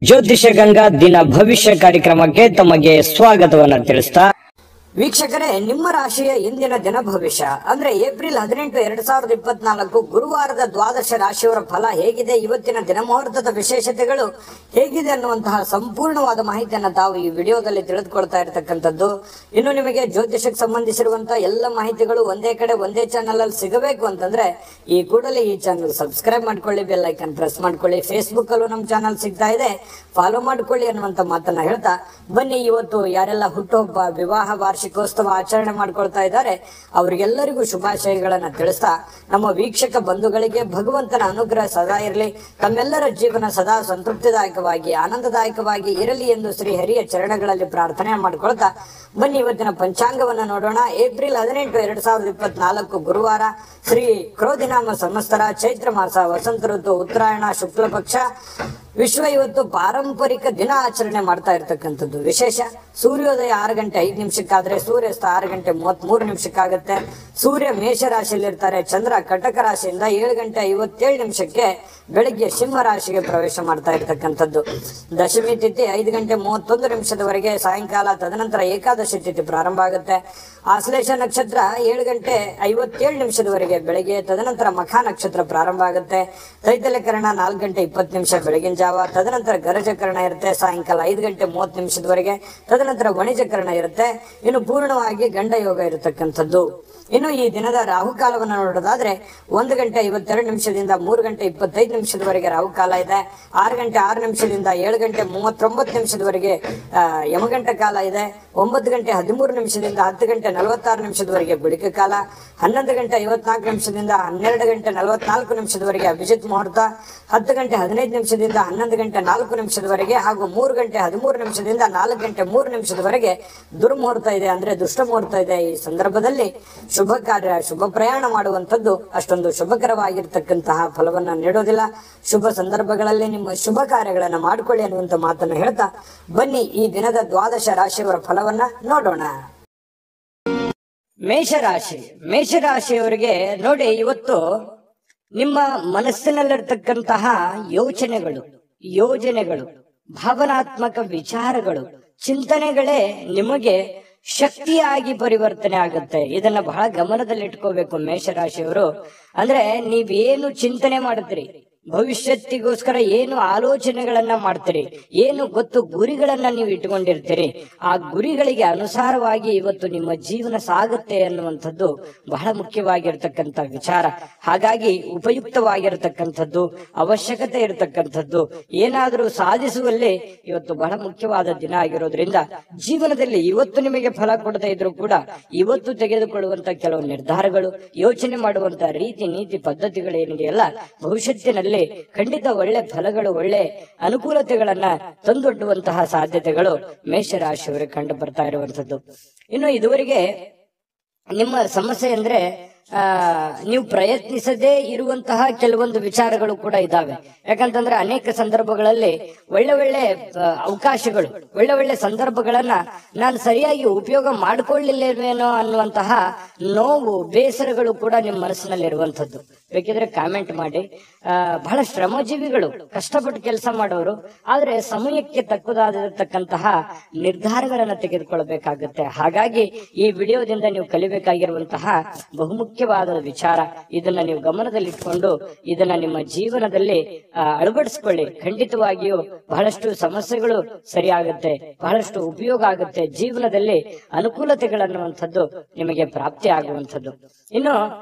ಜ್ಯೋತಿಷ ಗಂಗಾ ದಿನ ಭವಿಷ್ಯ ಕಾರ್ಯಕ್ರಮಕ್ಕೆ ತಮಗೆ ಸ್ವಾಗತವನ್ನ ತಿಳಿಸ್ತಾ ವೀಕ್ಷಕರೇ, ನಿಮ್ಮ ರಾಶಿಯ ಇಂದಿನ ದಿನ ಭವಿಷ್ಯ ಅಂದ್ರೆ ಏಪ್ರಿಲ್ 18, 2024 ಗುರುವಾರದ ದ್ವಾದಶ ರಾಶಿಯವರ ಫಲ ಹೇಗಿದೆ, ಇವತ್ತಿನ ದಿನ ಮುಹೂರ್ತದ ವಿಶೇಷತೆಗಳು ಹೇಗಿದೆ ಅನ್ನುವಂತಹ ಸಂಪೂರ್ಣವಾದ ಮಾಹಿತಿಯನ್ನು ತಾವು ಈ ವಿಡಿಯೋದಲ್ಲಿ ತಿಳಿದುಕೊಳ್ತಾ ಇರತಕ್ಕಂಥದ್ದು. ಇನ್ನು ನಿಮಗೆ ಜ್ಯೋತಿಷಕ್ಕೆ ಸಂಬಂಧಿಸಿರುವಂತಹ ಎಲ್ಲ ಮಾಹಿತಿಗಳು ಒಂದೇ ಕಡೆ ಒಂದೇ ಚಾನಲ್ ಅಲ್ಲಿ ಸಿಗಬೇಕು ಅಂತಂದ್ರೆ ಈ ಕೂಡಲೇ ಈ ಚಾನಲ್ ಸಬ್ಸ್ಕ್ರೈಬ್ ಮಾಡ್ಕೊಳ್ಳಿ, ಬೆಲ್ ಐಕನ್ ಪ್ರೆಸ್ ಮಾಡ್ಕೊಳ್ಳಿ. ಫೇಸ್ಬುಕ್ ಅಲ್ಲೂ ನಮ್ಮ ಚಾನಲ್ ಸಿಗ್ತಾ ಇದೆ, ಫಾಲೋ ಮಾಡ್ಕೊಳ್ಳಿ ಅನ್ನುವಂತ ಮಾತನ್ನ ಹೇಳ್ತಾ ಬನ್ನಿ, ಇವತ್ತು ಯಾರೆಲ್ಲ ಹುಟ್ಟುಹಬ್ಬ, ವಿವಾಹ ವಾರ್ಷಿಕೋತ್ಸವ ಆಚರಣೆ ಮಾಡ್ಕೊಳ್ತಾ ಇದ್ದಾರೆ ಅವರಿಗೆಲ್ಲರಿಗೂ ಶುಭಾಶಯಗಳನ್ನ ತಿಳಿಸ್ತಾ ನಮ್ಮ ವೀಕ್ಷಕ ಬಂಧುಗಳಿಗೆ ಭಗವಂತನ ಅನುಗ್ರಹ ಸದಾ ಇರಲಿ, ತಮ್ಮೆಲ್ಲರ ಜೀವನ ಸದಾ ಸಂತೃಪ್ತಿದಾಯಕವಾಗಿ ಆನಂದದಾಯಕವಾಗಿ ಇರಲಿ ಎಂದು ಶ್ರೀ ಹರಿಯ ಚರಣಗಳಲ್ಲಿ ಪ್ರಾರ್ಥನೆ ಮಾಡ್ಕೊಳ್ತಾ ಬನ್ನಿ ಇವತ್ತಿನ ಪಂಚಾಂಗವನ್ನ ನೋಡೋಣ. ಏಪ್ರಿಲ್ 18, 2024 ಗುರುವಾರ, ಶ್ರೀ ಕ್ರೋಧಿನಾಮ ಸಂವತ್ಸರ, ಚೈತ್ರ ಮಾಸ, ವಸಂತ ಋತು, ಉತ್ತರಾಯಣ, ಶುಕ್ಲ ಪಕ್ಷ. ವಿಶ್ವ ಇವತ್ತು ಪಾರಂಪರಿಕ ದಿನ ಆಚರಣೆ ಮಾಡ್ತಾ ಇರ್ತಕ್ಕಂಥದ್ದು. ವಿಶೇಷ ಸೂರ್ಯೋದಯ 6 ಗಂಟೆ 5 ನಿಮಿಷಕ್ಕಾದ್ರೆ ಸೂರ್ಯಾಸ್ತ 6 ಗಂಟೆ 33 ನಿಮಿಷಕ್ಕಾಗುತ್ತೆ. ಸೂರ್ಯ ಮೇಷ ರಾಶಿಯಲ್ಲಿ ಇರ್ತಾರೆ, ಚಂದ್ರ ಕಟಕ ರಾಶಿಯಿಂದ 7 ಗಂಟೆ 57 ನಿಮಿಷಕ್ಕೆ ಬೆಳಿಗ್ಗೆ ಸಿಂಹ ರಾಶಿಗೆ ಪ್ರವೇಶ ಮಾಡ್ತಾ ಇರ್ತಕ್ಕಂಥದ್ದು. ದಶಮಿ ತಿಥಿ 5 ಗಂಟೆ 31 ನಿಮಿಷದವರೆಗೆ ಸಾಯಂಕಾಲ, ತದನಂತರ ಏಕಾದಶಿ ತಿಥಿ ಪ್ರಾರಂಭ ಆಗುತ್ತೆ. ಆಶ್ಲೇಷ ನಕ್ಷತ್ರ 7 ಗಂಟೆ 57 ನಿಮಿಷದವರೆಗೆ ಬೆಳಿಗ್ಗೆ, ತದನಂತರ ಮಖ ನಕ್ಷತ್ರ ಪ್ರಾರಂಭ ಆಗುತ್ತೆ. ತೈತಲಕರಣ 4 ಗಂಟೆ 20 ನಿಮಿಷ ಬೆಳಗಿನ ಜಾವ, ತದನಂತರ ಗರಜಕರಣ ಇರುತ್ತೆ ಸಾಯಂಕಾಲ 5 ಗಂಟೆ 30 ನಿಮಿಷದವರೆಗೆ, ತದನಂತರ ವಣಿಜಕರಣ ಇರುತ್ತೆ. ಇನ್ನು ಪೂರ್ಣವಾಗಿ ಗಂಡ ಯೋಗ ಇರತಕ್ಕಂಥದ್ದು. ಇನ್ನು ಈ ದಿನದ ರಾಹುಕಾಲವನ್ನು ನೋಡೋದಾದ್ರೆ 1 ಗಂಟೆ 52 ನಿಮಿಷದಿಂದ 3 ಗಂಟೆ 25 ನಿಮಿಷದವರೆಗೆ ರಾಹುಕಾಲ ಇದೆ. 6 ಗಂಟೆ 6 ನಿಮಿಷದಿಂದ 7 ಗಂಟೆ 39 ನಿಮಿಷದವರೆಗೆ ಯಮಗಂಟ ಕಾಲ ಇದೆ. 9 ಗಂಟೆ 13 ನಿಮಿಷದಿಂದ 10 ಗಂಟೆ 46 ನಿಮಿಷದವರೆಗೆ ಗುಳಿಕ ಕಾಲ. 11 ಗಂಟೆ 54 ನಿಮಿಷದಿಂದ 12 ಗಂಟೆ 44 ನಿಮಿಷದವರೆಗೆ ಅಭಿಜಿತ್ ಮುಹೂರ್ತ. 10 ಗಂಟೆ 15 ನಿಮಿಷದಿಂದ 11 ಗಂಟೆ 4 ನಿಮಿಷದವರೆಗೆ ಹಾಗೂ 3 ಗಂಟೆ 13 ನಿಮಿಷದಿಂದ 4 ಗಂಟೆ 3 ನಿಮಿಷದವರೆಗೆ ದುರ್ಮುಹೂರ್ತ ಇದೆ, ಅಂದ್ರೆ ದುಷ್ಟ ಮುಹೂರ್ತ ಇದೆ. ಈ ಸಂದರ್ಭದಲ್ಲಿ ಶುಭ ಕಾರ್ಯ, ಶುಭ ಪ್ರಯಾಣ ಮಾಡುವಂಥದ್ದು ಅಷ್ಟೊಂದು ಶುಭಕರವಾಗಿರ್ತಕ್ಕಂತಹ ಫಲವನ್ನ ನೀಡೋದಿಲ್ಲ. ಶುಭ ಸಂದರ್ಭಗಳಲ್ಲಿ ನಿಮ್ಮ ಶುಭ ಕಾರ್ಯಗಳನ್ನ ಮಾಡಿಕೊಳ್ಳಿ ಅನ್ನುವಂತ ಮಾತನ್ನು ಹೇಳ್ತಾ ಬನ್ನಿ ಈ ದಿನದ ದ್ವಾದಶ ರಾಶಿಯವರ ಫಲವನ್ನ ನೋಡೋಣ. ಮೇಷರಾಶಿ. ಮೇಷರಾಶಿಯವರಿಗೆ ನೋಡಿ, ಇವತ್ತು ನಿಮ್ಮ ಮನಸ್ಸಿನಲ್ಲಿರ್ತಕ್ಕಂತಹ ಯೋಜನೆಗಳು, ಭಾವನಾತ್ಮಕ ವಿಚಾರಗಳು, ಚಿಂತನೆಗಳೇ ನಿಮಗೆ ಶಕ್ತಿಯಾಗಿ ಪರಿವರ್ತನೆ ಆಗುತ್ತೆ. ಇದನ್ನ ಬಹಳ ಗಮನದಲ್ಲಿಟ್ಕೋಬೇಕು ಮೇಷರಾಶಿಯವರು. ಅಂದ್ರೆ ನೀವೇನು ಚಿಂತನೆ ಮಾಡ್ತೀರಿ, ಭವಿಷ್ಯತ್ತಿಗೋಸ್ಕರ ಏನು ಆಲೋಚನೆಗಳನ್ನ ಮಾಡ್ತೀರಿ, ಏನು ಗೊತ್ತು ಗುರಿಗಳನ್ನ ನೀವು ಇಟ್ಕೊಂಡಿರ್ತೀರಿ, ಆ ಗುರಿಗಳಿಗೆ ಅನುಸಾರವಾಗಿ ಇವತ್ತು ನಿಮ್ಮ ಜೀವನ ಸಾಗುತ್ತೆ ಅನ್ನುವಂಥದ್ದು ಬಹಳ ಮುಖ್ಯವಾಗಿರ್ತಕ್ಕಂಥ ವಿಚಾರ. ಹಾಗಾಗಿ ಉಪಯುಕ್ತವಾಗಿರ್ತಕ್ಕಂಥದ್ದು, ಅವಶ್ಯಕತೆ ಇರತಕ್ಕಂಥದ್ದು, ಏನಾದರೂ ಸಾಧಿಸುವಲ್ಲಿ ಇವತ್ತು ಬಹಳ ಮುಖ್ಯವಾದ ದಿನ ಆಗಿರೋದ್ರಿಂದ ಜೀವನದಲ್ಲಿ ಇವತ್ತು ನಿಮಗೆ ಫಲ ಕೊಡದೇ ಇದ್ರು ಕೂಡ ಇವತ್ತು ತೆಗೆದುಕೊಳ್ಳುವಂತ ಕೆಲವು ನಿರ್ಧಾರಗಳು, ಯೋಚನೆ ಮಾಡುವಂತ ರೀತಿ ನೀತಿ ಪದ್ಧತಿಗಳೇನಿದೆಯಲ್ಲ, ಭವಿಷ್ಯತ್ತಿನಲ್ಲಿ ಖಂಡಿತ ಒಳ್ಳೆ ಫಲಗಳು, ಒಳ್ಳೆ ಅನುಕೂಲತೆಗಳನ್ನ ತಂದೊಡ್ಡುವಂತಹ ಸಾಧ್ಯತೆಗಳು ಮೇಷರಾಶಿಯವರಿಗೆ ಕಂಡು ಬರ್ತಾ ಇರುವಂತದ್ದು. ಇನ್ನು ಇದುವರೆಗೆ ನಿಮ್ಮ ಸಮಸ್ಯೆ ಅಂದ್ರೆ ನೀವು ಪ್ರಯತ್ನಿಸದೇ ಇರುವಂತಹ ಕೆಲವೊಂದು ವಿಚಾರಗಳು ಕೂಡ ಇದಾವೆ. ಯಾಕಂತಂದ್ರೆ ಅನೇಕ ಸಂದರ್ಭಗಳಲ್ಲಿ ಒಳ್ಳೆ ಅವಕಾಶಗಳು, ಒಳ್ಳೆ ಸಂದರ್ಭಗಳನ್ನ ನಾನು ಸರಿಯಾಗಿ ಉಪಯೋಗ ಮಾಡಿಕೊಳ್ಳಿಲ್ಲೇನೋ ಅನ್ನುವಂತಹ ನೋವು, ಬೇಸರಗಳು ಕೂಡ ನಿಮ್ಮ ಮನಸ್ಸಿನಲ್ಲಿ ಇರುವಂತದ್ದು. ಬೇಕಿದ್ರೆ ಕಾಮೆಂಟ್ ಮಾಡಿ. ಬಹಳ ಶ್ರಮಜೀವಿಗಳು, ಕಷ್ಟಪಟ್ಟು ಕೆಲಸ ಮಾಡೋರು, ಆದ್ರೆ ಸಮಯಕ್ಕೆ ತಕ್ಕದಾಗಿರತಕ್ಕಂತಹ ನಿರ್ಧಾರಗಳನ್ನ ತೆಗೆದುಕೊಳ್ಬೇಕಾಗುತ್ತೆ. ಹಾಗಾಗಿ ಈ ವಿಡಿಯೋದಿಂದ ನೀವು ಕಲಿಬೇಕಾಗಿರುವಂತಹ ಬಹುಮುಖ್ಯವಾದ ವಿಚಾರ, ಇದನ್ನ ನೀವು ಗಮನದಲ್ಲಿಟ್ಕೊಂಡು ಇದನ್ನ ನಿಮ್ಮ ಜೀವನದಲ್ಲಿ ಅಳವಡಿಸ್ಕೊಳ್ಳಿ. ಖಂಡಿತವಾಗಿಯೂ ಬಹಳಷ್ಟು ಸಮಸ್ಯೆಗಳು ಸರಿಯಾಗುತ್ತೆ, ಬಹಳಷ್ಟು ಉಪಯೋಗ ಆಗುತ್ತೆ, ಜೀವನದಲ್ಲಿ ಅನುಕೂಲತೆಗಳನ್ನುವಂಥದ್ದು ನಿಮಗೆ ಪ್ರಾಪ್ತಿ ಆಗುವಂಥದ್ದು. ಇನ್ನು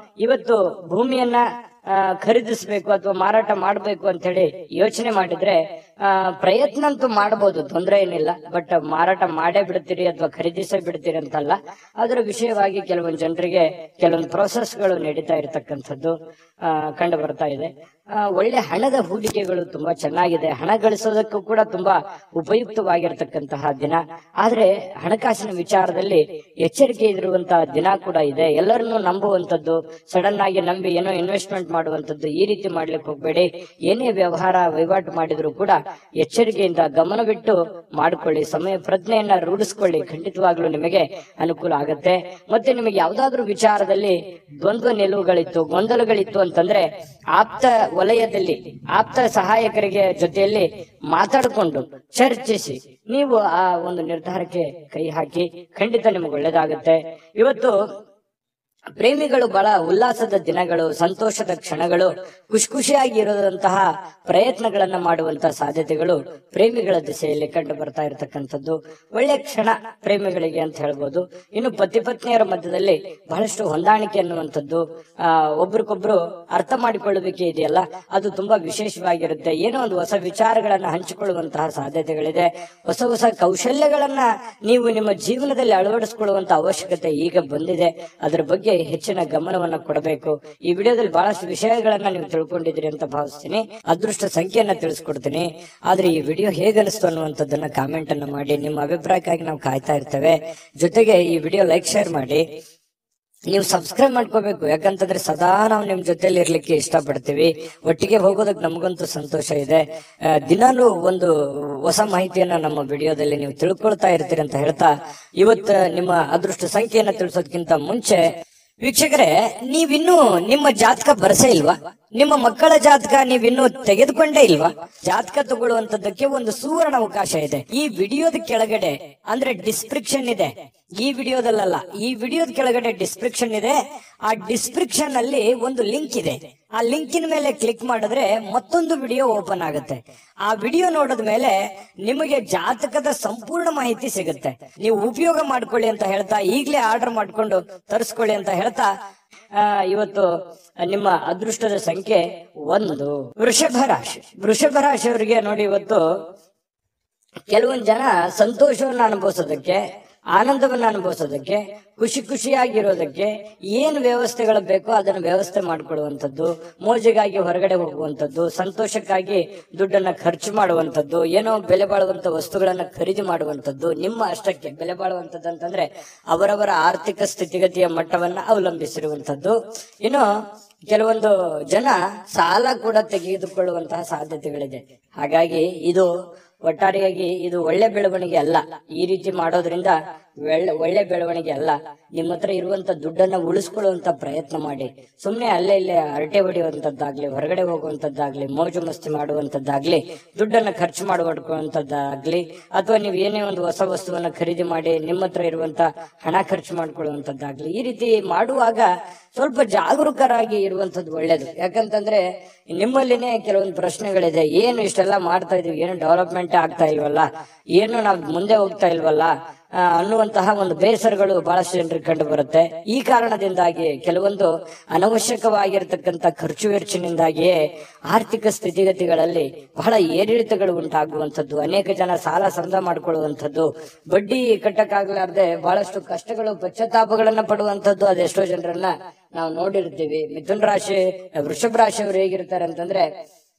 ಇವತ್ತು ಭೂಮಿಯನ್ನ ಖರೀದಿಸಬೇಕು ಅಥವಾ ಮಾರಾಟ ಮಾಡಬೇಕು ಅಂತ ಹೇಳಿ ಯೋಚನೆ ಮಾಡಿದ್ರೆ ಪ್ರಯತ್ನ ಅಂತೂ ಮಾಡಬಹುದು, ತೊಂದರೆ ಏನಿಲ್ಲ. ಬಟ್ ಮಾರಾಟ ಮಾಡೇ ಬಿಡ್ತೀರಿ ಅಥವಾ ಖರೀದಿಸೇ ಬಿಡ್ತೀರಿ ಅಂತಲ್ಲ. ಅದರ ವಿಷಯವಾಗಿ ಕೆಲವೊಂದು ಜನರಿಗೆ ಕೆಲವೊಂದು ಪ್ರೋಸೆಸ್ಗಳು ನಡೀತಾ ಇರತಕ್ಕಂಥದ್ದು ಕಂಡು ಬರ್ತಾ ಇದೆ. ಒಳ್ಳೆ ಹಣದ ಹೂಡಿಕೆಗಳು ತುಂಬಾ ಚೆನ್ನಾಗಿದೆ, ಹಣ ಗಳಿಸೋದಕ್ಕೂ ಕೂಡ ತುಂಬಾ ಉಪಯುಕ್ತವಾಗಿರ್ತಕ್ಕಂತಹ ದಿನ. ಆದ್ರೆ ಹಣಕಾಸಿನ ವಿಚಾರದಲ್ಲಿ ಎಚ್ಚರಿಕೆ ಇರುವಂತಹ ದಿನ ಕೂಡ ಇದೆ. ಎಲ್ಲರನ್ನೂ ನಂಬುವಂಥದ್ದು, ಸಡನ್ ಆಗಿ ನಂಬಿ ಏನೋ ಇನ್ವೆಸ್ಟ್ಮೆಂಟ್ ಮಾಡುವಂಥದ್ದು, ಈ ರೀತಿ ಮಾಡ್ಲಿಕ್ಕೆ ಹೋಗ್ಬೇಡಿ. ಏನೇ ವಹಿವಾಟು ಮಾಡಿದ್ರು ಕೂಡ ಎಚ್ಚರಿಕೆಯಿಂದ ಗಮನವಿಟ್ಟು ಮಾಡಿಕೊಳ್ಳಿ, ಸಮಯ ಪ್ರಜ್ಞೆಯನ್ನ ರೂಢಿಸ್ಕೊಳ್ಳಿ. ಖಂಡಿತವಾಗ್ಲೂ ನಿಮಗೆ ಅನುಕೂಲ ಆಗತ್ತೆ. ಮತ್ತೆ ನಿಮಗೆ ಯಾವ್ದಾದ್ರು ವಿಚಾರದಲ್ಲಿ ದ್ವಂದ್ವ ನಿಲುವುಗಳಿತ್ತು, ಗೊಂದಲಗಳಿತ್ತು ಅಂತಂದ್ರೆ ಆಪ್ತ ವಲಯದಲ್ಲಿ ಆಪ್ತ ಸಹಾಯಕರಿಗೆ ಜೊತೆಯಲ್ಲಿ ಮಾತಾಡಿಕೊಂಡು ಚರ್ಚಿಸಿ ನೀವು ಆ ಒಂದು ನಿರ್ಧಾರಕ್ಕೆ ಕೈ ಹಾಕಿ, ಖಂಡಿತ ನಿಮ್ಗೆ ಒಳ್ಳೇದಾಗುತ್ತೆ. ಇವತ್ತು ಪ್ರೇಮಿಗಳು ಬಹಳ ಉಲ್ಲಾಸದ ದಿನಗಳು, ಸಂತೋಷದ ಕ್ಷಣಗಳು, ಖುಷಿಯಾಗಿ ಇರೋದಂತಹ ಪ್ರಯತ್ನಗಳನ್ನ ಮಾಡುವಂತಹ ಸಾಧ್ಯತೆಗಳು ಪ್ರೇಮಿಗಳ ದಿಸೆಯಲ್ಲಿ ಕಂಡು ಬರ್ತಾ ಇರತಕ್ಕಂಥದ್ದು ಒಳ್ಳೆ ಕ್ಷಣ ಪ್ರೇಮಿಗಳಿಗೆ ಅಂತ ಹೇಳ್ಬೋದು. ಇನ್ನು ಪತಿ ಪತ್ನಿಯರ ಮಧ್ಯದಲ್ಲಿ ಬಹಳಷ್ಟು ಹೊಂದಾಣಿಕೆ ಅನ್ನುವಂಥದ್ದು, ಒಬ್ರಿಗೊಬ್ರು ಅರ್ಥ ಮಾಡಿಕೊಳ್ಳುವಿಕೆ ಇದೆಯಲ್ಲ, ಅದು ತುಂಬಾ ವಿಶೇಷವಾಗಿರುತ್ತೆ. ಏನೋ ಒಂದು ಹೊಸ ವಿಚಾರಗಳನ್ನ ಹಂಚಿಕೊಳ್ಳುವಂತಹ ಸಾಧ್ಯತೆಗಳಿದೆ. ಹೊಸ ಹೊಸ ಕೌಶಲ್ಯಗಳನ್ನ ನೀವು ನಿಮ್ಮ ಜೀವನದಲ್ಲಿ ಅಳವಡಿಸಿಕೊಳ್ಳುವಂತ ಅವಶ್ಯಕತೆ ಈಗ ಬಂದಿದೆ. ಅದರ ಬಗ್ಗೆ ಹೆಚ್ಚಿನ ಗಮನವನ್ನ ಕೊಡಬೇಕು. ಈ ವಿಡಿಯೋದಲ್ಲಿ ಬಹಳಷ್ಟು ವಿಷಯಗಳನ್ನ ನೀವು ತಿಳ್ಕೊಂಡಿದ್ದೀರಿ ಅಂತ ಭಾವಿಸ್ತೀನಿ. ಅದೃಷ್ಟ ಸಂಖ್ಯೆಯನ್ನ ತಿಳಿಸ್ಕೊಡ್ತೀನಿ. ಆದ್ರೆ ಈ ವಿಡಿಯೋ ಹೇಗನಿಸ್ತು ಅನ್ನುವಂಥದ್ದನ್ನ ಕಾಮೆಂಟ್ ಅನ್ನ ಮಾಡಿ. ನಿಮ್ಮ ಅಭಿಪ್ರಾಯಕ್ಕಾಗಿ ನಾವು ಕಾಯ್ತಾ ಇರ್ತೇವೆ. ಜೊತೆಗೆ ಈ ವಿಡಿಯೋ ಲೈಕ್, ಶೇರ್ ಮಾಡಿ. ನೀವು ಸಬ್ಸ್ಕ್ರೈಬ್ ಮಾಡ್ಕೋಬೇಕು, ಯಾಕಂತಂದ್ರೆ ಸದಾ ನಾವು ನಿಮ್ ಜೊತೆಲಿ ಇರ್ಲಿಕ್ಕೆ ಇಷ್ಟಪಡ್ತೀವಿ. ಒಟ್ಟಿಗೆ ಹೋಗೋದಕ್ಕೆ ನಮಗಂತೂ ಸಂತೋಷ ಇದೆ. ದಿನಾಲೂ ಒಂದು ಹೊಸ ಮಾಹಿತಿಯನ್ನ ನಮ್ಮ ವಿಡಿಯೋದಲ್ಲಿ ನೀವು ತಿಳ್ಕೊಳ್ತಾ ಇರ್ತೀರಿ ಅಂತ ಹೇಳ್ತಾ, ಇವತ್ತು ನಿಮ್ಮ ಅದೃಷ್ಟ ಸಂಖ್ಯೆಯನ್ನ ತಿಳಿಸೋದಕ್ಕಿಂತ ಮುಂಚೆ ವೀಕ್ಷಕರೇ, ನೀವಿನ್ನೂ ನಿಮ್ಮ ಜಾತಕ ಬರಸೇ ಇಲ್ವಾ? ನಿಮ್ಮ ಮಕ್ಕಳ ಜಾತಕ ನೀವಿನ್ನೂ ತೆಗೆದುಕೊಂಡೇ ಇಲ್ವಾ? ಜಾತಕ ತಗೊಳ್ಳುವಂತದ್ದಕ್ಕೆ ಒಂದು ಸುವರ್ಣ ಅವಕಾಶ ಇದೆ. ಈ ವಿಡಿಯೋದ ಕೆಳಗಡೆ ಅಂದ್ರೆ ಡಿಸ್ಕ್ರಿಪ್ಷನ್ ಇದೆ. ಈ ವಿಡಿಯೋದಲ್ಲ, ಈ ವಿಡಿಯೋದ ಕೆಳಗಡೆ ಡಿಸ್ಕ್ರಿಪ್ಷನ್ ಇದೆ. ಆ ಡಿಸ್ಕ್ರಿಪ್ಷನ್ ಅಲ್ಲಿ ಒಂದು ಲಿಂಕ್ ಇದೆ. ಆ ಲಿಂಕಿನ ಮೇಲೆ ಕ್ಲಿಕ್ ಮಾಡಿದ್ರೆ ಮತ್ತೊಂದು ವಿಡಿಯೋ ಓಪನ್ ಆಗುತ್ತೆ. ಆ ವಿಡಿಯೋ ನೋಡಿದ ಮೇಲೆ ನಿಮಗೆ ಜಾತಕದ ಸಂಪೂರ್ಣ ಮಾಹಿತಿ ಸಿಗುತ್ತೆ. ನೀವು ಉಪಯೋಗ ಮಾಡ್ಕೊಳ್ಳಿ ಅಂತ ಹೇಳ್ತಾ, ಈಗಲೇ ಆರ್ಡರ್ ಮಾಡ್ಕೊಂಡು ತರಿಸ್ಕೊಳ್ಳಿ ಅಂತ ಹೇಳ್ತಾ, ಇವತ್ತು ನಿಮ್ಮ ಅದೃಷ್ಟದ ಸಂಖ್ಯೆ 1 ವೃಷಭ ರಾಶಿ. ವೃಷಭ ರಾಶಿಯವರಿಗೆ ನೋಡಿ, ಇವತ್ತು ಕೆಲವೊಂದು ಜನ ಸಂತೋಷವನ್ನ ಅನುಭವಿಸೋದಕ್ಕೆ, ಆನಂದವನ್ನ ಅನುಭವಿಸೋದಕ್ಕೆ, ಖುಷಿಯಾಗಿರೋದಕ್ಕೆ ಏನು ವ್ಯವಸ್ಥೆಗಳು ಬೇಕೋ ಅದನ್ನ ವ್ಯವಸ್ಥೆ ಮಾಡ್ಕೊಳ್ಳುವಂಥದ್ದು, ಮೋಜಿಗಾಗಿ ಹೊರಗಡೆ ಹೋಗುವಂಥದ್ದು, ಸಂತೋಷಕ್ಕಾಗಿ ದುಡ್ಡನ್ನ ಖರ್ಚು ಮಾಡುವಂಥದ್ದು, ಏನೋ ಬೆಲೆ ಬಾಳುವಂತ ವಸ್ತುಗಳನ್ನ ಖರೀದಿ ಮಾಡುವಂಥದ್ದು, ನಿಮ್ಮ ಅಷ್ಟಕ್ಕೆ ಬೆಲೆ ಬಾಳುವಂಥದ್ದು ಅಂತಂದ್ರೆ ಅವರವರ ಆರ್ಥಿಕ ಸ್ಥಿತಿಗತಿಯ ಮಟ್ಟವನ್ನ ಅವಲಂಬಿಸಿರುವಂಥದ್ದು. ಇನ್ನು ಕೆಲವೊಂದು ಜನ ಸಾಲ ಕೂಡ ತೆಗೆದುಕೊಳ್ಳುವಂತಹ ಸಾಧ್ಯತೆಗಳಿದೆ. ಹಾಗಾಗಿ ಇದು ಒಟ್ಟಾರೆಯಾಗಿ ಇದು ಒಳ್ಳೆ ಬೆಳವಣಿಗೆ ಅಲ್ಲ. ಈ ರೀತಿ ಮಾಡೋದ್ರಿಂದ ಒಳ್ಳೆ ಬೆಳವಣಿಗೆ ಅಲ್ಲ. ನಿಮ್ಮ ಹತ್ರ ಇರುವಂತ ದುಡ್ಡನ್ನ ಉಳಿಸ್ಕೊಳ್ಳುವಂತ ಪ್ರಯತ್ನ ಮಾಡಿ. ಸುಮ್ನೆ ಅಲ್ಲೇ ಇಲ್ಲೇ ಹರಟೆ ಹೊಡೆಯುವಂತದ್ದಾಗ್ಲಿ, ಹೊರಗಡೆ ಹೋಗುವಂತದ್ದಾಗ್ಲಿ, ಮೋಜು ಮಸ್ತಿ ಮಾಡುವಂತದ್ದಾಗ್ಲಿ, ದುಡ್ಡನ್ನ ಖರ್ಚು ಮಾಡುವಂತದ್ದಾಗ್ಲಿ, ಅಥವಾ ನೀವು ಏನೇ ಒಂದು ಹೊಸ ವಸ್ತುವನ್ನ ಖರೀದಿ ಮಾಡಿ ನಿಮ್ಮ ಹತ್ರ ಇರುವಂತ ಹಣ ಖರ್ಚು ಮಾಡ್ಕೊಳ್ಳುವಂತದ್ದಾಗ್ಲಿ, ಈ ರೀತಿ ಮಾಡುವಾಗ ಸ್ವಲ್ಪ ಜಾಗರೂಕರಾಗಿ ಇರುವಂತದ್ದು ಒಳ್ಳೇದು. ಯಾಕಂತಂದ್ರೆ ನಿಮ್ಮಲ್ಲಿನೇ ಕೆಲವೊಂದು ಪ್ರಶ್ನೆಗಳಿದೆ. ಏನು ಇಷ್ಟೆಲ್ಲ ಮಾಡ್ತಾ ಇದೀವಿ, ಏನು ಡೆವಲಪ್ಮೆಂಟ್ ಆಗ್ತಾ ಇಲ್ವಲ್ಲ, ಏನು ನಾವು ಮುಂದೆ ಹೋಗ್ತಾ ಇಲ್ವಲ್ಲ ಅನ್ನುವಂತಹ ಒಂದು ಬೇಸರಗಳು ಬಹಳಷ್ಟು ಜನರಿಗೆ ಕಂಡು ಬರುತ್ತೆ. ಈ ಕಾರಣದಿಂದಾಗಿ ಕೆಲವೊಂದು ಅನವಶ್ಯಕವಾಗಿರ್ತಕ್ಕಂಥ ಖರ್ಚು ವೆಚ್ಚದಿಂದಾಗಿಯೇ ಆರ್ಥಿಕ ಸ್ಥಿತಿಗತಿಗಳಲ್ಲಿ ಬಹಳ ಏರಿಳಿತಗಳು ಉಂಟಾಗುವಂಥದ್ದು, ಅನೇಕ ಜನ ಸಾಲ ಸಂದ ಮಾಡಿಕೊಳ್ಳುವಂಥದ್ದು, ಬಡ್ಡಿ ಕಟ್ಟಕ್ಕಾಗಲಾರ್ದೆ ಬಹಳಷ್ಟು ಕಷ್ಟಗಳು, ಪಶ್ಚಾತ್ತಾಪಗಳನ್ನ ಪಡುವಂಥದ್ದು ಅದೆಷ್ಟೋ ಜನರನ್ನ ನಾವು ನೋಡಿರ್ತೀವಿ. ಮಿಥುನ್ ರಾಶಿ, ವೃಷಭ ರಾಶಿಯವರು ಹೇಗಿರ್ತಾರೆ ಅಂತಂದ್ರೆ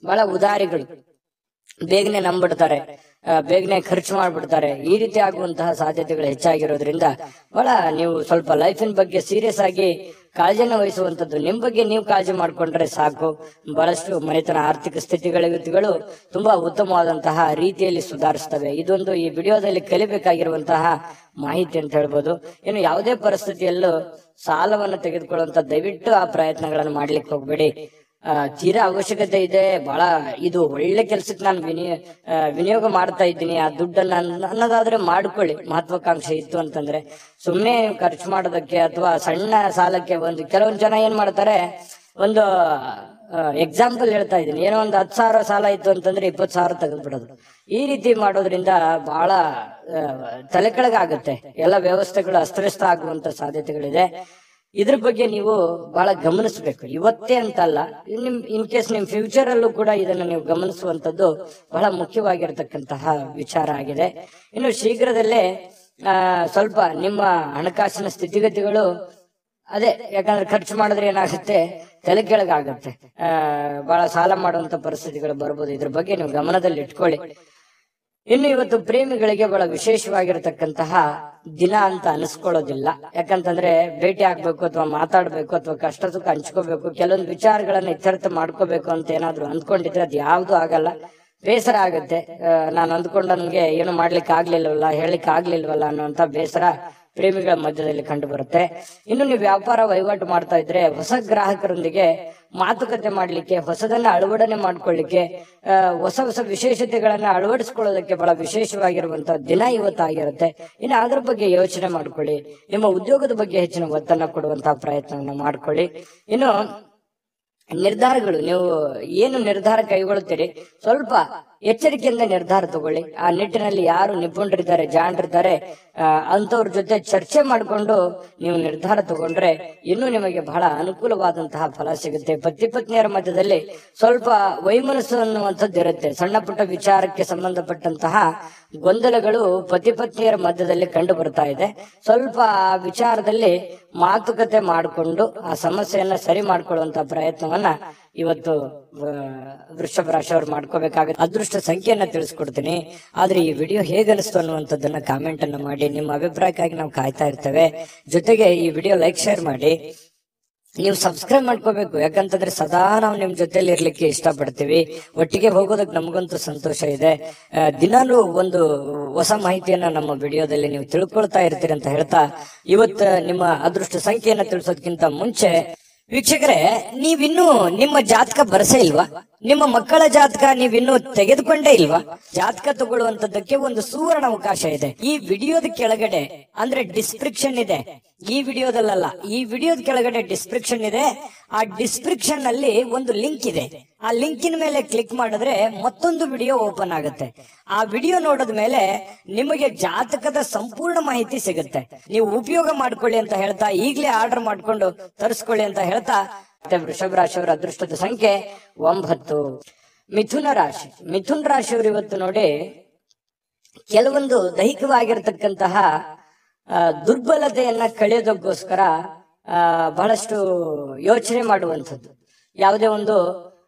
ಬಹಳ ಉದಾರಿಗಳು, ಬೇಗನೆ ನಂಬಿಡ್ತಾರೆ, ಬೇಗನೆ ಖರ್ಚು ಮಾಡ್ಬಿಡ್ತಾರೆ. ಈ ರೀತಿ ಆಗುವಂತಹ ಸಾಧ್ಯತೆಗಳು ಹೆಚ್ಚಾಗಿರೋದ್ರಿಂದ ಬಹಳ ನೀವು ಸ್ವಲ್ಪ ಲೈಫಿನ ಬಗ್ಗೆ ಸೀರಿಯಸ್ ಆಗಿ ಕಾಳಜಿಯನ್ನು ವಹಿಸುವಂತದ್ದು. ನಿಮ್ ಬಗ್ಗೆ ನೀವು ಕಾಳಜಿ ಮಾಡ್ಕೊಂಡ್ರೆ ಸಾಕು. ಬಹಳಷ್ಟು ಮನೆತನ ಆರ್ಥಿಕ ಸ್ಥಿತಿಗಳು ತುಂಬಾ ಉತ್ತಮವಾದಂತಹ ರೀತಿಯಲ್ಲಿ ಸುಧಾರಿಸ್ತವೆ. ಇದೊಂದು ಈ ವಿಡಿಯೋದಲ್ಲಿ ಕಲಿಬೇಕಾಗಿರುವಂತಹ ಮಾಹಿತಿ ಅಂತ ಹೇಳ್ಬೋದು. ಇನ್ನು ಯಾವುದೇ ಪರಿಸ್ಥಿತಿಯಲ್ಲೂ ಸಾಲವನ್ನು ತೆಗೆದುಕೊಳ್ಳುವಂತ ದಯವಿಟ್ಟು ಆ ಪ್ರಯತ್ನಗಳನ್ನು ಮಾಡ್ಲಿಕ್ಕೆ ಹೋಗ್ಬೇಡಿ. ತೀರಾ ಅವಶ್ಯಕತೆ ಇದೆ, ಬಹಳ ಇದು ಒಳ್ಳೆ ಕೆಲ್ಸಕ್ಕೆ ನಾನು ವಿನಿಯೋಗ ಮಾಡ್ತಾ ಇದ್ದೀನಿ, ಆ ದುಡ್ಡನ್ನ ಅನ್ನೋದಾದ್ರೆ ಮಾಡ್ಕೊಳ್ಳಿ. ಮಹತ್ವಾಕಾಂಕ್ಷೆ ಇತ್ತು ಅಂತಂದ್ರೆ ಸುಮ್ನೆ ಖರ್ಚು ಮಾಡೋದಕ್ಕೆ ಅಥವಾ ಸಣ್ಣ ಸಾಲಕ್ಕೆ ಕೆಲವೊಂದು ಜನ ಏನ್ ಮಾಡ್ತಾರೆ, ಒಂದು ಎಕ್ಸಾಂಪಲ್ ಹೇಳ್ತಾ ಇದ್ದೀನಿ, ಏನೋ ಒಂದು 10,000 ಸಾಲ ಇತ್ತು ಅಂತಂದ್ರೆ 20,000 ತೆಗೆದ್ಬಿಡೋದು. ಈ ರೀತಿ ಮಾಡೋದ್ರಿಂದ ಬಹಳ ತಲೆ ಕೆಳಗಾಗುತ್ತೆ. ಎಲ್ಲ ವ್ಯವಸ್ಥೆಗಳು ಅಸ್ತವ್ಯಸ್ತ ಆಗುವಂತ ಸಾಧ್ಯತೆಗಳಿದೆ. ಇದ್ರ ಬಗ್ಗೆ ನೀವು ಬಹಳ ಗಮನಿಸಬೇಕು. ಇವತ್ತೇ ಅಂತಲ್ಲ, ಇನ್ ಕೇಸ್ ನಿಮ್ ಫ್ಯೂಚರ್ ಅಲ್ಲೂ ಕೂಡ ಇದನ್ನ ನೀವು ಗಮನಿಸುವಂತದ್ದು ಬಹಳ ಮುಖ್ಯವಾಗಿರ್ತಕ್ಕಂತಹ ವಿಚಾರ ಆಗಿದೆ. ಇನ್ನು ಶೀಘ್ರದಲ್ಲೇ ಸ್ವಲ್ಪ ನಿಮ್ಮ ಹಣಕಾಸಿನ ಸ್ಥಿತಿಗತಿಗಳು ಅದೇ, ಯಾಕಂದ್ರೆ ಖರ್ಚು ಮಾಡಿದ್ರೆ ಏನಾಗುತ್ತೆ, ತಲೆ ಕೆಳಗಾಗುತ್ತೆ, ಬಹಳ ಸಾಲ ಮಾಡುವಂತ ಪರಿಸ್ಥಿತಿಗಳು ಬರ್ಬೋದು. ಇದ್ರ ಬಗ್ಗೆ ನೀವು ಗಮನದಲ್ಲಿ ಇಟ್ಕೊಳ್ಳಿ. ಇನ್ನು ಇವತ್ತು ಪ್ರೇಮಿಗಳಿಗೆ ಬಹಳ ವಿಶೇಷವಾಗಿರತಕ್ಕಂತಹ ದಿನ ಅಂತ ಅನಿಸ್ಕೊಳ್ಳೋದಿಲ್ಲ. ಯಾಕಂತಂದ್ರೆ ಭೇಟಿ ಆಗ್ಬೇಕು ಅಥವಾ ಮಾತಾಡ್ಬೇಕು ಅಥವಾ ಕಷ್ಟ ಸುಖ ಹಂಚ್ಕೋಬೇಕು, ಕೆಲವೊಂದು ವಿಚಾರಗಳನ್ನ ಇತ್ಯರ್ಥ ಮಾಡ್ಕೋಬೇಕು ಅಂತ ಏನಾದ್ರು ಅಂದ್ಕೊಂಡಿದ್ರೆ ಅದು ಯಾವ್ದು ಆಗಲ್ಲ. ಬೇಸರ ಆಗುತ್ತೆ. ನಾನು ಅಂದ್ಕೊಂಡ ನನ್ಗೆ ಏನು ಮಾಡ್ಲಿಕ್ಕೆ ಆಗ್ಲಿಲ್ವಲ್ಲ, ಹೇಳಿಕ್ ಆಗ್ಲಿಲ್ವಲ್ಲ ಅನ್ನುವಂತ ಬೇಸರ ಪ್ರೇಮಿಗಳ ಮಧ್ಯದಲ್ಲಿ ಕಂಡು ಬರುತ್ತೆ. ಇನ್ನು ನೀವು ವ್ಯಾಪಾರ ವಹಿವಾಟು ಮಾಡ್ತಾ ಇದ್ರೆ ಹೊಸ ಗ್ರಾಹಕರೊಂದಿಗೆ ಮಾತುಕತೆ ಮಾಡ್ಲಿಕ್ಕೆ, ಹೊಸದನ್ನ ಅಳವಡನೆ ಮಾಡ್ಕೊಳ್ಳಿಕ್ಕೆ, ಹೊಸ ಹೊಸ ವಿಶೇಷತೆಗಳನ್ನ ಅಳವಡಿಸ್ಕೊಳ್ಳೋದಕ್ಕೆ ಬಹಳ ವಿಶೇಷವಾಗಿರುವಂತಹ ದಿನ ಇವತ್ತಾಗಿರುತ್ತೆ. ಇನ್ನು ಅದ್ರ ಬಗ್ಗೆ ಯೋಚನೆ ಮಾಡ್ಕೊಳ್ಳಿ. ನಿಮ್ಮ ಉದ್ಯೋಗದ ಬಗ್ಗೆ ಹೆಚ್ಚಿನ ಒತ್ತನ್ನ ಕೊಡುವಂತಹ ಪ್ರಯತ್ನವನ್ನ ಮಾಡ್ಕೊಳ್ಳಿ. ಇನ್ನು ನಿರ್ಧಾರಗಳು, ನೀವು ಏನು ನಿರ್ಧಾರ ಕೈಗೊಳ್ಳುತ್ತೀರಿ ಸ್ವಲ್ಪ ಎಚ್ಚರಿಕೆಯಿಂದ ನಿರ್ಧಾರ ತಗೊಳ್ಳಿ. ಆ ನಿಟ್ಟಿನಲ್ಲಿ ಯಾರು ನಿಪುಣರಿದ್ದಾರೆ, ಜಾಣರಿದ್ದಾರೆ, ಅಂತವ್ರ ಜೊತೆ ಚರ್ಚೆ ಮಾಡಿಕೊಂಡು ನೀವು ನಿರ್ಧಾರ ತಗೊಂಡ್ರೆ ಇನ್ನೂ ನಿಮಗೆ ಬಹಳ ಅನುಕೂಲವಾದಂತಹ ಫಲ ಸಿಗುತ್ತೆ. ಪತಿ ಪತ್ನಿಯರ ಮಧ್ಯದಲ್ಲಿ ಸ್ವಲ್ಪ ವೈಮನಸ್ಸು ಅನ್ನುವಂಥದ್ದು ಇರುತ್ತೆ. ಸಣ್ಣ ಪುಟ್ಟ ವಿಚಾರಕ್ಕೆ ಸಂಬಂಧಪಟ್ಟಂತಹ ಗೊಂದಲಗಳು ಪತಿ ಪತ್ನಿಯರ ಮಧ್ಯದಲ್ಲಿ ಕಂಡು ಬರ್ತಾ ಇದೆ. ಸ್ವಲ್ಪ ಆ ವಿಚಾರದಲ್ಲಿ ಮಾತುಕತೆ ಮಾಡಿಕೊಂಡು ಆ ಸಮಸ್ಯೆಯನ್ನ ಸರಿ ಮಾಡ್ಕೊಳ್ಳುವಂತಹ ಪ್ರಯತ್ನವನ್ನ ಇವತ್ತು ವೃಷಭ ರಾಶಿಯವರು ಮಾಡ್ಕೋಬೇಕಾಗುತ್ತೆ. ಅದೃಷ್ಟ ಸಂಖ್ಯೆಯನ್ನ ತಿಳಿಸ್ಕೊಡ್ತೀನಿ. ಆದ್ರೆ ಈ ವಿಡಿಯೋ ಹೇಗನಿಸ್ತು ಅನ್ನುವಂಥದ್ದನ್ನ ಕಾಮೆಂಟ್ ಅನ್ನ ಮಾಡಿ. ನಿಮ್ಮ ಅಭಿಪ್ರಾಯಕ್ಕಾಗಿ ನಾವು ಕಾಯ್ತಾ ಇರ್ತೇವೆ. ಜೊತೆಗೆ ಈ ವಿಡಿಯೋ ಲೈಕ್, ಶೇರ್ ಮಾಡಿ. ನೀವು ಸಬ್ಸ್ಕ್ರೈಬ್ ಮಾಡ್ಕೋಬೇಕು. ಯಾಕಂತಂದ್ರೆ ಸದಾ ನಾವು ನಿಮ್ ಜೊತೆಲಿ ಇರ್ಲಿಕ್ಕೆ ಇಷ್ಟಪಡ್ತೀವಿ. ಒಟ್ಟಿಗೆ ಹೋಗೋದಕ್ಕೆ ನಮಗಂತೂ ಸಂತೋಷ ಇದೆ. ದಿನಾಲೂ ಒಂದು ಹೊಸ ಮಾಹಿತಿಯನ್ನ ನಮ್ಮ ವಿಡಿಯೋದಲ್ಲಿ ನೀವು ತಿಳ್ಕೊಳ್ತಾ ಇರ್ತೀರಿ ಅಂತ ಹೇಳ್ತಾ, ಇವತ್ತು ನಿಮ್ಮ ಅದೃಷ್ಟ ಸಂಖ್ಯೆಯನ್ನ ತಿಳಿಸೋದಕ್ಕಿಂತ ಮುಂಚೆ ವೀಕ್ಷಕರೇ, ನೀವಿನ್ನೂ ನಿಮ್ಮ ಜಾತಕ ಬರಸೇ ಇಲ್ವಾ? ನಿಮ್ಮ ಮಕ್ಕಳ ಜಾತಕ ನೀವಿನ್ನೂ ತೆಗೆದುಕೊಂಡೇ ಇಲ್ವಾ? ಜಾತಕ ತಗೊಳ್ಳುವಂತದ್ದಕ್ಕೆ ಒಂದು ಸುವರ್ಣ ಅವಕಾಶ ಇದೆ. ಈ ವಿಡಿಯೋದ ಕೆಳಗಡೆ ಅಂದ್ರೆ ಡಿಸ್ಕ್ರಿಪ್ಷನ್ ಇದೆ. ಈ ವಿಡಿಯೋದಲ್ಲ, ಈ ವಿಡಿಯೋದ ಕೆಳಗಡೆ ಡಿಸ್ಕ್ರಿಪ್ಷನ್ ಇದೆ. ಆ ಡಿಸ್ಕ್ರಿಪ್ಷನ್ ಅಲ್ಲಿ ಒಂದು ಲಿಂಕ್ ಇದೆ. ಆ ಲಿಂಕಿನ ಮೇಲೆ ಕ್ಲಿಕ್ ಮಾಡಿದ್ರೆ ಮತ್ತೊಂದು ವಿಡಿಯೋ ಓಪನ್ ಆಗುತ್ತೆ. ಆ ವಿಡಿಯೋ ನೋಡಿದ ಮೇಲೆ ನಿಮಗೆ ಜಾತಕದ ಸಂಪೂರ್ಣ ಮಾಹಿತಿ ಸಿಗುತ್ತೆ. ನೀವು ಉಪಯೋಗ ಮಾಡ್ಕೊಳ್ಳಿ ಅಂತ ಹೇಳ್ತಾ, ಈಗಲೇ ಆರ್ಡರ್ ಮಾಡ್ಕೊಂಡು ತರಿಸ್ಕೊಳ್ಳಿ ಅಂತ ಹೇಳ್ತಾ, ವೃಷಭ ರಾಶಿಯವರ ಅದೃಷ್ಟದ ಸಂಖ್ಯೆ 9. ಮಿಥುನ ರಾಶಿ. ಮಿಥುನ್ ರಾಶಿಯವರು ಇವತ್ತು ನೋಡಿ, ಕೆಲವೊಂದು ದೈಹಿಕವಾಗಿರ್ತಕ್ಕಂತಹ ದುರ್ಬಲತೆಯನ್ನ ಕಳೆಯೋದಕ್ಕೋಸ್ಕರ ಬಹಳಷ್ಟು ಯೋಚನೆ ಮಾಡುವಂಥದ್ದು, ಯಾವುದೇ ಒಂದು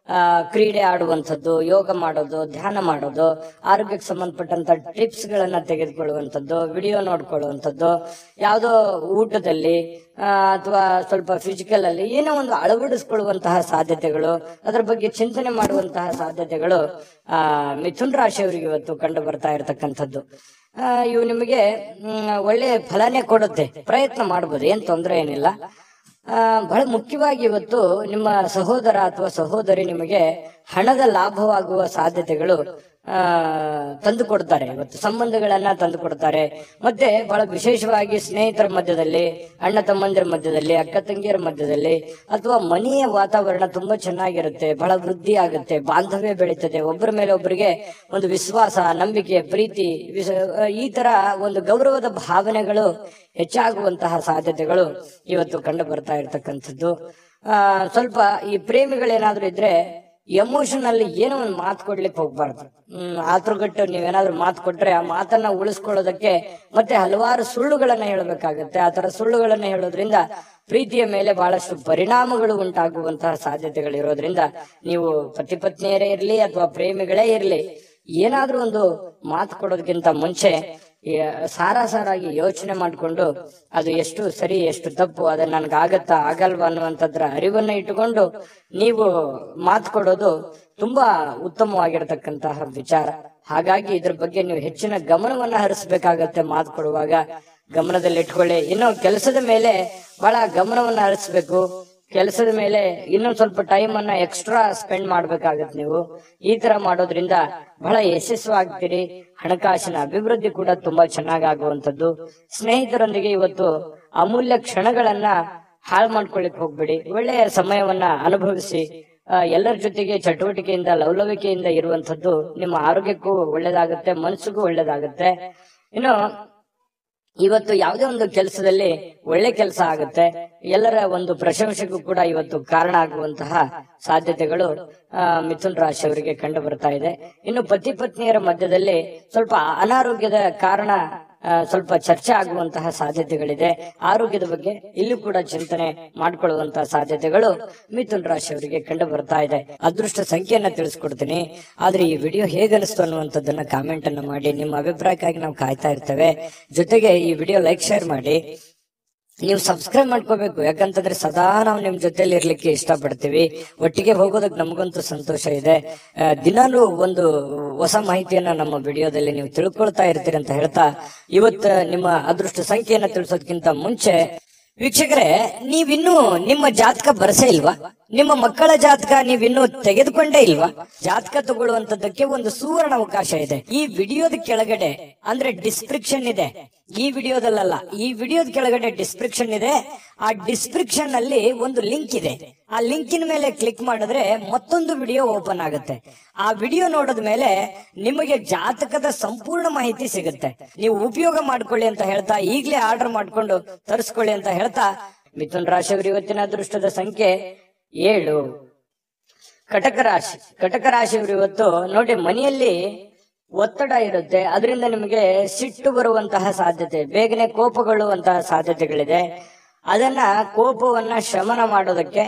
ಕ್ರೀಡೆ ಆಡುವಂಥದ್ದು, ಯೋಗ ಮಾಡೋದು, ಧ್ಯಾನ ಮಾಡೋದು, ಆರೋಗ್ಯಕ್ಕೆ ಸಂಬಂಧಪಟ್ಟಂತ ಟಿಪ್ಸ್ ಗಳನ್ನ ತೆಗೆದುಕೊಳ್ಳುವಂಥದ್ದು, ವಿಡಿಯೋ ನೋಡ್ಕೊಳ್ಳುವಂಥದ್ದು, ಯಾವುದೋ ಊಟದಲ್ಲಿ ಅಥವಾ ಸ್ವಲ್ಪ ಫಿಸಿಕಲ್ ಅಲ್ಲಿ ಏನೋ ಒಂದು ಅಳವಡಿಸ್ಕೊಳ್ಳುವಂತಹ ಸಾಧ್ಯತೆಗಳು, ಅದರ ಬಗ್ಗೆ ಚಿಂತನೆ ಮಾಡುವಂತಹ ಸಾಧ್ಯತೆಗಳು ಮಿಥುನ್ ರಾಶಿಯವರಿಗೆ ಇವತ್ತು ಕಂಡು ಬರ್ತಾ ಇರತಕ್ಕಂಥದ್ದು. ಇವು ನಿಮಗೆ ಒಳ್ಳೆ ಫಲನೇ ಕೊಡುತ್ತೆ. ಪ್ರಯತ್ನ ಮಾಡಬಹುದು, ಏನ್ ತೊಂದರೆ ಏನಿಲ್ಲ. ಬಹಳ ಮುಖ್ಯವಾಗಿ ಇವತ್ತು ನಿಮ್ಮ ಸಹೋದರ ಅಥವಾ ಸಹೋದರಿ ನಿಮಗೆ ಹಣದ ಲಾಭವಾಗುವ ಸಾಧ್ಯತೆಗಳು ತಂದು ಕೊಡ್ತಾರೆ. ಇವತ್ತು ಸಂಬಂಧಗಳನ್ನ ತಂದು ಕೊಡ್ತಾರೆ. ಮತ್ತೆ ಬಹಳ ವಿಶೇಷವಾಗಿ ಸ್ನೇಹಿತರ ಮಧ್ಯದಲ್ಲಿ, ಅಣ್ಣ ತಮ್ಮಂದಿರ ಮಧ್ಯದಲ್ಲಿ, ಅಕ್ಕ ತಂಗಿಯರ ಮಧ್ಯದಲ್ಲಿ, ಅಥವಾ ಮನೆಯ ವಾತಾವರಣ ತುಂಬಾ ಚೆನ್ನಾಗಿರುತ್ತೆ. ಬಹಳ ವೃದ್ಧಿ ಆಗುತ್ತೆ, ಬಾಂಧವ್ಯ ಬೆಳೀತದೆ. ಒಬ್ಬರ ಮೇಲೆ ಒಬ್ಬರಿಗೆ ಒಂದು ವಿಶ್ವಾಸ, ನಂಬಿಕೆ, ಪ್ರೀತಿ, ಈ ತರ ಒಂದು ಗೌರವದ ಭಾವನೆಗಳು ಹೆಚ್ಚಾಗುವಂತಹ ಸಾಧ್ಯತೆಗಳು ಇವತ್ತು ಕಂಡು ಬರ್ತಾ ಇರ್ತಕ್ಕಂಥದ್ದು. ಸ್ವಲ್ಪ ಈ ಪ್ರೇಮಿಗಳೇನಾದ್ರೂ ಇದ್ರೆ ಎಮೋಷನ್ ಏನೋ ಒಂದು ಮಾತು ಕೊಡ್ಲಿಕ್ಕೆ ಹೋಗ್ಬಾರ್ದು. ಆತುರಗಟ್ಟು ನೀವೇನಾದ್ರೂ ಮಾತು ಕೊಟ್ರೆ ಆ ಮಾತನ್ನ ಉಳಿಸ್ಕೊಳ್ಳೋದಕ್ಕೆ ಮತ್ತೆ ಹಲವಾರು ಸುಳ್ಳುಗಳನ್ನ ಹೇಳಬೇಕಾಗತ್ತೆ. ಆ ತರ ಸುಳ್ಳುಗಳನ್ನ ಹೇಳೋದ್ರಿಂದ ಪ್ರೀತಿಯ ಮೇಲೆ ಬಹಳಷ್ಟು ಪರಿಣಾಮಗಳು ಉಂಟಾಗುವಂತಹ ಸಾಧ್ಯತೆಗಳಿರೋದ್ರಿಂದ ನೀವು ಪತಿ ಪತ್ನಿಯರೇ ಇರ್ಲಿ ಅಥವಾ ಪ್ರೇಮಿಗಳೇ ಇರ್ಲಿ, ಏನಾದ್ರೂ ಒಂದು ಮಾತು ಕೊಡೋದಕ್ಕಿಂತ ಮುಂಚೆ ಸಾರಾಗಿ ಯೋಚನೆ ಮಾಡಿಕೊಂಡು ಅದು ಎಷ್ಟು ಸರಿ ಎಷ್ಟು ತಪ್ಪು, ಅದನ್ನ ನನ್ಗಾಗತ್ತಾ ಆಗಲ್ವಾ ಅನ್ನುವಂಥದ್ರ ಅರಿವನ್ನ ಇಟ್ಟುಕೊಂಡು ನೀವು ಮಾತು ಕೊಡೋದು ತುಂಬಾ ಉತ್ತಮವಾಗಿರತಕ್ಕಂತಹ ವಿಚಾರ. ಹಾಗಾಗಿ ಇದ್ರ ಬಗ್ಗೆ ನೀವು ಹೆಚ್ಚಿನ ಗಮನವನ್ನ ಹರಿಸಬೇಕಾಗತ್ತೆ. ಮಾತು ಕೊಡುವಾಗ ಗಮನದಲ್ಲಿ ಇಟ್ಕೊಳ್ಳಿ. ಇನ್ನು ಕೆಲಸದ ಮೇಲೆ ಬಹಳ ಗಮನವನ್ನ ಹರಿಸ್ಬೇಕು. ಕೆಲಸದ ಮೇಲೆ ಇನ್ನೊಂದ್ ಸ್ವಲ್ಪ ಟೈಮ್ ಅನ್ನ ಎಕ್ಸ್ಟ್ರಾ ಸ್ಪೆಂಡ್ ಮಾಡ್ಬೇಕಾಗತ್ತೆ. ನೀವು ಈ ತರ ಮಾಡೋದ್ರಿಂದ ಬಹಳ ಯಶಸ್ವಾಗ್ತೀರಿ. ಹಣಕಾಸಿನ ಅಭಿವೃದ್ಧಿ ಕೂಡ ತುಂಬಾ ಚೆನ್ನಾಗಾಗುವಂಥದ್ದು. ಸ್ನೇಹಿತರೊಂದಿಗೆ ಇವತ್ತು ಅಮೂಲ್ಯ ಕ್ಷಣಗಳನ್ನ ಹಾಳು ಮಾಡ್ಕೊಳ್ಳಿಕ್ ಹೋಗ್ಬೇಡಿ. ಒಳ್ಳೆಯ ಸಮಯವನ್ನ ಅನುಭವಿಸಿ. ಎಲ್ಲರ ಜೊತೆಗೆ ಚಟುವಟಿಕೆಯಿಂದ, ಲವಲವಿಕೆಯಿಂದ ಇರುವಂತದ್ದು ನಿಮ್ಮ ಆರೋಗ್ಯಕ್ಕೂ ಒಳ್ಳೇದಾಗುತ್ತೆ, ಮನಸ್ಸಿಗೂ ಒಳ್ಳೇದಾಗುತ್ತೆ. ಇನ್ನು ಇವತ್ತು ಯಾವುದೇ ಒಂದು ಕೆಲಸದಲ್ಲಿ ಒಳ್ಳೆ ಕೆಲಸ ಆಗುತ್ತೆ. ಎಲ್ಲರ ಒಂದು ಪ್ರಶಂಸೆಗೂ ಕೂಡ ಇವತ್ತು ಕಾರಣ ಆಗುವಂತಹ ಸಾಧ್ಯತೆಗಳು ಮಿಥುನ್ ರಾಶಿಯವರಿಗೆ ಕಂಡು ಬರ್ತಾ ಇದೆ. ಇನ್ನು ಪತಿ ಪತ್ನಿಯರ ಮಧ್ಯದಲ್ಲಿ ಸ್ವಲ್ಪ ಅನಾರೋಗ್ಯದ ಕಾರಣ ಸ್ವಲ್ಪ ಚರ್ಚೆ ಆಗುವಂತಹ ಸಾಧ್ಯತೆಗಳಿದೆ. ಆರೋಗ್ಯದ ಬಗ್ಗೆ ಇಲ್ಲೂ ಕೂಡ ಚಿಂತನೆ ಮಾಡಿಕೊಳ್ಳುವಂತಹ ಸಾಧ್ಯತೆಗಳು ಮಿಥುನ್ ರಾಶಿಯವರಿಗೆ ಕಂಡು ಬರ್ತಾ ಇದೆ. ಅದೃಷ್ಟ ಸಂಖ್ಯೆಯನ್ನ ತಿಳಿಸ್ಕೊಡ್ತೀನಿ. ಆದ್ರೆ ಈ ವಿಡಿಯೋ ಹೇಗನಿಸ್ತು ಅನ್ನುವಂಥದ್ದನ್ನ ಕಾಮೆಂಟ್ ಅನ್ನ ಮಾಡಿ. ನಿಮ್ಮ ಅಭಿಪ್ರಾಯಕ್ಕಾಗಿ ನಾವು ಕಾಯ್ತಾ ಇರ್ತೇವೆ. ಜೊತೆಗೆ ಈ ವಿಡಿಯೋ ಲೈಕ್, ಶೇರ್ ಮಾಡಿ. ನೀವು ಸಬ್ಸ್ಕ್ರೈಬ್ ಮಾಡ್ಕೋಬೇಕು. ಯಾಕಂತಂದ್ರೆ ಸದಾ ನಾವು ನಿಮ್ ಜೊತೆಲಿ ಇರ್ಲಿಕ್ಕೆ ಇಷ್ಟಪಡ್ತೀವಿ. ಒಟ್ಟಿಗೆ ಹೋಗೋದಕ್ಕೆ ನಮಗಂತೂ ಸಂತೋಷ ಇದೆ. ದಿನಾಲೂ ಒಂದು ಹೊಸ ಮಾಹಿತಿಯನ್ನ ನಮ್ಮ ವಿಡಿಯೋದಲ್ಲಿ ನೀವು ತಿಳ್ಕೊಳ್ತಾ ಇರ್ತೀರಿ ಅಂತ ಹೇಳ್ತಾ, ಇವತ್ತು ನಿಮ್ಮ ಅದೃಷ್ಟ ಸಂಖ್ಯೆಯನ್ನ ತಿಳಿಸೋದಕ್ಕಿಂತ ಮುಂಚೆ ವೀಕ್ಷಕರೇ, ನೀವಿನ್ನೂ ನಿಮ್ಮ ಜಾತಕ ಬರಸೇ ಇಲ್ವಾ? ನಿಮ್ಮ ಮಕ್ಕಳ ಜಾತಕ ನೀವಿನ್ನೂ ತೆಗೆದುಕೊಂಡೇ ಇಲ್ವಾ? ಜಾತಕ ತಗೊಳ್ಳುವಂತದ್ದಕ್ಕೆ ಒಂದು ಸುವರ್ಣ ಅವಕಾಶ ಇದೆ. ಈ ವಿಡಿಯೋದ ಕೆಳಗಡೆ ಅಂದ್ರೆ ಡಿಸ್ಕ್ರಿಪ್ಷನ್ ಇದೆ. ಈ ವಿಡಿಯೋದಲ್ಲ, ಈ ವಿಡಿಯೋದ ಕೆಳಗಡೆ ಡಿಸ್ಕ್ರಿಪ್ಷನ್ ಇದೆ. ಆ ಡಿಸ್ಕ್ರಿಪ್ಷನ್ ಅಲ್ಲಿ ಒಂದು ಲಿಂಕ್ ಇದೆ. ಆ ಲಿಂಕಿನ ಮೇಲೆ ಕ್ಲಿಕ್ ಮಾಡಿದ್ರೆ ಮತ್ತೊಂದು ವಿಡಿಯೋ ಓಪನ್ ಆಗುತ್ತೆ. ಆ ವಿಡಿಯೋ ನೋಡಿದ ಮೇಲೆ ನಿಮಗೆ ಜಾತಕದ ಸಂಪೂರ್ಣ ಮಾಹಿತಿ ಸಿಗುತ್ತೆ. ನೀವು ಉಪಯೋಗ ಮಾಡ್ಕೊಳ್ಳಿ ಅಂತ ಹೇಳ್ತಾ, ಈಗಲೇ ಆರ್ಡರ್ ಮಾಡ್ಕೊಂಡು ತರಿಸ್ಕೊಳ್ಳಿ ಅಂತ ಹೇಳ್ತಾ, ಮಿಥುನ್ ರಾಶಿಯವರು ಇವತ್ತಿನ ಅದೃಷ್ಟದ ಸಂಖ್ಯೆ 7. ಕಟಕ ರಾಶಿ. ಕಟಕ ರಾಶಿಯವರು ಇವತ್ತು ನೋಡಿ, ಮನೆಯಲ್ಲಿ ಒತ್ತಡ ಇರುತ್ತೆ, ಅದರಿಂದ ನಿಮಗೆ ಸಿಟ್ಟು ಬರುವಂತಹ ಸಾಧ್ಯತೆ, ಬೇಗನೆ ಕೋಪಗೊಳ್ಳುವಂತಹ ಸಾಧ್ಯತೆಗಳಿದೆ. ಅದನ್ನ ಕೋಪವನ್ನ ಶಮನ ಮಾಡೋದಕ್ಕೆ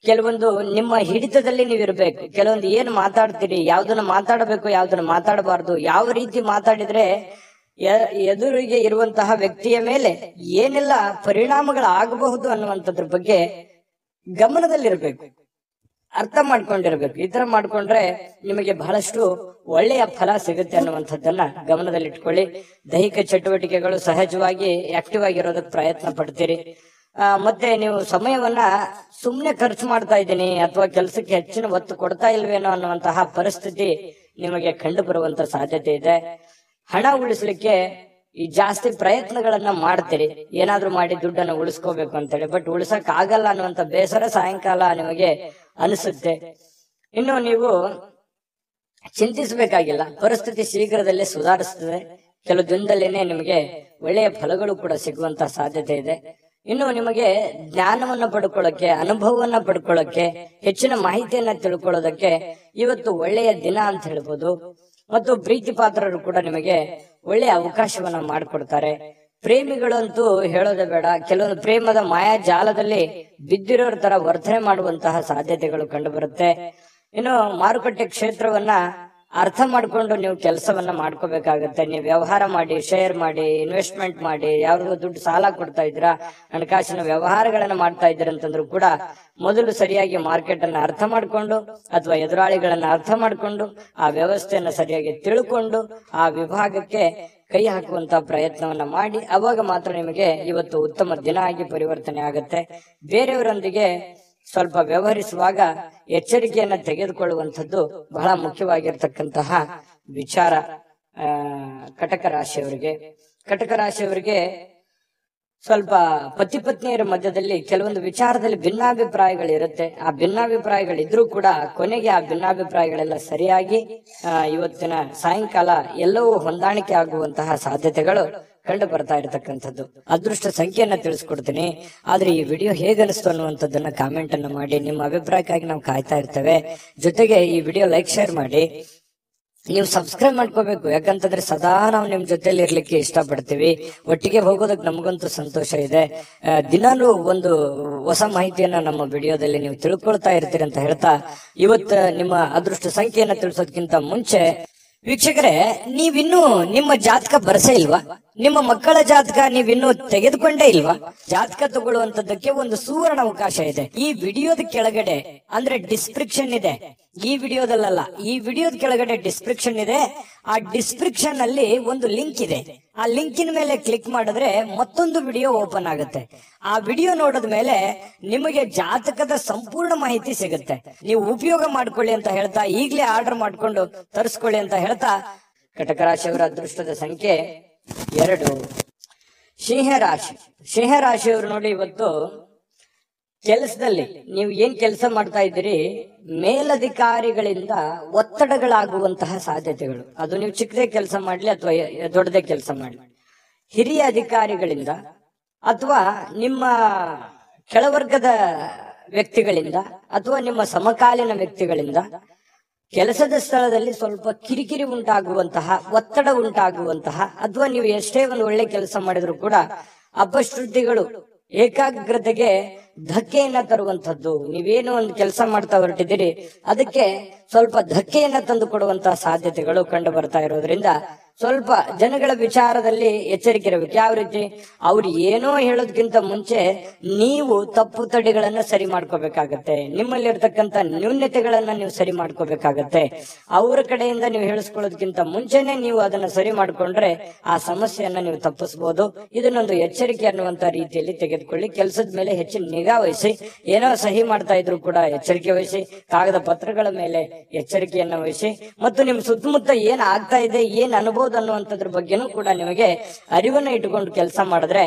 ಕೆಲವೊಂದು ನಿಮ್ಮ ಹಿಡಿತದಲ್ಲಿ ನೀವಿರ್ಬೇಕು. ಕೆಲವೊಂದು ಏನು ಮಾತಾಡ್ತೀರಿ, ಯಾವ್ದನ್ನ ಮಾತಾಡಬೇಕು, ಯಾವ್ದನ್ನ ಮಾತಾಡಬಾರ್ದು, ಯಾವ ರೀತಿ ಮಾತಾಡಿದ್ರೆ ಎದುರಿಗೆ ಇರುವಂತಹ ವ್ಯಕ್ತಿಯ ಮೇಲೆ ಏನೆಲ್ಲ ಪರಿಣಾಮಗಳಾಗಬಹುದು ಅನ್ನುವಂಥದ್ರ ಬಗ್ಗೆ ಗಮನದಲ್ಲಿರ್ಬೇಕು, ಅರ್ಥ ಮಾಡ್ಕೊಂಡಿರ್ಬೇಕು. ಈ ತರ ಮಾಡ್ಕೊಂಡ್ರೆ ನಿಮಗೆ ಬಹಳಷ್ಟು ಒಳ್ಳೆಯ ಫಲ ಸಿಗುತ್ತೆ ಅನ್ನುವಂಥದ್ದನ್ನ ಗಮನದಲ್ಲಿಟ್ಕೊಳ್ಳಿ. ದೈಹಿಕ ಚಟುವಟಿಕೆಗಳು ಸಹಜವಾಗಿ ಆಕ್ಟಿವ್ ಆಗಿರೋದಕ್ಕೆ ಪ್ರಯತ್ನ ಪಡ್ತೀರಿ. ಮತ್ತೆ ನೀವು ಸಮಯವನ್ನ ಸುಮ್ನೆ ಖರ್ಚು ಮಾಡ್ತಾ ಇದ್ದೀನಿ ಅಥವಾ ಕೆಲಸಕ್ಕೆ ಹೆಚ್ಚಿನ ಒತ್ತು ಕೊಡ್ತಾ ಇಲ್ವೇನೋ ಅನ್ನುವಂತಹ ಪರಿಸ್ಥಿತಿ ನಿಮಗೆ ಕಂಡು ಬರುವಂತ ಸಾಧ್ಯತೆ ಇದೆ. ಹಣ ಉಳಿಸ್ಲಿಕ್ಕೆ ಈ ಜಾಸ್ತಿ ಪ್ರಯತ್ನಗಳನ್ನ ಮಾಡ್ತೀರಿ, ಏನಾದ್ರೂ ಮಾಡಿ ದುಡ್ಡನ್ನು ಉಳಿಸ್ಕೋಬೇಕು ಅಂತೇಳಿ. ಬಟ್ ಉಳಿಸಕ್ ಆಗಲ್ಲ ಅನ್ನುವಂತ ಬೇಸರ ಸಾಯಂಕಾಲ ನಿಮಗೆ ಅನಿಸುತ್ತೆ. ಇನ್ನು ನೀವು ಚಿಂತಿಸಬೇಕಾಗಿಲ್ಲ, ಪರಿಸ್ಥಿತಿ ಶೀಘ್ರದಲ್ಲೇ ಸುಧಾರಿಸ್ತದೆ. ಕೆಲವು ದಿನದಲ್ಲೇನೆ ನಿಮಗೆ ಒಳ್ಳೆಯ ಫಲಗಳು ಕೂಡ ಸಿಗುವಂತ ಸಾಧ್ಯತೆ ಇದೆ. ಇನ್ನು ನಿಮಗೆ ಜ್ಞಾನವನ್ನ ಪಡ್ಕೊಳ್ಳೋಕೆ, ಅನುಭವವನ್ನ ಪಡ್ಕೊಳ್ಳೋಕೆ, ಹೆಚ್ಚಿನ ಮಾಹಿತಿಯನ್ನ ತಿಳ್ಕೊಳ್ಳೋದಕ್ಕೆ ಇವತ್ತು ಒಳ್ಳೆಯ ದಿನ ಅಂತ ಹೇಳ್ಬೋದು. ಮತ್ತು ಪ್ರೀತಿ ಪಾತ್ರರು ಕೂಡ ನಿಮಗೆ ಒಳ್ಳೆಯ ಅವಕಾಶವನ್ನ ಮಾಡಿಕೊಡ್ತಾರೆ. ಪ್ರೇಮಿಗಳಂತೂ ಹೇಳೋದೇ ಬೇಡ, ಕೆಲವೊಂದು ಪ್ರೇಮದ ಮಾಯಾ ಜಾಲದಲ್ಲಿ ಬಿದ್ದಿರೋರ ತರ ವರ್ತನೆ ಮಾಡುವಂತಹ ಸಾಧ್ಯತೆಗಳು ಕಂಡು ಬರುತ್ತೆ. ಇನ್ನು ಮಾರುಕಟ್ಟೆ ಕ್ಷೇತ್ರವನ್ನ ಅರ್ಥ ಮಾಡ್ಕೊಂಡು ನೀವು ಕೆಲಸವನ್ನ ಮಾಡ್ಕೋಬೇಕಾಗತ್ತೆ. ನೀವು ವ್ಯವಹಾರ ಮಾಡಿ, ಶೇರ್ ಮಾಡಿ, ಇನ್ವೆಸ್ಟ್ಮೆಂಟ್ ಮಾಡಿ, ಯಾರಿಗೂ ದುಡ್ಡು ಸಾಲ ಕೊಡ್ತಾ ಇದ್ದೀರಾ, ಹಣಕಾಸಿನ ವ್ಯವಹಾರಗಳನ್ನ ಮಾಡ್ತಾ ಇದ್ದೀರಾ ಅಂತಂದ್ರು ಕೂಡ ಮೊದಲು ಸರಿಯಾಗಿ ಮಾರ್ಕೆಟ್ ಅನ್ನ ಅರ್ಥ ಮಾಡ್ಕೊಂಡು ಅಥವಾ ಎದುರಾಳಿಗಳನ್ನ ಅರ್ಥ ಮಾಡ್ಕೊಂಡು ಆ ವ್ಯವಸ್ಥೆಯನ್ನ ಸರಿಯಾಗಿ ತಿಳ್ಕೊಂಡು ಆ ವಿಭಾಗಕ್ಕೆ ಕೈ ಹಾಕುವಂತ ಪ್ರಯತ್ನವನ್ನ ಮಾಡಿ, ಅವಾಗ ಮಾತ್ರ ನಿಮಗೆ ಇವತ್ತು ಉತ್ತಮ ದಿನ ಆಗಿ ಪರಿವರ್ತನೆ ಆಗುತ್ತೆ. ಬೇರೆಯವರೊಂದಿಗೆ ಸ್ವಲ್ಪ ವ್ಯವಹರಿಸುವಾಗ ಎಚ್ಚರಿಕೆಯನ್ನ ತೆಗೆದುಕೊಳ್ಳುವಂಥದ್ದು ಬಹಳ ಮುಖ್ಯವಾಗಿರ್ತಕ್ಕಂತಹ ವಿಚಾರ. ಕಟಕ ರಾಶಿಯವರಿಗೆ, ಕಟಕ ರಾಶಿಯವರಿಗೆ ಸ್ವಲ್ಪ ಪತಿ ಪತ್ನಿಯರ ಮಧ್ಯದಲ್ಲಿ ಕೆಲವೊಂದು ವಿಚಾರದಲ್ಲಿ ಭಿನ್ನಾಭಿಪ್ರಾಯಗಳಿರುತ್ತೆ. ಆ ಭಿನ್ನಾಭಿಪ್ರಾಯಗಳಿದ್ರೂ ಕೂಡ ಕೊನೆಗೆ ಆ ಭಿನ್ನಾಭಿಪ್ರಾಯಗಳೆಲ್ಲ ಸರಿಯಾಗಿ ಇವತ್ತಿನ ಸಾಯಂಕಾಲ ಎಲ್ಲವೂ ಹೊಂದಾಣಿಕೆ ಆಗುವಂತಹ ಸಾಧ್ಯತೆಗಳು ಕಂಡು ಬರ್ತಾ ಇರತಕ್ಕಂಥದ್ದು. ಅದೃಷ್ಟ ಸಂಖ್ಯೆಯನ್ನ ತಿಳಿಸ್ಕೊಡ್ತೀನಿ, ಆದ್ರೆ ಈ ವಿಡಿಯೋ ಹೇಗನಿಸ್ತು ಅನ್ನುವಂಥದ್ದನ್ನ ಕಾಮೆಂಟ್ ಅನ್ನ ಮಾಡಿ. ನಿಮ್ಮ ಅಭಿಪ್ರಾಯಕ್ಕಾಗಿ ನಾವು ಕಾಯ್ತಾ ಇರ್ತೇವೆ. ಜೊತೆಗೆ ಈ ವಿಡಿಯೋ ಲೈಕ್, ಶೇರ್ ಮಾಡಿ. ನೀವು ಸಬ್ಸ್ಕ್ರೈಬ್ ಮಾಡ್ಕೋಬೇಕು. ಯಾಕಂತಂದ್ರೆ ಸದಾ ನಾವು ನಿಮ್ ಜೊತೆಲಿ ಇರ್ಲಿಕ್ಕೆ ಇಷ್ಟಪಡ್ತೀವಿ. ಒಟ್ಟಿಗೆ ಹೋಗೋದಕ್ಕೆ ನಮಗಂತೂ ಸಂತೋಷ ಇದೆ. ದಿನಾಲೂ ಒಂದು ಹೊಸ ಮಾಹಿತಿಯನ್ನ ನಮ್ಮ ವಿಡಿಯೋದಲ್ಲಿ ನೀವು ತಿಳ್ಕೊಳ್ತಾ ಇರ್ತೀರಿ ಅಂತ ಹೇಳ್ತಾ, ಇವತ್ತು ನಿಮ್ಮ ಅದೃಷ್ಟ ಸಂಖ್ಯೆಯನ್ನ ತಿಳಿಸೋದಕ್ಕಿಂತ ಮುಂಚೆ ವೀಕ್ಷಕರೇ, ನೀವಿನ್ನೂ ನಿಮ್ಮ ಜಾತಕ ಬರಸೇ ಇಲ್ವಾ? ನಿಮ್ಮ ಮಕ್ಕಳ ಜಾತಕ ನೀವಿನ್ನೂ ತೆಗೆದುಕೊಂಡೇ ಇಲ್ವಾ? ಜಾತಕ ತಗೊಳ್ಳುವಂತದ್ದಕ್ಕೆ ಒಂದು ಸುವರ್ಣ ಅವಕಾಶ ಇದೆ. ಈ ವಿಡಿಯೋದ ಕೆಳಗಡೆ ಅಂದ್ರೆ ಡಿಸ್ಕ್ರಿಪ್ಷನ್ ಇದೆ. ಈ ವಿಡಿಯೋದಲ್ಲ, ಈ ವಿಡಿಯೋದ ಕೆಳಗಡೆ ಡಿಸ್ಕ್ರಿಪ್ಷನ್ ಇದೆ. ಆ ಡಿಸ್ಕ್ರಿಪ್ಷನ್ ಅಲ್ಲಿ ಒಂದು ಲಿಂಕ್ ಇದೆ. ಆ ಲಿಂಕಿನ ಮೇಲೆ ಕ್ಲಿಕ್ ಮಾಡಿದ್ರೆ ಮತ್ತೊಂದು ವಿಡಿಯೋ ಓಪನ್ ಆಗುತ್ತೆ. ಆ ವಿಡಿಯೋ ನೋಡಿದ ಮೇಲೆ ನಿಮಗೆ ಜಾತಕದ ಸಂಪೂರ್ಣ ಮಾಹಿತಿ ಸಿಗುತ್ತೆ. ನೀವು ಉಪಯೋಗ ಮಾಡ್ಕೊಳ್ಳಿ ಅಂತ ಹೇಳ್ತಾ, ಈಗಲೇ ಆರ್ಡರ್ ಮಾಡ್ಕೊಂಡು ತರಿಸ್ಕೊಳ್ಳಿ ಅಂತ ಹೇಳ್ತಾ, ಕಟಕ ರಾಶಿಯವರ ಅದೃಷ್ಟದ ಸಂಖ್ಯೆ 2. ಸಿಂಹರಾಶಿ. ಸಿಂಹರಾಶಿಯವರು ನೋಡಿ, ಇವತ್ತು ಕೆಲಸದಲ್ಲಿ ನೀವು ಏನ್ ಕೆಲಸ ಮಾಡ್ತಾ ಇದ್ದೀರಿ, ಮೇಲಧಿಕಾರಿಗಳಿಂದ ಒತ್ತಡಗಳಾಗುವಂತಹ ಸಾಧ್ಯತೆಗಳು. ಅದು ನೀವು ಚಿಕ್ಕದೇ ಕೆಲಸ ಮಾಡ್ಲಿ ಅಥವಾ ದೊಡ್ಡದೇ ಕೆಲಸ ಮಾಡ್ಲಿ, ಹಿರಿಯ ಅಧಿಕಾರಿಗಳಿಂದ ಅಥವಾ ನಿಮ್ಮ ಕೆಳವರ್ಗದ ವ್ಯಕ್ತಿಗಳಿಂದ ಅಥವಾ ನಿಮ್ಮ ಸಮಕಾಲೀನ ವ್ಯಕ್ತಿಗಳಿಂದ ಕೆಲಸದ ಸ್ಥಳದಲ್ಲಿ ಸ್ವಲ್ಪ ಕಿರಿಕಿರಿ ಉಂಟಾಗುವಂತಹ, ಒತ್ತಡ ಉಂಟಾಗುವಂತಹ, ಅಥವಾ ನೀವು ಎಷ್ಟೇ ಒಂದು ಒಳ್ಳೆ ಕೆಲಸ ಮಾಡಿದ್ರು ಕೂಡ ಅಪಶ್ರುತಿಗಳು ಏಕಾಗ್ರತೆಗೆ ಧಕ್ಕೆಯನ್ನ ತರುವಂತದ್ದು. ನೀವೇನು ಒಂದು ಕೆಲಸ ಮಾಡ್ತಾ ಹೊರಟಿದ್ದೀರಿ, ಅದಕ್ಕೆ ಸ್ವಲ್ಪ ಧಕ್ಕೆಯನ್ನ ತಂದು ಕೊಡುವಂತಹ ಸಾಧ್ಯತೆಗಳು ಕಂಡು ಬರ್ತಾ ಇರೋದ್ರಿಂದ ಸ್ವಲ್ಪ ಜನಗಳ ವಿಚಾರದಲ್ಲಿ ಎಚ್ಚರಿಕೆ ಇರಬೇಕು. ಯಾವ ರೀತಿ? ಅವ್ರು ಏನೋ ಹೇಳೋದಕ್ಕಿಂತ ಮುಂಚೆ ನೀವು ತಪ್ಪು ತಡೆಗಳನ್ನ ಸರಿ ಮಾಡ್ಕೋಬೇಕಾಗತ್ತೆ. ನಿಮ್ಮಲ್ಲಿರ್ತಕ್ಕಂಥ ನ್ಯೂನ್ಯತೆಗಳನ್ನ ನೀವು ಸರಿ ಮಾಡ್ಕೋಬೇಕಾಗತ್ತೆ. ಅವರ ಕಡೆಯಿಂದ ನೀವು ಹೇಳಿಸ್ಕೊಳ್ಳೋದಕ್ಕಿಂತ ಮುಂಚೆನೆ ನೀವು ಅದನ್ನ ಸರಿ ಮಾಡ್ಕೊಂಡ್ರೆ ಆ ಸಮಸ್ಯೆಯನ್ನ ನೀವು ತಪ್ಪಿಸಬಹುದು. ಇದನ್ನೊಂದು ಎಚ್ಚರಿಕೆ ಅನ್ನುವಂತ ರೀತಿಯಲ್ಲಿ ತೆಗೆದುಕೊಳ್ಳಿ. ಕೆಲಸದ ಮೇಲೆ ಹೆಚ್ಚಿನ ನಿಗಾ ವಹಿಸಿ. ಏನೋ ಸಹಿ ಮಾಡ್ತಾ ಇದ್ರು ಕೂಡ ಎಚ್ಚರಿಕೆ ವಹಿಸಿ. ಕಾಗದ ಪತ್ರಗಳ ಮೇಲೆ ಎಚ್ಚರಿಕೆಯನ್ನ ವಹಿಸಿ. ಮತ್ತು ನಿಮ್ ಸುತ್ತಮುತ್ತ ಏನ್ ಆಗ್ತಾ ಇದೆ, ಏನ್ ಅನುಭವ ಅನ್ನುವಂಥದ್ರ ಬಗ್ಗೆನೂ ಕೂಡ ನಿಮಗೆ ಅರಿವನ್ನ ಇಟ್ಟುಕೊಂಡು ಕೆಲಸ ಮಾಡಿದ್ರೆ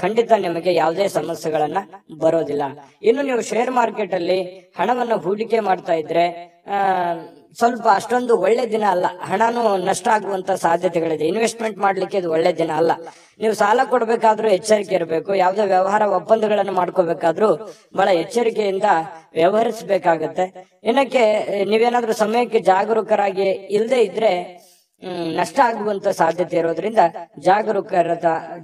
ಖಂಡಿತ ನಿಮಗೆ ಯಾವುದೇ ಸಮಸ್ಯೆಗಳನ್ನ ಬರೋದಿಲ್ಲ. ಇನ್ನು ನೀವು ಶೇರ್ ಮಾರ್ಕೆಟ್ ಅಲ್ಲಿ ಹಣವನ್ನ ಹೂಡಿಕೆ ಮಾಡ್ತಾ ಇದ್ರೆ ಸ್ವಲ್ಪ ಅಷ್ಟೊಂದು ಒಳ್ಳೆ ದಿನ ಅಲ್ಲ. ಹಣನು ನಷ್ಟ ಆಗುವಂತ ಸಾಧ್ಯತೆಗಳಿದೆ. ಇನ್ವೆಸ್ಟ್ಮೆಂಟ್ ಮಾಡ್ಲಿಕ್ಕೆ ಇದು ಒಳ್ಳೆ ದಿನ ಅಲ್ಲ. ನೀವು ಸಾಲ ಕೊಡ್ಬೇಕಾದ್ರೂ ಎಚ್ಚರಿಕೆ ಇರಬೇಕು. ಯಾವುದೇ ವ್ಯವಹಾರ ಒಪ್ಪಂದಗಳನ್ನು ಮಾಡ್ಕೋಬೇಕಾದ್ರೂ ಬಹಳ ಎಚ್ಚರಿಕೆಯಿಂದ ವ್ಯವಹರಿಸಬೇಕಾಗತ್ತೆ. ಏನಕ್ಕೆ? ನೀವೇನಾದ್ರೂ ಸಮಯಕ್ಕೆ ಜಾಗರೂಕರಾಗಿ ಇಲ್ಲದೆ ಇದ್ರೆ ನಷ್ಟ ಆಗುವಂತ ಸಾಧ್ಯತೆ ಇರೋದ್ರಿಂದ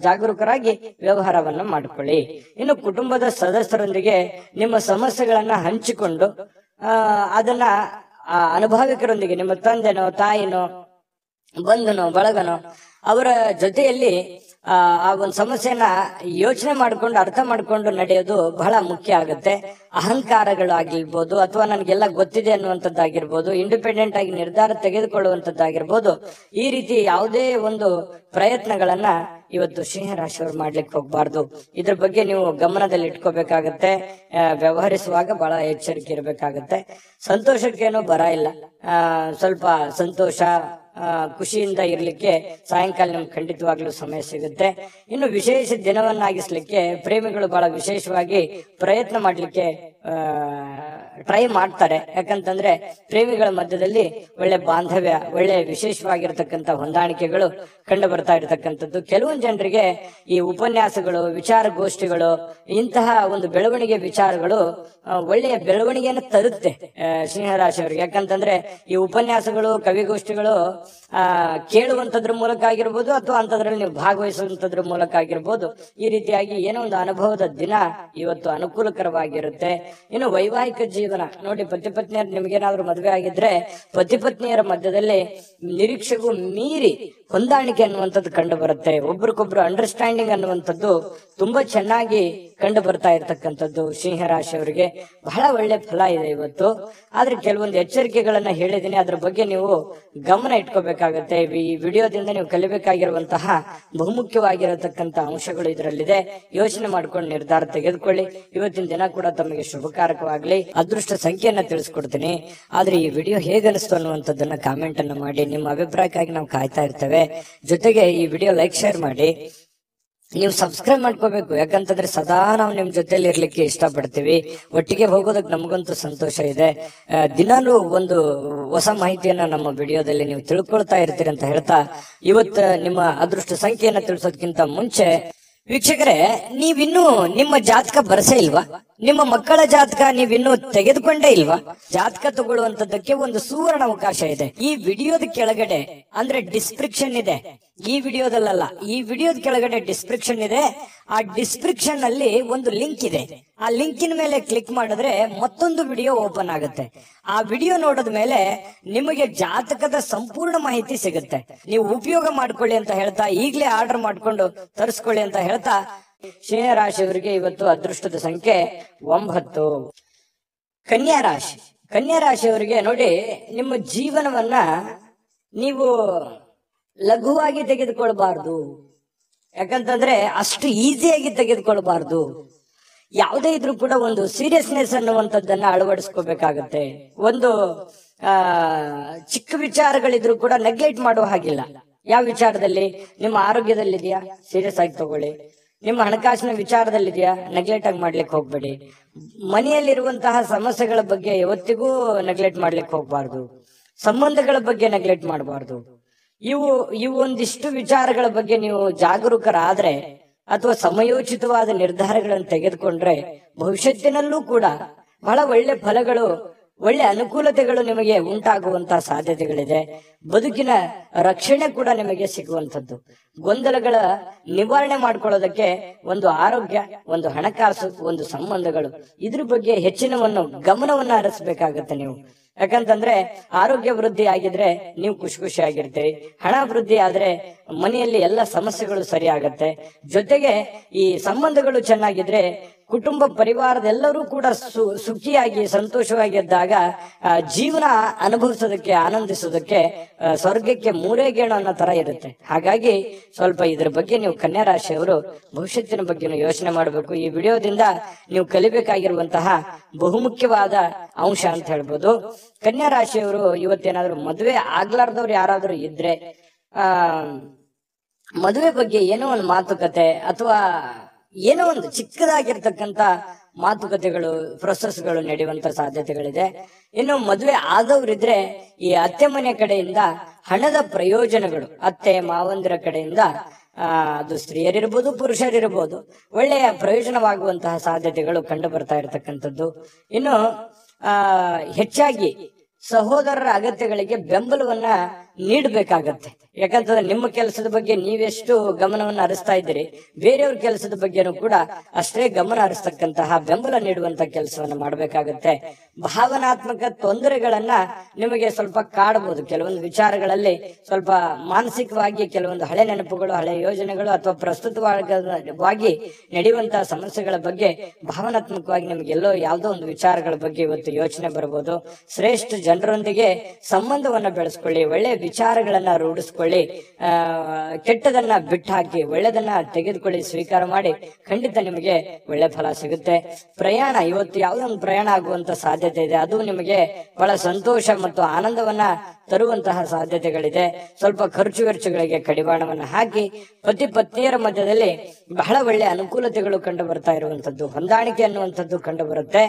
ಜಾಗರೂಕರಾಗಿ ವ್ಯವಹಾರವನ್ನ ಮಾಡಿಕೊಳ್ಳಿ. ಇನ್ನು ಕುಟುಂಬದ ಸದಸ್ಯರೊಂದಿಗೆ ನಿಮ್ಮ ಸಮಸ್ಯೆಗಳನ್ನ ಹಂಚಿಕೊಂಡು ಅದನ್ನ ಅನುಭವಿಕರೊಂದಿಗೆ, ನಿಮ್ಮ ತಂದೆನೋ ತಾಯಿನೋ ಬಂಧುನೋ ಬಳಗನೋ ಅವರ ಜೊತೆಯಲ್ಲಿ ಆ ಒಂದು ಸಮಸ್ಯೆನ ಯೋಚನೆ ಮಾಡ್ಕೊಂಡು ಅರ್ಥ ಮಾಡ್ಕೊಂಡು ನಡೆಯೋದು ಬಹಳ ಮುಖ್ಯ ಆಗುತ್ತೆ. ಅಹಂಕಾರಗಳು ಆಗಿರ್ಬೋದು, ಅಥವಾ ನನಗೆಲ್ಲ ಗೊತ್ತಿದೆ ಅನ್ನುವಂಥದ್ದಾಗಿರ್ಬೋದು, ಇಂಡಿಪೆಂಡೆಂಟ್ ಆಗಿ ನಿರ್ಧಾರ ತೆಗೆದುಕೊಳ್ಳುವಂಥದ್ದಾಗಿರ್ಬೋದು, ಈ ರೀತಿ ಯಾವುದೇ ಒಂದು ಪ್ರಯತ್ನಗಳನ್ನ ಇವತ್ತು ಸಿಂಹರಾಶಿಯವರು ಮಾಡ್ಲಿಕ್ಕೆ ಹೋಗ್ಬಾರ್ದು. ಇದ್ರ ಬಗ್ಗೆ ನೀವು ಗಮನದಲ್ಲಿ ಇಟ್ಕೋಬೇಕಾಗತ್ತೆ. ವ್ಯವಹರಿಸುವಾಗ ಬಹಳ ಎಚ್ಚರಿಕೆ ಇರಬೇಕಾಗತ್ತೆ. ಸಂತೋಷಕ್ಕೇನು ಬರ ಇಲ್ಲ. ಸ್ವಲ್ಪ ಸಂತೋಷ ಖುಷಿಯಿಂದ ಇರ್ಲಿಕ್ಕೆ ಸಾಯಂಕಾಲ ನಿಮ್ಗೆ ಖಂಡಿತವಾಗ್ಲೂ ಸಮಯ ಸಿಗುತ್ತೆ. ಇನ್ನು ವಿಶೇಷ ದಿನವನ್ನಾಗಿಸ್ಲಿಕ್ಕೆ ಪ್ರೇಮಿಗಳು ಬಹಳ ವಿಶೇಷವಾಗಿ ಪ್ರಯತ್ನ ಮಾಡ್ಲಿಕ್ಕೆ ಟ್ರೈ ಮಾಡ್ತಾರೆ. ಯಾಕಂತಂದ್ರೆ ಪ್ರೇಮಿಗಳ ಮಧ್ಯದಲ್ಲಿ ಒಳ್ಳೆ ಬಾಂಧವ್ಯ, ಒಳ್ಳೆ ವಿಶೇಷವಾಗಿರ್ತಕ್ಕಂಥ ಹೊಂದಾಣಿಕೆಗಳು ಕಂಡು ಬರ್ತಾ ಇರತಕ್ಕಂಥದ್ದು. ಕೆಲವೊಂದು ಜನರಿಗೆ ಈ ಉಪನ್ಯಾಸಗಳು, ವಿಚಾರಗೋಷ್ಠಿಗಳು, ಇಂತಹ ಒಂದು ಬೆಳವಣಿಗೆ ವಿಚಾರಗಳು ಒಳ್ಳೆಯ ಬೆಳವಣಿಗೆಯನ್ನು ತರುತ್ತೆ ಸಿಂಹರಾಶಿಯವರಿಗೆ. ಯಾಕಂತಂದ್ರೆ ಈ ಉಪನ್ಯಾಸಗಳು, ಕವಿಗೋಷ್ಠಿಗಳು ಕೇಳುವಂತದ್ರ ಮೂಲಕ ಆಗಿರ್ಬೋದು, ಅಥವಾ ಅಂತದ್ರಲ್ಲಿ ನೀವು ಭಾಗವಹಿಸುವಂತದ್ರ ಮೂಲಕ ಆಗಿರ್ಬೋದು, ಈ ರೀತಿಯಾಗಿ ಏನೋ ಒಂದು ಅನುಭವದ ದಿನ ಇವತ್ತು ಅನುಕೂಲಕರವಾಗಿರುತ್ತೆ. ಇನ್ನು ವೈವಾಹಿಕ ಜೀವನ ನೋಡಿ, ಪತಿ ಪತ್ನಿಯರು ನಿಮ್ಗೇನಾದ್ರೂ ಮದುವೆ ಆಗಿದ್ರೆ ಪತಿ ಪತ್ನಿಯರ ಮಧ್ಯದಲ್ಲಿ ನಿರೀಕ್ಷೆಗೂ ಮೀರಿ ಹೊಂದಾಣಿಕೆ ಅನ್ನುವಂಥದ್ದು ಕಂಡು ಬರುತ್ತೆ. ಒಬ್ರಿಗೊಬ್ರು ಅಂಡರ್ಸ್ಟ್ಯಾಂಡಿಂಗ್ ಅನ್ನುವಂಥದ್ದು ತುಂಬಾ ಚೆನ್ನಾಗಿ ಕಂಡು ಬರ್ತಾ ಇರ್ತಕ್ಕಂಥದ್ದು ಸಿಂಹರಾಶಿಯವರಿಗೆ ಬಹಳ ಒಳ್ಳೆ ಫಲ ಇದೆ ಇವತ್ತು. ಆದ್ರೆ ಕೆಲವೊಂದು ಎಚ್ಚರಿಕೆಗಳನ್ನ ಹೇಳಿದೀನಿ, ಅದ್ರ ಬಗ್ಗೆ ನೀವು ಗಮನ ಇಟ್ಕೋಬೇಕಾಗತ್ತೆ. ಈ ವಿಡಿಯೋದಿಂದ ನೀವು ಕಲಿಬೇಕಾಗಿರುವಂತಹ ಬಹುಮುಖ್ಯವಾಗಿರತಕ್ಕಂತ ಅಂಶಗಳು ಇದರಲ್ಲಿದೆ. ಯೋಚನೆ ಮಾಡ್ಕೊಂಡು ನಿರ್ಧಾರ ತೆಗೆದುಕೊಳ್ಳಿ. ಇವತ್ತಿನ ದಿನ ಕೂಡ ತಮಗೆ ಶುಭಕಾರಕವಾಗ್ಲಿ. ಅದೃಷ್ಟ ಸಂಖ್ಯೆಯನ್ನ ತಿಳಿಸ್ಕೊಡ್ತೀನಿ. ಆದ್ರೆ ಈ ವಿಡಿಯೋ ಹೇಗನಿಸ್ತು ಅನ್ನುವಂಥದ್ದನ್ನ ಕಾಮೆಂಟ್ ಅನ್ನ ಮಾಡಿ. ನಿಮ್ಮ ಅಭಿಪ್ರಾಯಕ್ಕಾಗಿ ನಾವು ಕಾಯ್ತಾ ಇರ್ತೇವೆ. ಜೊತೆಗೆ ಈ ವಿಡಿಯೋ ಲೈಕ್, ಶೇರ್ ಮಾಡಿ. ನೀವು ಸಬ್ಸ್ಕ್ರೈಬ್ ಮಾಡ್ಕೋಬೇಕು. ಯಾಕಂತಂದ್ರೆ ಸದಾ ನಾವು ನಿಮ್ ಜೊತೆಲಿ ಇರ್ಲಿಕ್ಕೆ ಇಷ್ಟಪಡ್ತೀವಿ. ಒಟ್ಟಿಗೆ ಹೋಗೋದಕ್ಕೆ ನಮಗಂತೂ ಸಂತೋಷ ಇದೆ. ದಿನಾಲೂ ಒಂದು ಹೊಸ ಮಾಹಿತಿಯನ್ನ ನಮ್ಮ ವಿಡಿಯೋದಲ್ಲಿ ನೀವು ತಿಳ್ಕೊಳ್ತಾ ಇರ್ತೀರಿ ಅಂತ ಹೇಳ್ತಾ, ಇವತ್ತು ನಿಮ್ಮ ಅದೃಷ್ಟ ಸಂಖ್ಯೆಯನ್ನ ತಿಳಿಸೋದಕ್ಕಿಂತ ಮುಂಚೆ ವೀಕ್ಷಕರೇ, ನೀವಿನ್ನೂ ನಿಮ್ಮ ಜಾತಕ ಬರಸೇ ಇಲ್ವಾ? ನಿಮ್ಮ ಮಕ್ಕಳ ಜಾತಕ ನೀವಿನ್ನೂ ತೆಗೆದುಕೊಂಡೇ ಇಲ್ವಾ? ಜಾತಕ ತಗೊಳ್ಳುವಂತದ್ದಕ್ಕೆ ಒಂದು ಸುವರ್ಣ ಅವಕಾಶ ಇದೆ. ಈ ವಿಡಿಯೋದ ಕೆಳಗಡೆ ಅಂದ್ರೆ ಡಿಸ್ಕ್ರಿಪ್ಷನ್ ಇದೆ. ಈ ವಿಡಿಯೋದಲ್ಲ, ಈ ವಿಡಿಯೋದ ಕೆಳಗಡೆ ಡಿಸ್ಕ್ರಿಪ್ಷನ್ ಇದೆ. ಆ ಡಿಸ್ಕ್ರಿಪ್ಷನ್ ಅಲ್ಲಿ ಒಂದು ಲಿಂಕ್ ಇದೆ. ಆ ಲಿಂಕಿನ ಮೇಲೆ ಕ್ಲಿಕ್ ಮಾಡಿದ್ರೆ ಮತ್ತೊಂದು ವಿಡಿಯೋ ಓಪನ್ ಆಗುತ್ತೆ. ಆ ವಿಡಿಯೋ ನೋಡಿದ ಮೇಲೆ ನಿಮಗೆ ಜಾತಕದ ಸಂಪೂರ್ಣ ಮಾಹಿತಿ ಸಿಗುತ್ತೆ. ನೀವು ಉಪಯೋಗ ಮಾಡ್ಕೊಳ್ಳಿ ಅಂತ ಹೇಳ್ತಾ, ಈಗಲೇ ಆರ್ಡರ್ ಮಾಡ್ಕೊಂಡು ತರಿಸ್ಕೊಳ್ಳಿ ಅಂತ ಹೇಳ್ತಾ, ಸಿಂಹ ರಾಶಿಯವರಿಗೆ ಇವತ್ತು ಅದೃಷ್ಟದ ಸಂಖ್ಯೆ 9. ಕನ್ಯಾ ರಾಶಿ. ಕನ್ಯಾ ರಾಶಿಯವರಿಗೆ ನೋಡಿ, ನಿಮ್ಮ ಜೀವನವನ್ನ ನೀವು ಲಘುವಾಗಿ ತೆಗೆದುಕೊಳ್ಬಾರ್ದು. ಯಾಕಂತಂದ್ರೆ ಅಷ್ಟು ಈಸಿಯಾಗಿ ತೆಗೆದುಕೊಳ್ಬಾರ್ದು. ಯಾವುದೇ ಇದ್ರೂ ಕೂಡ ಒಂದು ಸೀರಿಯಸ್ನೆಸ್ ಅನ್ನುವಂಥದ್ದನ್ನ ಅಳವಡಿಸ್ಕೋಬೇಕಾಗತ್ತೆ. ಒಂದು ಚಿಕ್ಕ ವಿಚಾರಗಳಿದ್ರು ಕೂಡ ನೆಗ್ಲೆಕ್ಟ್ ಮಾಡುವ ಹಾಗಿಲ್ಲ. ಯಾವ ವಿಚಾರದಲ್ಲಿ? ನಿಮ್ಮ ಆರೋಗ್ಯದಲ್ಲಿದೆಯಾ, ಸೀರಿಯಸ್ ಆಗಿ ತಗೊಳ್ಳಿ. ನಿಮ್ಮ ಹಣಕಾಸಿನ ವಿಚಾರದಲ್ಲಿದೆಯಾ, ನೆಗ್ಲೆಕ್ಟ್ ಆಗಿ ಮಾಡ್ಲಿಕ್ಕೆ ಹೋಗ್ಬೇಡಿ. ಮನೆಯಲ್ಲಿರುವಂತಹ ಸಮಸ್ಯೆಗಳ ಬಗ್ಗೆ ಯಾವತ್ತಿಗೂ ನೆಗ್ಲೆಕ್ಟ್ ಮಾಡ್ಲಿಕ್ಕೆ ಹೋಗ್ಬಾರ್ದು. ಸಂಬಂಧಗಳ ಬಗ್ಗೆ ನೆಗ್ಲೆಕ್ಟ್ ಮಾಡಬಾರ್ದು. ಇವು ಒಂದಿಷ್ಟು ವಿಚಾರಗಳ ಬಗ್ಗೆ ನೀವು ಜಾಗರೂಕರಾದ್ರೆ ಅಥವಾ ಸಮಯೋಚಿತವಾದ ನಿರ್ಧಾರಗಳನ್ನು ತೆಗೆದುಕೊಂಡ್ರೆ ಭವಿಷ್ಯತ್ತಿನಲ್ಲೂ ಕೂಡ ಬಹಳ ಒಳ್ಳೆ ಫಲಗಳು, ಒಳ್ಳೆ ಅನುಕೂಲತೆಗಳು ನಿಮಗೆ ಉಂಟಾಗುವಂತಹ ಸಾಧ್ಯತೆಗಳಿದೆ. ಬದುಕಿನ ರಕ್ಷಣೆ ಕೂಡ ನಿಮಗೆ ಸಿಗುವಂಥದ್ದು. ಗೊಂದಲಗಳ ನಿವಾರಣೆ ಮಾಡ್ಕೊಳ್ಳೋದಕ್ಕೆ ಒಂದು ಆರೋಗ್ಯ, ಒಂದು ಹಣಕಾಸು, ಒಂದು ಸಂಬಂಧಗಳು, ಇದ್ರ ಬಗ್ಗೆ ಹೆಚ್ಚಿನವನ್ನು ಗಮನವನ್ನ ಹರಿಸಬೇಕಾಗತ್ತೆ ನೀವು. ಯಾಕಂತಂದ್ರೆ ಆರೋಗ್ಯ ವೃದ್ಧಿ ಆಗಿದ್ರೆ ನೀವು ಖುಷಿ ಆಗಿರ್ತೀರಿ, ಹಣ ವೃದ್ಧಿ ಆದ್ರೆ ಮನೆಯಲ್ಲಿ ಎಲ್ಲ ಸಮಸ್ಯೆಗಳು ಸರಿ ಆಗತ್ತೆ. ಜೊತೆಗೆ ಈ ಸಂಬಂಧಗಳು ಚೆನ್ನಾಗಿದ್ರೆ ಕುಟುಂಬ ಪರಿವಾರದೆಲ್ಲರೂ ಕೂಡ ಸುಖಿಯಾಗಿ ಸಂತೋಷವಾಗಿದ್ದಾಗ ಜೀವನ ಅನುಭವಿಸೋದಕ್ಕೆ ಆನಂದಿಸೋದಕ್ಕೆ ಸ್ವರ್ಗಕ್ಕೆ ಮೂರೇ ಗೇಣು ಅನ್ನೋ ತರ ಇರುತ್ತೆ. ಹಾಗಾಗಿ ಸ್ವಲ್ಪ ಇದ್ರ ಬಗ್ಗೆ ನೀವು ಕನ್ಯಾ ರಾಶಿಯವರು ಭವಿಷ್ಯತ್ತಿನ ಬಗ್ಗೆ ಯೋಚನೆ ಮಾಡಬೇಕು. ಈ ವಿಡಿಯೋದಿಂದ ನೀವು ಕಲಿಬೇಕಾಗಿರುವಂತಹ ಬಹುಮುಖ್ಯವಾದ ಅಂಶ ಅಂತ ಹೇಳ್ಬೋದು. ಕನ್ಯಾ ರಾಶಿಯವರು ಇವತ್ತೇನಾದ್ರು ಮದುವೆ ಆಗ್ಲಾರ್ದವ್ರು ಯಾರಾದ್ರೂ ಇದ್ರೆ ಮದುವೆ ಬಗ್ಗೆ ಏನೋ ಒಂದು ಮಾತುಕತೆ ಅಥವಾ ಏನೋ ಒಂದು ಚಿಕ್ಕದಾಗಿರ್ತಕ್ಕಂತ ಮಾತುಕತೆಗಳು ಪ್ರೊಸೆಸ್ಗಳು ನಡೆಯುವಂತ ಸಾಧ್ಯತೆಗಳಿದೆ. ಇನ್ನು ಮದುವೆ ಆದವರಿದ್ರೆ ಈ ಅತ್ತೆ ಮನೆ ಕಡೆಯಿಂದ ಹಣದ ಪ್ರಯೋಜನಗಳು ಅತ್ತೆ ಮಾವಂದಿರ ಕಡೆಯಿಂದ ಅದು ಸ್ತ್ರೀಯರಿರ್ಬೋದು ಪುರುಷರಿರ್ಬೋದು ಒಳ್ಳೆಯ ಪ್ರಯೋಜನವಾಗುವಂತಹ ಸಾಧ್ಯತೆಗಳು ಕಂಡು ಬರ್ತಾ ಇರತಕ್ಕಂಥದ್ದು. ಇನ್ನು ಹೆಚ್ಚಾಗಿ ಸಹೋದರರ ಅಗತ್ಯಗಳಿಗೆ ಬೆಂಬಲವನ್ನ ನೀಡಬೇಕಾಗತ್ತೆ. ಯಾಕಂತಂದ್ರೆ ನಿಮ್ಮ ಕೆಲಸದ ಬಗ್ಗೆ ನೀವೆಷ್ಟು ಗಮನವನ್ನು ಹರಿಸ್ತಾ ಇದ್ದೀರಿ, ಬೇರೆಯವ್ರ ಕೆಲಸದ ಬಗ್ಗೆನೂ ಕೂಡ ಅಷ್ಟೇ ಗಮನ ಹರಿಸ್ತಕ್ಕಂತಹ ಬೆಂಬಲ ನೀಡುವಂತ ಕೆಲಸವನ್ನ ಮಾಡಬೇಕಾಗತ್ತೆ. ಭಾವನಾತ್ಮಕ ತೊಂದರೆಗಳನ್ನ ನಿಮಗೆ ಸ್ವಲ್ಪ ಕಾಡಬಹುದು. ಕೆಲವೊಂದು ವಿಚಾರಗಳಲ್ಲಿ ಸ್ವಲ್ಪ ಮಾನಸಿಕವಾಗಿ ಕೆಲವೊಂದು ಹಳೆ ನೆನಪುಗಳು, ಹಳೆ ಯೋಜನೆಗಳು ಅಥವಾ ಪ್ರಸ್ತುತವಾಗಿ ನಡೆಯುವಂತಹ ಸಮಸ್ಯೆಗಳ ಬಗ್ಗೆ ಭಾವನಾತ್ಮಕವಾಗಿ ನಿಮಗೆಲ್ಲೋ ಯಾವುದೋ ಒಂದು ವಿಚಾರಗಳ ಬಗ್ಗೆ ಇವತ್ತು ಯೋಚನೆ ಬರಬಹುದು. ಶ್ರೇಷ್ಠ ಜನರೊಂದಿಗೆ ಸಂಬಂಧವನ್ನ ಬೆಳೆಸ್ಕೊಳ್ಳಿ, ಒಳ್ಳೆಯ ವಿಚಾರಗಳನ್ನ ರೂಢಿಸ್ಕೊಳ್ಳಿ, ಕೆಟ್ಟದನ್ನ ಬಿಟ್ಟು ಹಾಕಿ ಒಳ್ಳೆದನ್ನ ತೆಗೆದುಕೊಳ್ಳಿ, ಸ್ವೀಕಾರ ಮಾಡಿ, ಖಂಡಿತ ನಿಮಗೆ ಒಳ್ಳೆ ಫಲ ಸಿಗುತ್ತೆ. ಪ್ರಯಾಣ ಇವತ್ತು ಯಾವುದೊಂದು ಪ್ರಯಾಣ ಆಗುವಂತ ಸಾಧ್ಯತೆ ಇದೆ, ಅದು ನಿಮಗೆ ಬಹಳ ಸಂತೋಷ ಮತ್ತು ಆನಂದವನ್ನ ತರುವಂತಹ ಸಾಧ್ಯತೆಗಳಿದೆ. ಸ್ವಲ್ಪ ಖರ್ಚು ವೆಚ್ಚಗಳಿಗೆ ಕಡಿವಾಣವನ್ನ ಹಾಕಿ ಪತಿ ಪತ್ನಿಯರ ಮಧ್ಯದಲ್ಲಿ ಬಹಳ ಒಳ್ಳೆ ಅನುಕೂಲತೆಗಳು ಕಂಡು ಬರ್ತಾ ಇರುವಂತದ್ದು, ಹೊಂದಾಣಿಕೆ ಅನ್ನುವಂಥದ್ದು ಕಂಡು ಬರುತ್ತೆ.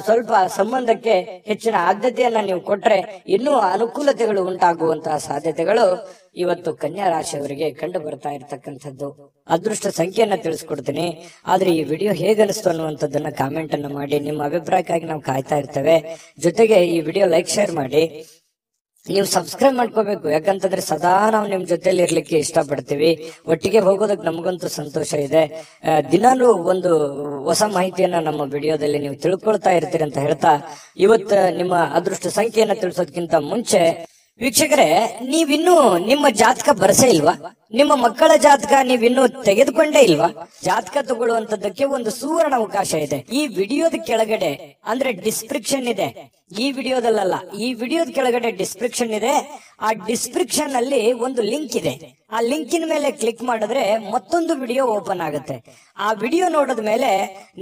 ಸ್ವಲ್ಪ ಸಂಬಂಧಕ್ಕೆ ಹೆಚ್ಚಿನ ಆದ್ಯತೆಯನ್ನ ನೀವು ಕೊಟ್ರೆ ಇನ್ನೂ ಅನುಕೂಲತೆಗಳು ಉಂಟಾಗುವಂತಹ ಸಾಧ್ಯತೆಗಳು ಇವತ್ತು ಕನ್ಯಾ ರಾಶಿಯವರಿಗೆ ಕಂಡು ಬರ್ತಾ ಇರತಕ್ಕಂಥದ್ದು. ಅದೃಷ್ಟ ಸಂಖ್ಯೆಯನ್ನ ತಿಳಿಸ್ಕೊಡ್ತೀನಿ, ಆದ್ರೆ ಈ ವಿಡಿಯೋ ಹೇಗನಿಸ್ತು ಅನ್ನುವಂಥದ್ದನ್ನ ಕಾಮೆಂಟ್ ಅನ್ನ ಮಾಡಿ. ನಿಮ್ಮ ಅಭಿಪ್ರಾಯಕ್ಕಾಗಿ ನಾವು ಕಾಯ್ತಾ ಇರ್ತೇವೆ. ಜೊತೆಗೆ ಈ ವಿಡಿಯೋ ಲೈಕ್ ಶೇರ್ ಮಾಡಿ. ನೀವು ಸಬ್ಸ್ಕ್ರೈಬ್ ಮಾಡ್ಕೋಬೇಕು, ಯಾಕಂತಂದ್ರೆ ಸದಾ ನಾವು ನಿಮ್ ಜೊತೆಲಿ ಇರ್ಲಿಕ್ಕೆ ಇಷ್ಟಪಡ್ತೀವಿ. ಒಟ್ಟಿಗೆ ಹೋಗೋದಕ್ಕೆ ನಮಗಂತೂ ಸಂತೋಷ ಇದೆ. ದಿನಾಲೂ ಒಂದು ಹೊಸ ಮಾಹಿತಿಯನ್ನ ನಮ್ಮ ವಿಡಿಯೋದಲ್ಲಿ ನೀವು ತಿಳ್ಕೊಳ್ತಾ ಇರ್ತೀರಿ ಅಂತ ಹೇಳ್ತಾ, ಇವತ್ತು ನಿಮ್ಮ ಅದೃಷ್ಟ ಸಂಖ್ಯೆಯನ್ನ ತಿಳಿಸೋದಕ್ಕಿಂತ ಮುಂಚೆ ವೀಕ್ಷಕರೇ, ನೀವಿನ್ನೂ ನಿಮ್ಮ ಜಾತಕ ಬರಸೇ ಇಲ್ವಾ? ನಿಮ್ಮ ಮಕ್ಕಳ ಜಾತಕ ನೀವಿನ್ನೂ ತೆಗೆದುಕೊಂಡೇ ಇಲ್ವಾ? ಜಾತಕ ತಗೊಳ್ಳುವಂತದ್ದಕ್ಕೆ ಒಂದು ಸುವರ್ಣ ಅವಕಾಶ ಇದೆ. ಈ ವಿಡಿಯೋದ ಕೆಳಗಡೆ ಅಂದ್ರೆ ಡಿಸ್ಕ್ರಿಪ್ಷನ್ ಇದೆ, ಈ ವಿಡಿಯೋದಲ್ಲ, ಈ ವಿಡಿಯೋದ ಕೆಳಗಡೆ ಡಿಸ್ಕ್ರಿಪ್ಷನ್ ಇದೆ. ಆ ಡಿಸ್ಕ್ರಿಪ್ಷನ್ ಅಲ್ಲಿ ಒಂದು ಲಿಂಕ್ ಇದೆ. ಆ ಲಿಂಕಿನ ಮೇಲೆ ಕ್ಲಿಕ್ ಮಾಡಿದ್ರೆ ಮತ್ತೊಂದು ವಿಡಿಯೋ ಓಪನ್ ಆಗುತ್ತೆ. ಆ ವಿಡಿಯೋ ನೋಡಿದ ಮೇಲೆ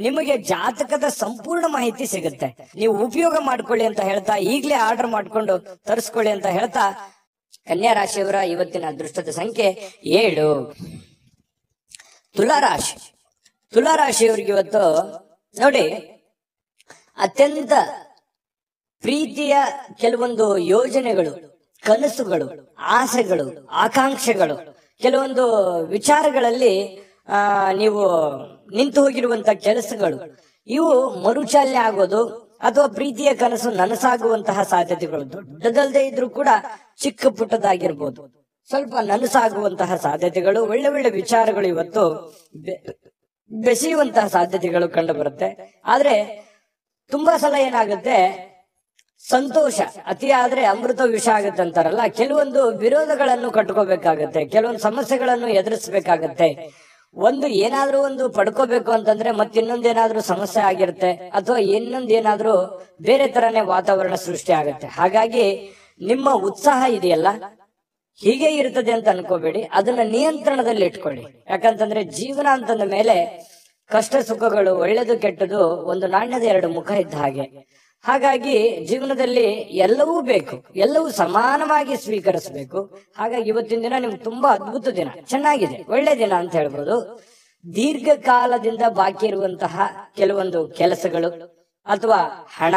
ನಿಮಗೆ ಜಾತಕದ ಸಂಪೂರ್ಣ ಮಾಹಿತಿ ಸಿಗುತ್ತೆ. ನೀವು ಉಪಯೋಗ ಮಾಡ್ಕೊಳ್ಳಿ ಅಂತ ಹೇಳ್ತಾ, ಈಗಲೇ ಆರ್ಡರ್ ಮಾಡ್ಕೊಂಡು ತರಿಸ್ಕೊಳ್ಳಿ ಅಂತ ಹೇಳ್ತಾ, ಕನ್ಯಾ ರಾಶಿಯವರ ಇವತ್ತಿನ ಅದೃಷ್ಟದ ಸಂಖ್ಯೆ 7. ತುಲಾರಾಶಿ. ತುಲಾರಾಶಿಯವರಿಗೆ ಇವತ್ತು ನೋಡಿ, ಅತ್ಯಂತ ಪ್ರೀತಿಯ ಕೆಲವೊಂದು ಯೋಜನೆಗಳು, ಕನಸುಗಳು, ಆಸೆಗಳು, ಆಕಾಂಕ್ಷೆಗಳು, ಕೆಲವೊಂದು ವಿಚಾರಗಳಲ್ಲಿ ನೀವು ನಿಂತು ಹೋಗಿರುವಂತ ಕೆಲಸಗಳು, ಇವು ಮರುಚಾಲನೆ ಆಗೋದು ಅಥವಾ ಪ್ರೀತಿಯ ಕನಸು ನನಸಾಗುವಂತಹ ಸಾಧ್ಯತೆಗಳು, ದೊಡ್ಡದಲ್ಲದೆ ಇದ್ರೂ ಕೂಡ ಚಿಕ್ಕ ಪುಟ್ಟದಾಗಿರ್ಬೋದು, ಸ್ವಲ್ಪ ನನಸಾಗುವಂತಹ ಸಾಧ್ಯತೆಗಳು, ಒಳ್ಳೆ ಒಳ್ಳೆ ವಿಚಾರಗಳು ಇವತ್ತು ಬೆಸೆಯುವಂತಹ ಸಾಧ್ಯತೆಗಳು ಕಂಡು ಬರುತ್ತೆ. ಆದ್ರೆ ತುಂಬಾ ಸಲ ಏನಾಗುತ್ತೆ, ಸಂತೋಷ ಅತಿಯಾದ್ರೆ ಅಮೃತ ವಿಷ ಆಗುತ್ತೆ ಅಂತಾರಲ್ಲ, ಕೆಲವೊಂದು ವಿರೋಧಗಳನ್ನು ಕಟ್ಕೋಬೇಕಾಗತ್ತೆ, ಕೆಲವೊಂದು ಸಮಸ್ಯೆಗಳನ್ನು ಎದುರಿಸಬೇಕಾಗತ್ತೆ. ಒಂದು ಏನಾದ್ರೂ ಒಂದು ಪಡ್ಕೋಬೇಕು ಅಂತಂದ್ರೆ ಮತ್ತಿನ್ನೊಂದೇನಾದ್ರೂ ಸಮಸ್ಯೆ ಆಗಿರುತ್ತೆ, ಅಥವಾ ಇನ್ನೊಂದೇನಾದ್ರೂ ಬೇರೆ ತರನೇ ವಾತಾವರಣ ಸೃಷ್ಟಿ ಆಗುತ್ತೆ. ಹಾಗಾಗಿ ನಿಮ್ಮ ಉತ್ಸಾಹ ಇದೆಯಲ್ಲ, ಹೀಗೆ ಇರ್ತದೆ ಅಂತ ಅನ್ಕೋಬೇಡಿ, ಅದನ್ನ ನಿಯಂತ್ರಣದಲ್ಲಿ ಇಟ್ಕೊಳ್ಳಿ. ಯಾಕಂತಂದ್ರೆ ಜೀವನ ಅಂತಂದ ಮೇಲೆ ಕಷ್ಟ ಸುಖಗಳು, ಒಳ್ಳೇದು ಕೆಟ್ಟದು ಒಂದು ನಾಣ್ಯದ ಎರಡು ಮುಖ ಇದ್ದ ಹಾಗೆ. ಹಾಗಾಗಿ ಜೀವನದಲ್ಲಿ ಎಲ್ಲವೂ ಬೇಕು, ಎಲ್ಲವೂ ಸಮಾನವಾಗಿ ಸ್ವೀಕರಿಸಬೇಕು. ಹಾಗಾಗಿ ಇವತ್ತಿನ ದಿನ ನಿಮ್ಗೆ ತುಂಬಾ ಅದ್ಭುತ ದಿನ, ಚೆನ್ನಾಗಿದೆ, ಒಳ್ಳೆ ದಿನ ಅಂತ ಹೇಳ್ಬೋದು. ದೀರ್ಘಕಾಲದಿಂದ ಬಾಕಿ ಇರುವಂತಹ ಕೆಲವೊಂದು ಕೆಲಸಗಳು ಅಥವಾ ಹಣ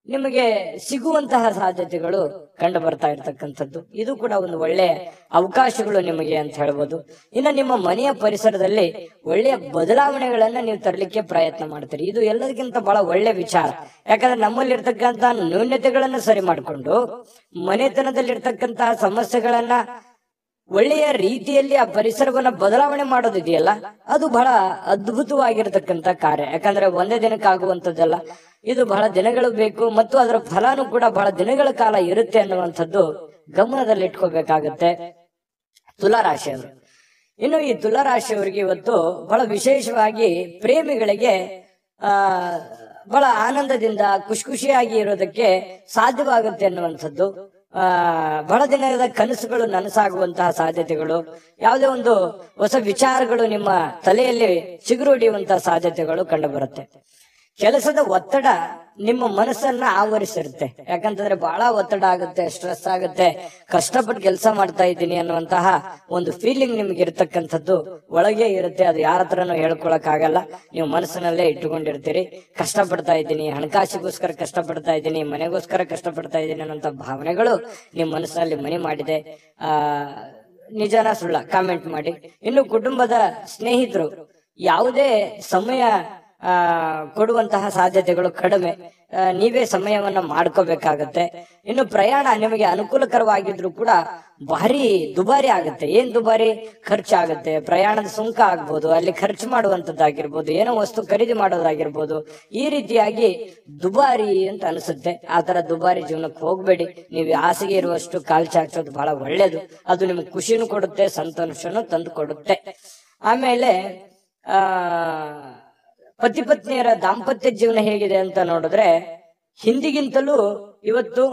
ನಿಮಗೆ ಸಿಗುವಂತಹ ಸಾಧ್ಯತೆಗಳು ಕಂಡು ಬರ್ತಾ ಇರ್ತಕ್ಕಂಥದ್ದು, ಇದು ಕೂಡ ಒಂದು ಒಳ್ಳೆಯ ಅವಕಾಶಗಳು ನಿಮಗೆ ಅಂತ ಹೇಳ್ಬೋದು. ಇನ್ನು ನಿಮ್ಮ ಮನೆಯ ಪರಿಸರದಲ್ಲಿ ಒಳ್ಳೆಯ ಬದಲಾವಣೆಗಳನ್ನ ನೀವು ತರಲಿಕ್ಕೆ ಪ್ರಯತ್ನ ಮಾಡ್ತೀರಿ, ಇದು ಎಲ್ಲದಕ್ಕಿಂತ ಬಹಳ ಒಳ್ಳೆ ವಿಚಾರ. ಯಾಕಂದ್ರೆ ನಮ್ಮಲ್ಲಿ ಇರ್ತಕ್ಕಂತಹ ನ್ಯೂನ್ಯತೆಗಳನ್ನ ಸರಿ ಮಾಡಿಕೊಂಡು ಮನೆತನದಲ್ಲಿ ಇರ್ತಕ್ಕಂತಹ ಸಮಸ್ಯೆಗಳನ್ನ ಒಳ್ಳೆಯ ರೀತಿಯಲ್ಲಿ ಆ ಪರಿಸರವನ್ನ ಬದಲಾವಣೆ ಮಾಡೋದಿದೆಯಲ್ಲ, ಅದು ಬಹಳ ಅದ್ಭುತವಾಗಿರತಕ್ಕಂತ ಕಾರ್ಯ. ಯಾಕಂದ್ರೆ ಒಂದೇ ದಿನಕ್ಕಾಗುವಂತದ್ದಲ್ಲ, ಇದು ಬಹಳ ದಿನಗಳು ಬೇಕು ಮತ್ತು ಅದರ ಫಲನೂ ಕೂಡ ಬಹಳ ದಿನಗಳ ಕಾಲ ಇರುತ್ತೆ ಅನ್ನುವಂಥದ್ದು ಗಮನದಲ್ಲಿ ಇಟ್ಕೋಬೇಕಾಗತ್ತೆ ತುಲಾರಾಶಿಯವರು. ಇನ್ನು ಈ ತುಲಾರಾಶಿಯವರಿಗೆ ಇವತ್ತು ಬಹಳ ವಿಶೇಷವಾಗಿ ಪ್ರೇಮಿಗಳಿಗೆ ಬಹಳ ಆನಂದದಿಂದ ಖುಷಿಯಾಗಿ ಇರೋದಕ್ಕೆ ಸಾಧ್ಯವಾಗುತ್ತೆ ಅನ್ನುವಂಥದ್ದು, ಬಹಳ ದಿನದ ಕನಸುಗಳು ನನಸಾಗುವಂತಹ ಸಾಧ್ಯತೆಗಳು, ಯಾವುದೇ ಒಂದು ಹೊಸ ವಿಚಾರಗಳು ನಿಮ್ಮ ತಲೆಯಲ್ಲಿ ಚಿಗುರೊಡೆಯುವಂತಹ ಸಾಧ್ಯತೆಗಳು ಕಂಡು ಬರುತ್ತೆ. ಕೆಲಸದ ಒತ್ತಡ ನಿಮ್ಮ ಮನಸ್ಸನ್ನ ಆವರಿಸಿರುತ್ತೆ. ಯಾಕಂತಂದ್ರೆ ಬಹಳ ಒತ್ತಡ ಆಗುತ್ತೆ, ಸ್ಟ್ರೆಸ್ ಆಗುತ್ತೆ, ಕಷ್ಟಪಟ್ಟು ಕೆಲಸ ಮಾಡ್ತಾ ಇದ್ದೀನಿ ಅನ್ನುವಂತಹ ಒಂದು ಫೀಲಿಂಗ್ ನಿಮ್ಗೆ ಇರತಕ್ಕಂಥದ್ದು ಒಳಗೆ ಇರುತ್ತೆ. ಅದು ಯಾರ ಹತ್ರನೂ ಹೇಳ್ಕೊಳಕ್ ಆಗಲ್ಲ, ನೀವು ಮನಸ್ಸಿನಲ್ಲೇ ಇಟ್ಟುಕೊಂಡಿರ್ತೀರಿ. ಕಷ್ಟಪಡ್ತಾ ಇದ್ದೀನಿ, ಹಣಕಾಸಿಗೋಸ್ಕರ ಕಷ್ಟಪಡ್ತಾ ಇದ್ದೀನಿ, ಮನೆಗೋಸ್ಕರ ಕಷ್ಟಪಡ್ತಾ ಇದ್ದೀನಿ ಅನ್ನೋಂಥ ಭಾವನೆಗಳು ನಿಮ್ಮ ಮನಸ್ಸಿನಲ್ಲಿ ಮನೆ ಮಾಡಿದೆ. ನಿಜನ ಸುಳ್ಳ ಕಾಮೆಂಟ್ ಮಾಡಿ. ಇನ್ನು ಕುಟುಂಬದ ಸ್ನೇಹಿತರು ಯಾವುದೇ ಸಮಯ ಕೊಡುವಂತಹ ಸಾಧ್ಯತೆಗಳು ಕಡಿಮೆ, ನೀವೇ ಸಮಯವನ್ನ ಮಾಡ್ಕೋಬೇಕಾಗತ್ತೆ. ಇನ್ನು ಪ್ರಯಾಣ ನಿಮಗೆ ಅನುಕೂಲಕರವಾಗಿದ್ರು ಕೂಡ ಭಾರಿ ದುಬಾರಿ ಆಗುತ್ತೆ. ಏನ್ ದುಬಾರಿ? ಖರ್ಚಾಗುತ್ತೆ. ಪ್ರಯಾಣದ ಸುಂಕ ಆಗ್ಬೋದು, ಅಲ್ಲಿ ಖರ್ಚು ಮಾಡುವಂತದ್ದಾಗಿರ್ಬೋದು, ಏನೋ ವಸ್ತು ಖರೀದಿ ಮಾಡೋದಾಗಿರ್ಬೋದು, ಈ ರೀತಿಯಾಗಿ ದುಬಾರಿ ಅಂತ ಅನಿಸುತ್ತೆ. ಆ ತರ ದುಬಾರಿ ಜೀವನಕ್ಕೆ ಹೋಗ್ಬೇಡಿ. ನೀವು ಆಸೆಗೆ ಇರುವಷ್ಟು ಕಾಲ್ ಚಾಚೋದು ಬಹಳ ಒಳ್ಳೇದು. ಅದು ನಿಮ್ಗೆ ಖುಷಿನೂ ಕೊಡುತ್ತೆ, ಸಂತೋಷನೂ ತಂದು ಕೊಡುತ್ತೆ. ಆಮೇಲೆ ಪತಿ ಪತ್ನಿಯರ ದಾಂಪತ್ಯ ಜೀವನ ಹೇಗಿದೆ ಅಂತ ನೋಡಿದ್ರೆ ಹಿಂದಿಗಿಂತಲೂ ಇವತ್ತು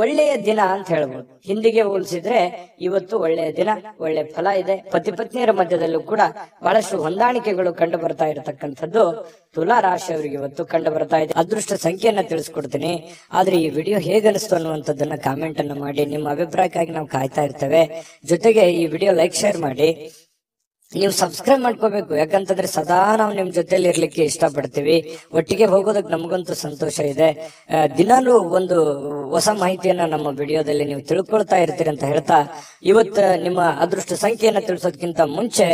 ಒಳ್ಳೆಯ ದಿನ ಅಂತ ಹೇಳ್ಬೋದು. ಹಿಂದಿಗೆ ಹೋಲಿಸಿದ್ರೆ ಇವತ್ತು ಒಳ್ಳೆಯ ದಿನ, ಒಳ್ಳೆ ಫಲ ಇದೆ. ಪತಿ ಪತ್ನಿಯರ ಮಧ್ಯದಲ್ಲೂ ಕೂಡ ಬಹಳಷ್ಟು ಹೊಂದಾಣಿಕೆಗಳು ಕಂಡು ಬರ್ತಾ ಇರತಕ್ಕಂಥದ್ದು ತುಲಾ ರಾಶಿಯವರಿಗೆ ಇವತ್ತು ಕಂಡು ಬರ್ತಾ ಇದೆ. ಅದೃಷ್ಟ ಸಂಖ್ಯೆಯನ್ನ ತಿಳಿಸ್ಕೊಡ್ತೀನಿ. ಆದ್ರೆ ಈ ವಿಡಿಯೋ ಹೇಗನಿಸ್ತು ಅನ್ನುವಂಥದ್ದನ್ನ ಕಾಮೆಂಟ್ ಅನ್ನ ಮಾಡಿ. ನಿಮ್ಮ ಅಭಿಪ್ರಾಯಕ್ಕಾಗಿ ನಾವು ಕಾಯ್ತಾ ಇರ್ತೇವೆ. ಜೊತೆಗೆ ಈ ವಿಡಿಯೋ ಲೈಕ್ ಶೇರ್ ಮಾಡಿ. ನೀವು ಸಬ್ಸ್ಕ್ರೈಬ್ ಮಾಡ್ಕೋಬೇಕು. ಯಾಕಂತಂದ್ರೆ ಸದಾ ನಾವು ನಿಮ್ ಜೊತೆಲಿ ಇರ್ಲಿಕ್ಕೆ ಇಷ್ಟಪಡ್ತೀವಿ. ಒಟ್ಟಿಗೆ ಹೋಗೋದಕ್ಕೆ ನಮಗಂತೂ ಸಂತೋಷ ಇದೆ. ದಿನಾಲೂ ಒಂದು ಹೊಸ ಮಾಹಿತಿಯನ್ನ ನಮ್ಮ ವಿಡಿಯೋದಲ್ಲಿ ನೀವು ತಿಳ್ಕೊಳ್ತಾ ಇರ್ತೀರಿ ಅಂತ ಹೇಳ್ತಾ, ಇವತ್ತು ನಿಮ್ಮ ಅದೃಷ್ಟ ಸಂಖ್ಯೆಯನ್ನ ತಿಳಿಸೋದಕ್ಕಿಂತ ಮುಂಚೆ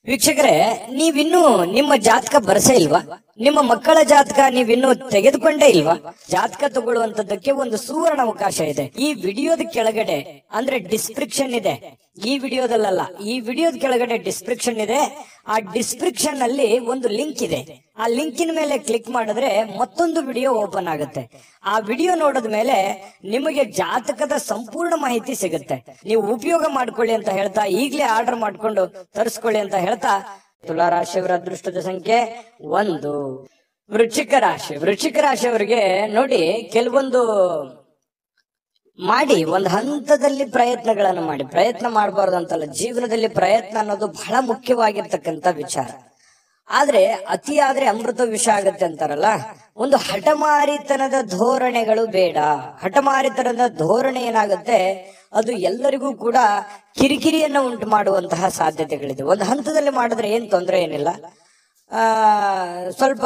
ವೀಕ್ಷಕರೇ, ನೀವಿನ್ನೂ ನಿಮ್ಮ ಜಾತಕ ಬರಸೇ ಇಲ್ವಾ? ನಿಮ್ಮ ಮಕ್ಕಳ ಜಾತಕ ನೀವಿನ್ನೂ ತೆಗೆದುಕೊಂಡೇ ಇಲ್ವಾ? ಜಾತಕ ತಗೊಳ್ಳುವಂತದ್ದಕ್ಕೆ ಒಂದು ಸುವರ್ಣ ಅವಕಾಶ ಇದೆ. ಈ ವಿಡಿಯೋದ ಕೆಳಗಡೆ ಅಂದ್ರೆ ಡಿಸ್ಕ್ರಿಪ್ಷನ್ ಇದೆ. ಈ ವಿಡಿಯೋದಲ್ಲ, ಈ ವಿಡಿಯೋದ ಕೆಳಗಡೆ ಡಿಸ್ಕ್ರಿಪ್ಷನ್ ಇದೆ. ಆ ಡಿಸ್ಕ್ರಿಪ್ಷನ್ ಅಲ್ಲಿ ಒಂದು ಲಿಂಕ್ ಇದೆ. ಆ ಲಿಂಕಿನ ಮೇಲೆ ಕ್ಲಿಕ್ ಮಾಡಿದ್ರೆ ಮತ್ತೊಂದು ವಿಡಿಯೋ ಓಪನ್ ಆಗುತ್ತೆ. ಆ ವಿಡಿಯೋ ನೋಡಿದ ಮೇಲೆ ನಿಮಗೆ ಜಾತಕದ ಸಂಪೂರ್ಣ ಮಾಹಿತಿ ಸಿಗುತ್ತೆ. ನೀವು ಉಪಯೋಗ ಮಾಡ್ಕೊಳ್ಳಿ ಅಂತ ಹೇಳ್ತಾ, ಈಗಲೇ ಆರ್ಡರ್ ಮಾಡ್ಕೊಂಡು ತರಿಸ್ಕೊಳ್ಳಿ ಅಂತ ಹೇಳ್ತಾ, ತುಲಾ ರಾಶಿಯವರ ಅದೃಷ್ಟದ ಸಂಖ್ಯೆ 1. ವೃಶ್ಚಿಕ ರಾಶಿ. ವೃಶ್ಚಿಕ ರಾಶಿಯವರಿಗೆ ನೋಡಿ, ಕೆಲವೊಂದು ಮಾಡಿ ಒಂದು ಹಂತದಲ್ಲಿ ಪ್ರಯತ್ನಗಳನ್ನು ಮಾಡಿ. ಪ್ರಯತ್ನ ಮಾಡಬಾರ್ದು ಅಂತಲ್ಲ, ಜೀವನದಲ್ಲಿ ಪ್ರಯತ್ನ ಅನ್ನೋದು ಬಹಳ ಮುಖ್ಯವಾಗಿರ್ತಕ್ಕಂಥ ವಿಚಾರ. ಆದ್ರೆ ಅತಿಯಾದ್ರೆ ಅಮೃತ ವಿಷ ಆಗತ್ತೆ ಅಂತಾರಲ್ಲ, ಒಂದು ಹಠಮಾರಿತನದ ಧೋರಣೆಗಳು ಬೇಡ. ಹಠಮಾರಿತನದ ಧೋರಣೆ ಏನಾಗುತ್ತೆ, ಅದು ಎಲ್ಲರಿಗೂ ಕೂಡ ಕಿರಿಕಿರಿಯನ್ನ ಉಂಟು ಮಾಡುವಂತಹ ಸಾಧ್ಯತೆಗಳಿದೆ. ಒಂದು ಹಂತದಲ್ಲಿ ಮಾಡಿದ್ರೆ ಏನ್ ತೊಂದರೆ ಏನಿಲ್ಲ. ಸ್ವಲ್ಪ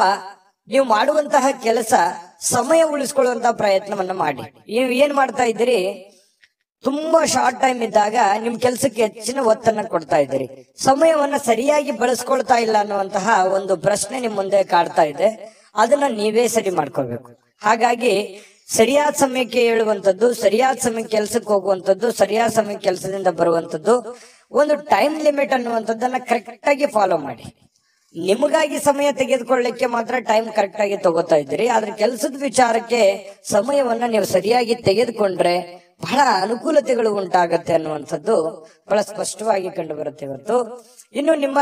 ನೀವು ಮಾಡುವಂತಹ ಕೆಲಸ ಸಮಯ ಉಳಿಸ್ಕೊಳ್ಳುವಂತಹ ಪ್ರಯತ್ನವನ್ನ ಮಾಡಿ. ನೀವು ಏನ್ ಮಾಡ್ತಾ ಇದ್ದೀರಿ, ತುಂಬಾ ಶಾರ್ಟ್ ಟೈಮ್ ಇದ್ದಾಗ ನಿಮ್ ಕೆಲ್ಸಕ್ಕೆ ಹೆಚ್ಚಿನ ಒತ್ತನ್ನ ಕೊಡ್ತಾ ಇದ್ದೀರಿ. ಸಮಯವನ್ನ ಸರಿಯಾಗಿ ಬಳಸ್ಕೊಳ್ತಾ ಇಲ್ಲ ಅನ್ನುವಂತಹ ಒಂದು ಪ್ರಶ್ನೆ ನಿಮ್ ಮುಂದೆ ಕಾಡ್ತಾ ಇದೆ. ಅದನ್ನ ನೀವೇ ಸರಿ ಮಾಡ್ಕೋಬೇಕು. ಹಾಗಾಗಿ ಸರಿಯಾದ ಸಮಯಕ್ಕೆ ಹೇಳುವಂಥದ್ದು, ಸರಿಯಾದ ಸಮಯಕ್ಕೆ ಕೆಲ್ಸಕ್ಕೆ ಹೋಗುವಂಥದ್ದು, ಸರಿಯಾದ ಸಮಯಕ್ಕೆ ಕೆಲಸದಿಂದ ಬರುವಂಥದ್ದು, ಒಂದು ಟೈಮ್ ಲಿಮಿಟ್ ಅನ್ನುವಂಥದ್ದನ್ನ ಕರೆಕ್ಟ್ ಆಗಿ ಫಾಲೋ ಮಾಡಿ. ನಿಮಗಾಗಿ ಸಮಯ ತೆಗೆದುಕೊಳ್ಳಿಕ್ಕೆ ಮಾತ್ರ ಟೈಮ್ ಕರೆಕ್ಟ್ ಆಗಿ ತಗೋತಾ ಇದ್ದೀರಿ. ಆದ್ರೆ ಕೆಲಸದ ವಿಚಾರಕ್ಕೆ ಸಮಯವನ್ನ ನೀವು ಸರಿಯಾಗಿ ತೆಗೆದುಕೊಂಡ್ರೆ ಬಹಳ ಅನುಕೂಲತೆಗಳು ಉಂಟಾಗತ್ತೆ ಅನ್ನುವಂಥದ್ದು ಬಹಳ ಸ್ಪಷ್ಟವಾಗಿ ಕಂಡು ಬರುತ್ತೆ ಇವತ್ತು. ಇನ್ನು ನಿಮ್ಮ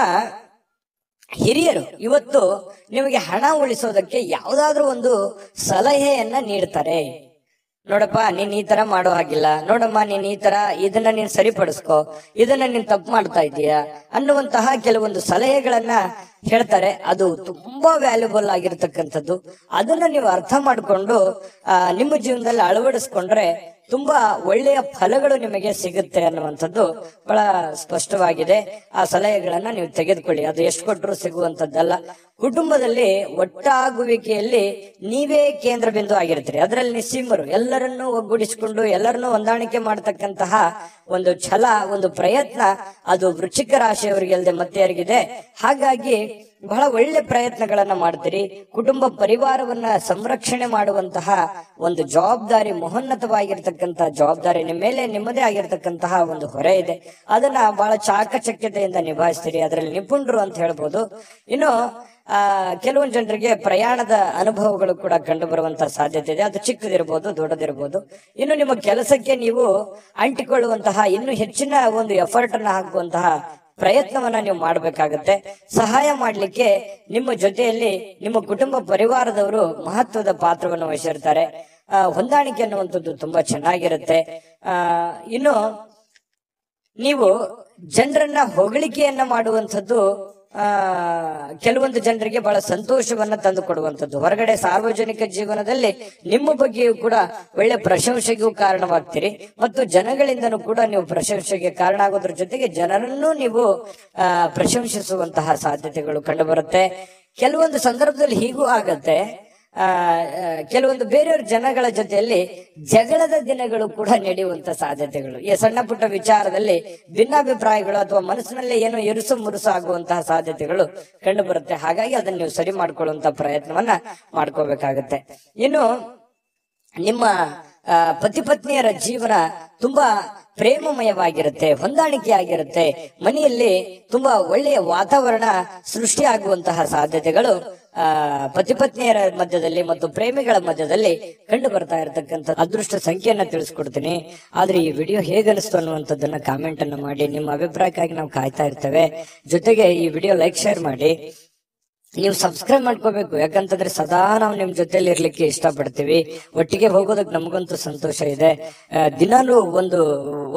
ಹಿರಿಯರು ಇವತ್ತು ನಿಮಗೆ ಹಣ ಉಳಿಸೋದಕ್ಕೆ ಯಾವ್ದಾದ್ರು ಒಂದು ಸಲಹೆಯನ್ನ ನೀಡ್ತಾರೆ. ನೋಡಪ್ಪ, ನೀನ್ ಈ ತರ ಮಾಡೋ ಹಾಗಿಲ್ಲ, ನೋಡಮ್ಮ ನೀನ್ ಈ ತರ ಇದನ್ನ ನೀನ್ ಸರಿಪಡಿಸ್ಕೋ, ಇದನ್ನ ನೀನ್ ತಪ್ಪು ಮಾಡ್ತಾ ಇದೀಯ ಅನ್ನುವಂತಹ ಕೆಲವೊಂದು ಸಲಹೆಗಳನ್ನ ಹೇಳ್ತಾರೆ. ಅದು ತುಂಬಾ ವ್ಯಾಲ್ಯೂಬಲ್ ಆಗಿರ್ತಕ್ಕಂಥದ್ದು. ಅದನ್ನ ನೀವು ಅರ್ಥ ಮಾಡ್ಕೊಂಡು ನಿಮ್ಮ ಜೀವನದಲ್ಲಿ ಅಳವಡಿಸ್ಕೊಂಡ್ರೆ ತುಂಬಾ ಒಳ್ಳೆಯ ಫಲಗಳು ನಿಮಗೆ ಸಿಗುತ್ತೆ ಅನ್ನುವಂಥದ್ದು ಬಹಳ ಸ್ಪಷ್ಟವಾಗಿದೆ. ಆ ಸಲಹೆಗಳನ್ನ ನೀವು ತೆಗೆದುಕೊಳ್ಳಿ. ಅದು ಎಷ್ಟು ಕೊಟ್ಟರು ಸಿಗುವಂತದ್ದಲ್ಲ. ಕುಟುಂಬದಲ್ಲಿ ಒಟ್ಟಾಗುವಿಕೆಯಲ್ಲಿ ನೀವೇ ಕೇಂದ್ರ ಬಿಂದು ಆಗಿರ್ತೀರಿ. ಅದರಲ್ಲಿ ನಿಸ್ಸೀಮರು, ಎಲ್ಲರನ್ನೂ ಒಗ್ಗೂಡಿಸಿಕೊಂಡು ಎಲ್ಲರನ್ನೂ ಹೊಂದಾಣಿಕೆ ಮಾಡತಕ್ಕಂತಹ ಒಂದು ಛಲ, ಒಂದು ಪ್ರಯತ್ನ ಅದು ವೃಶ್ಚಿಕ ರಾಶಿಯವರಿಗೆ ಅಲ್ಲದೆ ಮತ್ತೆ ಯಾರಿಗಿದೆ. ಹಾಗಾಗಿ ಬಹಳ ಒಳ್ಳೆ ಪ್ರಯತ್ನಗಳನ್ನ ಮಾಡ್ತೀರಿ. ಕುಟುಂಬ ಪರಿವಾರವನ್ನ ಸಂರಕ್ಷಣೆ ಮಾಡುವಂತಹ ಒಂದು ಜವಾಬ್ದಾರಿ, ಮಹೋನ್ನತವಾಗಿರ್ತಕ್ಕಂತಹ ಜವಾಬ್ದಾರಿ ನಿಮ್ಮ ಮೇಲೆ ನಿಮ್ಮದೇ ಆಗಿರ್ತಕ್ಕಂತಹ ಒಂದು ಹೊರೆ ಇದೆ. ಅದನ್ನ ಬಹಳ ಚಾಕಚಕ್ಯತೆಯಿಂದ ನಿಭಾಯಿಸ್ತೀರಿ. ಅದರಲ್ಲಿ ನಿಪುಣರು ಅಂತ ಹೇಳ್ಬೋದು. ಇನ್ನು ಕೆಲವೊಂದು ಜನರಿಗೆ ಪ್ರಯಾಣದ ಅನುಭವಗಳು ಕೂಡ ಕಂಡು ಬರುವಂತಹ ಸಾಧ್ಯತೆ ಇದೆ. ಅದು ಚಿಕ್ಕದಿರ್ಬೋದು, ದೊಡ್ಡದಿರ್ಬೋದು. ಇನ್ನು ನಿಮ್ಮ ಕೆಲಸಕ್ಕೆ ನೀವು ಅಂಟಿಕೊಳ್ಳುವಂತಹ ಇನ್ನೂ ಹೆಚ್ಚಿನ ಒಂದು ಎಫರ್ಟ್ ಅನ್ನ ಹಾಕುವಂತಹ ಪ್ರಯತ್ನವನ್ನ ನೀವು ಮಾಡಬೇಕಾಗತ್ತೆ. ಸಹಾಯ ಮಾಡ್ಲಿಕ್ಕೆ ನಿಮ್ಮ ಜೊತೆಯಲ್ಲಿ ನಿಮ್ಮ ಕುಟುಂಬ ಪರಿವಾರದವರು ಮಹತ್ವದ ಪಾತ್ರವನ್ನು ವಹಿಸಿರ್ತಾರೆ. ಹೊಂದಾಣಿಕೆ ಅನ್ನುವಂಥದ್ದು ತುಂಬಾ ಚೆನ್ನಾಗಿರುತ್ತೆ. ಇನ್ನು ನೀವು ಜನರನ್ನ ಹೊಗಳಿಕೆಯನ್ನ ಮಾಡುವಂಥದ್ದು ಕೆಲವೊಂದು ಜನರಿಗೆ ಬಹಳ ಸಂತೋಷವನ್ನ ತಂದು ಕೊಡುವಂಥದ್ದು. ಹೊರಗಡೆ ಸಾರ್ವಜನಿಕ ಜೀವನದಲ್ಲಿ ನಿಮ್ಮ ಬಗ್ಗೆಯೂ ಕೂಡ ಒಳ್ಳೆ ಪ್ರಶಂಸೆಗೂ ಕಾರಣವಾಗ್ತೀರಿ ಮತ್ತು ಜನಗಳಿಂದನೂ ಕೂಡ ನೀವು ಪ್ರಶಂಸೆಗೆ ಕಾರಣ ಆಗೋದ್ರ ಜೊತೆಗೆ ಜನರನ್ನು ನೀವು ಪ್ರಶಂಸಿಸುವಂತಹ ಸಾಧ್ಯತೆಗಳು ಕಂಡುಬರುತ್ತೆ. ಕೆಲವೊಂದು ಸಂದರ್ಭದಲ್ಲಿ ಹೀಗೂ ಆಗತ್ತೆ. ಕೆಲವೊಂದು ಬೇರೆಯವ್ರ ಜನಗಳ ಜೊತೆಯಲ್ಲಿ ಜಗಳದ ದಿನಗಳು ಕೂಡ ನಡೆಯುವಂತ ಸಾಧ್ಯತೆಗಳು, ಈ ಸಣ್ಣ ಪುಟ್ಟ ವಿಚಾರದಲ್ಲಿ ಭಿನ್ನಾಭಿಪ್ರಾಯಗಳು ಅಥವಾ ಮನಸ್ಸಿನಲ್ಲಿ ಏನೋ ಇರುಸು ಮುರುಸು ಆಗುವಂತಹ ಸಾಧ್ಯತೆಗಳು ಕಂಡು ಬರುತ್ತೆ. ಹಾಗಾಗಿ ಅದನ್ನ ನೀವು ಸರಿ ಮಾಡ್ಕೊಳ್ಳುವಂತ ಪ್ರಯತ್ನವನ್ನ ಮಾಡ್ಕೋಬೇಕಾಗತ್ತೆ. ಇನ್ನು ನಿಮ್ಮ ಪತಿ ಪತ್ನಿಯರ ಜೀವನ ತುಂಬಾ ಪ್ರೇಮಮಯವಾಗಿರುತ್ತೆ, ಹೊಂದಾಣಿಕೆ ಆಗಿರುತ್ತೆ. ಮನೆಯಲ್ಲಿ ತುಂಬಾ ಒಳ್ಳೆಯ ವಾತಾವರಣ ಸೃಷ್ಟಿಯಾಗುವಂತಹ ಸಾಧ್ಯತೆಗಳು ಪತಿ ಪತ್ನಿಯರ ಮಧ್ಯದಲ್ಲಿ ಮತ್ತು ಪ್ರೇಮಿಗಳ ಮಧ್ಯದಲ್ಲಿ ಕಂಡು ಬರ್ತಾ ಇರತಕ್ಕಂಥ ಅದೃಷ್ಟ ಸಂಖ್ಯೆಯನ್ನ ತಿಳಿಸ್ಕೊಡ್ತೀನಿ. ಆದ್ರೆ ಈ ವಿಡಿಯೋ ಹೇಗನಿಸ್ತು ಅನ್ನುವಂಥದ್ದನ್ನ ಕಾಮೆಂಟ್ ಅನ್ನ ಮಾಡಿ. ನಿಮ್ಮ ಅಭಿಪ್ರಾಯಕ್ಕಾಗಿ ನಾವು ಕಾಯ್ತಾ ಇರ್ತೇವೆ. ಜೊತೆಗೆ ಈ ವಿಡಿಯೋ ಲೈಕ್, ಶೇರ್ ಮಾಡಿ. ನೀವು ಸಬ್ಸ್ಕ್ರೈಬ್ ಮಾಡ್ಕೋಬೇಕು, ಯಾಕಂತಂದ್ರೆ ಸದಾ ನಾವು ನಿಮ್ ಜೊತೆಲಿ ಇರ್ಲಿಕ್ಕೆ ಇಷ್ಟಪಡ್ತೀವಿ. ಒಟ್ಟಿಗೆ ಹೋಗೋದಕ್ಕೆ ನಮಗಂತೂ ಸಂತೋಷ ಇದೆ. ದಿನಾಲೂ ಒಂದು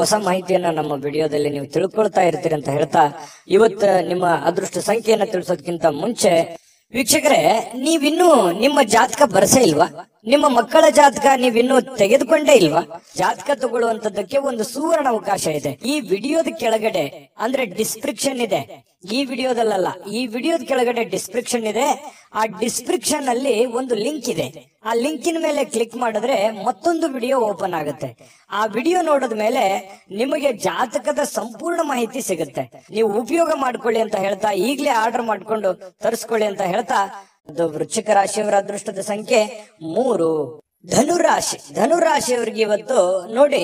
ಹೊಸ ಮಾಹಿತಿಯನ್ನ ನಮ್ಮ ವಿಡಿಯೋದಲ್ಲಿ ನೀವು ತಿಳ್ಕೊಳ್ತಾ ಇರ್ತೀರಿ ಅಂತ ಹೇಳ್ತಾ, ಇವತ್ತು ನಿಮ್ಮ ಅದೃಷ್ಟ ಸಂಖ್ಯೆಯನ್ನ ತಿಳಿಸೋದಕ್ಕಿಂತ ಮುಂಚೆ ವೀಕ್ಷಕರೇ, ನೀವಿನ್ನೂ ನಿಮ್ಮ ಜಾತಕ ಬರಸೇ ಇಲ್ವಾ? ನಿಮ್ಮ ಮಕ್ಕಳ ಜಾತಕ ನೀವಿನ್ನೂ ತೆಗೆದುಕೊಂಡೇ ಇಲ್ವಾ? ಜಾತಕ ತಗೊಳ್ಳುವಂತದ್ದಕ್ಕೆ ಒಂದು ಸುವರ್ಣ ಅವಕಾಶ ಇದೆ. ಈ ವಿಡಿಯೋದ ಕೆಳಗಡೆ ಅಂದ್ರೆ ಡಿಸ್ಕ್ರಿಪ್ಷನ್ ಇದೆ. ಈ ವಿಡಿಯೋದಲ್ಲ, ಈ ವಿಡಿಯೋದ ಕೆಳಗಡೆ ಡಿಸ್ಕ್ರಿಪ್ಷನ್ ಇದೆ. ಆ ಡಿಸ್ಕ್ರಿಪ್ಷನ್ ಅಲ್ಲಿ ಒಂದು ಲಿಂಕ್ ಇದೆ. ಆ ಲಿಂಕಿನ ಮೇಲೆ ಕ್ಲಿಕ್ ಮಾಡಿದ್ರೆ ಮತ್ತೊಂದು ವಿಡಿಯೋ ಓಪನ್ ಆಗುತ್ತೆ. ಆ ವಿಡಿಯೋ ನೋಡಿದ ಮೇಲೆ ನಿಮಗೆ ಜಾತಕದ ಸಂಪೂರ್ಣ ಮಾಹಿತಿ ಸಿಗುತ್ತೆ. ನೀವು ಉಪಯೋಗ ಮಾಡ್ಕೊಳ್ಳಿ ಅಂತ ಹೇಳ್ತಾ, ಈಗಲೇ ಆರ್ಡರ್ ಮಾಡ್ಕೊಂಡು ತರಿಸ್ಕೊಳ್ಳಿ ಅಂತ ಹೇಳ್ತಾ, ಅದು ವೃಶ್ಚಿಕ ರಾಶಿಯವರ ಅದೃಷ್ಟದ ಸಂಖ್ಯೆ 3. ಧನುರಾಶಿ, ಧನುರಾಶಿಯವರಿಗೆ ಇವತ್ತು ನೋಡಿ,